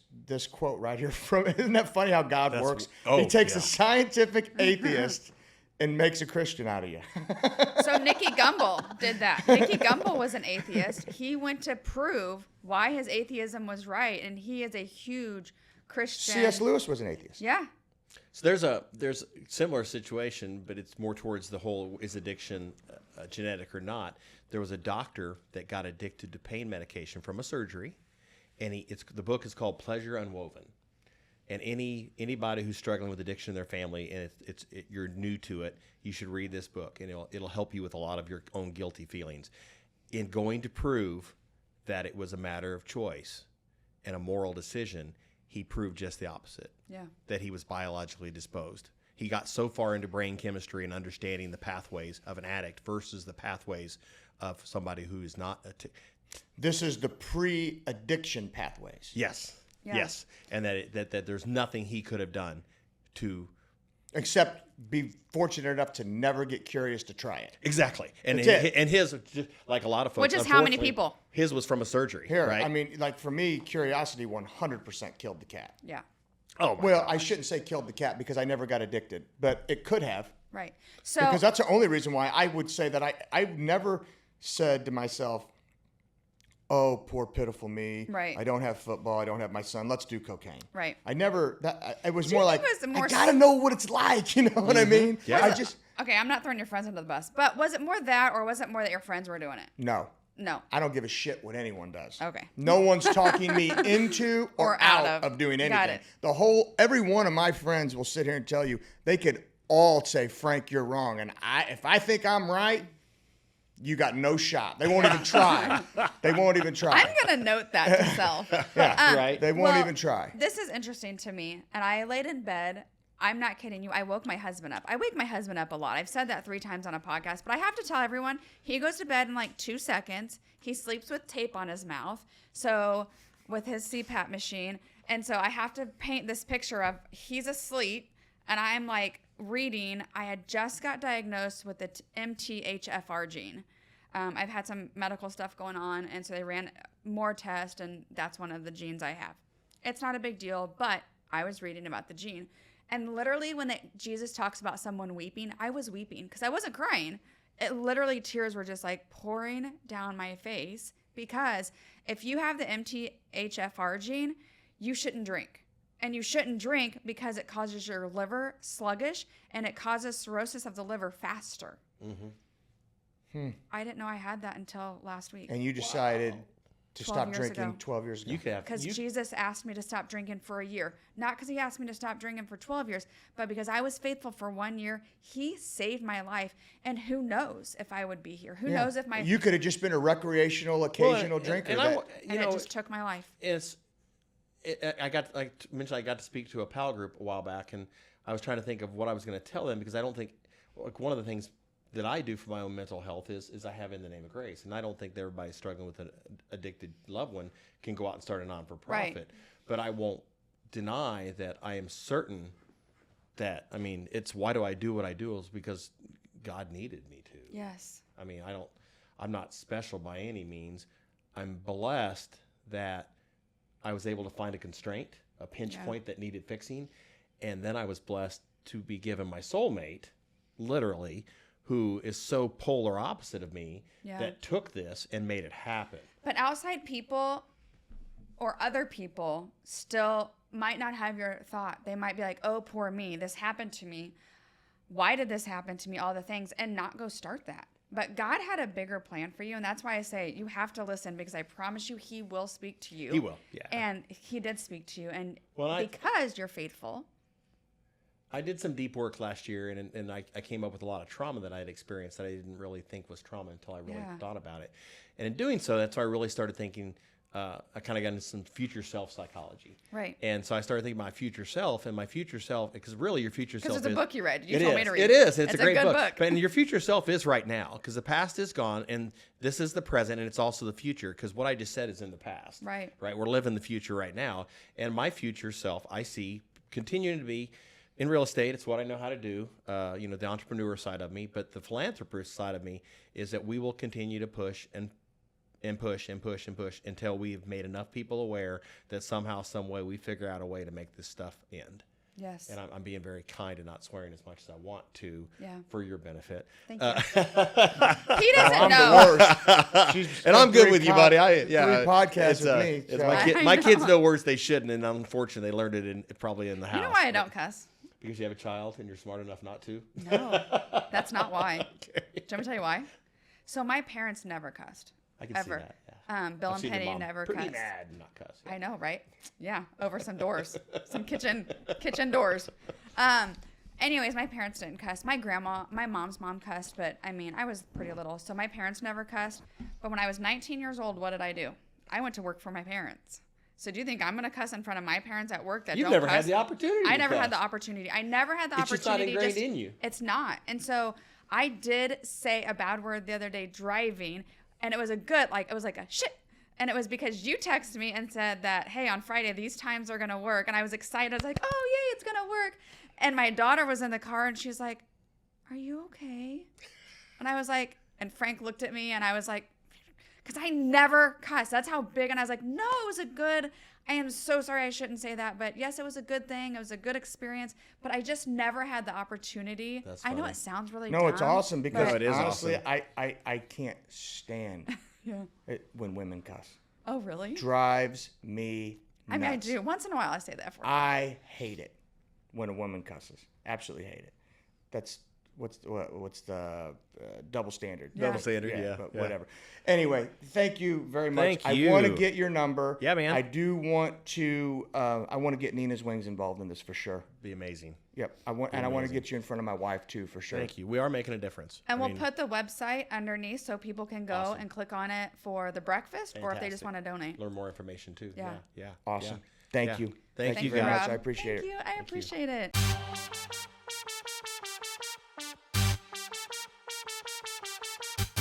S1: quote right here from, isn't that funny how God works?
S3: oh,
S1: He takes
S3: yeah.
S1: a scientific atheist and makes a Christian out of you.
S4: So Nicky Gumbel did that. Nicky Gumbel was an atheist. He went to prove why his atheism was right, and he is a huge Christian.
S1: C.S. Lewis was an atheist.
S4: Yeah.
S3: So there's a similar situation, but it's more towards the whole, is addiction genetic or not. There was a doctor that got addicted to pain medication from a surgery, and the book is called Pleasure Unwoven. And anybody who's struggling with addiction in their family, and you're new to it, you should read this book, and it'll help you with a lot of your own guilty feelings. In going to prove that it was a matter of choice and a moral decision, he proved just the opposite.
S4: Yeah.
S3: That he was biologically disposed. He got so far into brain chemistry and understanding the pathways of an addict versus the pathways of somebody who is not.
S1: This is the pre-addiction pathways.
S3: Yes.
S4: Yeah.
S3: Yes. And that there's nothing he could have done to.
S1: Except be fortunate enough to never get curious to try it.
S3: Exactly. And
S1: That's it.
S3: and his, like a lot of folks.
S4: Which is how many
S3: unfortunately,
S4: people?
S3: His was from a surgery.
S1: Here,
S3: right?
S1: I mean, like for me, curiosity 100% killed the cat.
S4: Yeah.
S3: Oh, my
S1: Well,
S3: God.
S1: I shouldn't say killed the cat because I never got addicted, but it could have.
S4: Right. So
S1: Because that's the only reason why I would say that I never said to myself, oh, poor pitiful me.
S4: Right.
S1: I don't have football. I don't have my son. Let's do cocaine.
S4: Right.
S1: I never, it was
S4: So
S1: more
S4: you
S1: like,
S4: was more
S1: I got to know what it's like. You know what I mean?
S3: Yeah.
S1: I just,
S4: okay, I'm not throwing your friends under the bus, but was it more that, or was it more that your friends were doing it?
S1: no.
S4: No.
S1: I don't give a shit what anyone does.
S4: Okay.
S1: No one's talking me into or out of doing
S4: Got
S1: anything.
S4: it.
S1: Every one of my friends will sit here and tell you, they could all say, Frank, you're wrong. And if I think I'm right, you got no shot. They won't even try. They won't even try.
S4: I'm going to note that to self.
S1: Yeah,
S3: right.
S1: They won't
S4: Well,
S1: even try.
S4: This is interesting to me, and I laid in bed. I'm not kidding you. I woke my husband up. I wake my husband up a lot. I've said that 3 times on a podcast, but I have to tell everyone, he goes to bed in like 2 seconds. He sleeps with tape on his mouth, so with his CPAP machine. And so I have to paint this picture of he's asleep, and I'm like reading. I had just got diagnosed with the MTHFR gene. I've had some medical stuff going on, and so they ran more tests, and that's one of the genes I have. It's not a big deal, but I was reading about the gene. And literally when Jesus talks about someone weeping, I was weeping because I wasn't crying. It literally, tears were just like pouring down my face, because if you have the MTHFR gene, you shouldn't drink. And you shouldn't drink because it causes your liver sluggish, and it causes cirrhosis of the liver faster. I didn't know I had that until last week.
S1: And you decided to
S4: 12
S1: stop
S4: years
S1: drinking
S4: ago.
S1: 12 years ago.
S3: You could have.
S4: Because
S3: you-
S4: Jesus asked me to stop drinking for a year. Not because he asked me to stop drinking for 12 years, but because I was faithful for 1 year. He saved my life. And who knows if I would be here? Who knows if my...
S1: You could have just been a recreational, occasional drinker.
S3: And
S1: that-
S4: and it just took my life.
S3: I got, like mentioned, I got to speak to a pal group a while back, and I was trying to think of what I was going to tell them, because I don't think, like, one of the things that I do for my own mental health is I have In the Name of Grace, and I don't think that everybody struggling with an addicted loved one can go out and start a non-for-profit.
S4: Right.
S3: But I won't deny that I am certain that, I mean, it's why do I do what I do is because God needed me to.
S4: Yes.
S3: I mean, I'm not special by any means. I'm blessed that I was able to find a constraint, a pinch point that needed fixing. And then I was blessed to be given my soulmate, literally, who is so polar opposite of me, that took this and made it happen.
S4: But outside people or other people still might not have your thought. They might be like, oh, poor me. This happened to me. Why did this happen to me? All the things, and not go start that. But God had a bigger plan for you, and that's why I say you have to listen, because I promise you he will speak to you.
S3: He will, yeah.
S4: And he did speak to you, and
S3: Well,
S4: because you're faithful.
S3: I did some deep work last year, and I came up with a lot of trauma that I had experienced that I didn't really think was trauma until I really thought about it. And in doing so, that's why I really started thinking, I kind of got into some future self psychology.
S4: Right.
S3: And so I started thinking my future self, because really your future self
S4: Because it's a book you read. You
S3: It
S4: told
S3: is.
S4: me to read.
S3: It is. It's a great
S4: good
S3: book. And your future self is right now, because the past is gone, and this is the present, and it's also the future, because what I just said is in the past.
S4: Right.
S3: Right. We're living the future right now. And my future self, I see continuing to be in real estate. It's what I know how to do, the entrepreneur side of me. But the philanthropist side of me is that we will continue to push and and push and push and push until we've made enough people aware that somehow, some way, we figure out a way to make this stuff end.
S4: Yes.
S3: And I'm being very kind and not swearing as much as I want to for your benefit.
S4: Thank you. He doesn't know.
S3: And I'm good with you, buddy.
S1: 3 podcasts with me.
S3: It's
S1: So.
S3: my kids know words they shouldn't, and unfortunately, they learned it probably in the house.
S4: You know why I don't cuss?
S3: Because you have a child and you're smart enough not to?
S4: No, that's not why.
S3: Okay.
S4: Do you want me to tell you why? So my parents never cussed.
S3: I can
S4: Ever.
S3: see that. Yeah.
S4: Bill
S3: I've
S4: and
S3: seen your
S4: Penny
S3: mom
S4: never
S3: pretty
S4: cussed.
S3: mad and not cuss.
S4: I know, right? Yeah, over some doors, some kitchen doors. Anyways, my parents didn't cuss. My mom's mom cussed, but I mean, I was pretty little, so my parents never cussed. But when I was 19 years old, what did I do? I went to work for my parents. So do you think I'm going to cuss in front of my parents at work that
S3: You've
S4: don't
S3: never
S4: cuss?
S3: had the opportunity.
S4: I never had the opportunity. I never had the
S3: It's just not
S4: opportunity.
S3: ingrained in you.
S4: It's not. And so I did say a bad word the other day driving, and it was like a shit. And it was because you texted me and said that, hey, on Friday, these times are going to work. And I was excited. I was like, oh, yay, it's going to work. And my daughter was in the car, and she's like, are you okay? And I was like, and Frank looked at me, and I was like, because I never cuss. That's how big. And I was like, no, it was I am so sorry, I shouldn't say that. But yes, it was a good thing. It was a good experience. But I just never had the opportunity.
S3: That's
S4: I know
S3: funny.
S4: it sounds really
S1: No,
S4: dumb,
S1: it's awesome because
S3: No, it is
S1: honestly,
S3: awesome.
S1: I can't stand it when women cuss.
S4: Oh, really?
S1: Drives me nuts.
S4: I mean, I do. Once in a while, I say that for you.
S1: I hate it when a woman cusses. Absolutely hate it. That's what's the double standard.
S4: Yeah.
S3: Double standard, yeah.
S1: But
S3: yeah.
S1: whatever. Anyway, thank you very much.
S3: Thank you.
S1: I want to get your number.
S3: Yeah, man.
S1: I do want to. I want to get Nina's Wings involved in this for sure.
S3: Be amazing.
S1: Yep. I want to get you in front of my wife too for sure.
S3: Thank you. We are making a difference.
S4: And
S3: I
S4: we'll
S3: mean,
S4: put the website underneath so people can go
S3: Awesome.
S4: and click on it for the breakfast or if they just
S3: Fantastic.
S4: want to donate.
S3: learn more information too.
S4: Yeah.
S3: Yeah.
S1: Awesome.
S3: Yeah.
S1: Thank
S3: Yeah.
S1: you.
S3: Thank you,
S1: very
S3: guys.
S1: much. I appreciate
S4: Thank
S1: it.
S4: you. I appreciate it.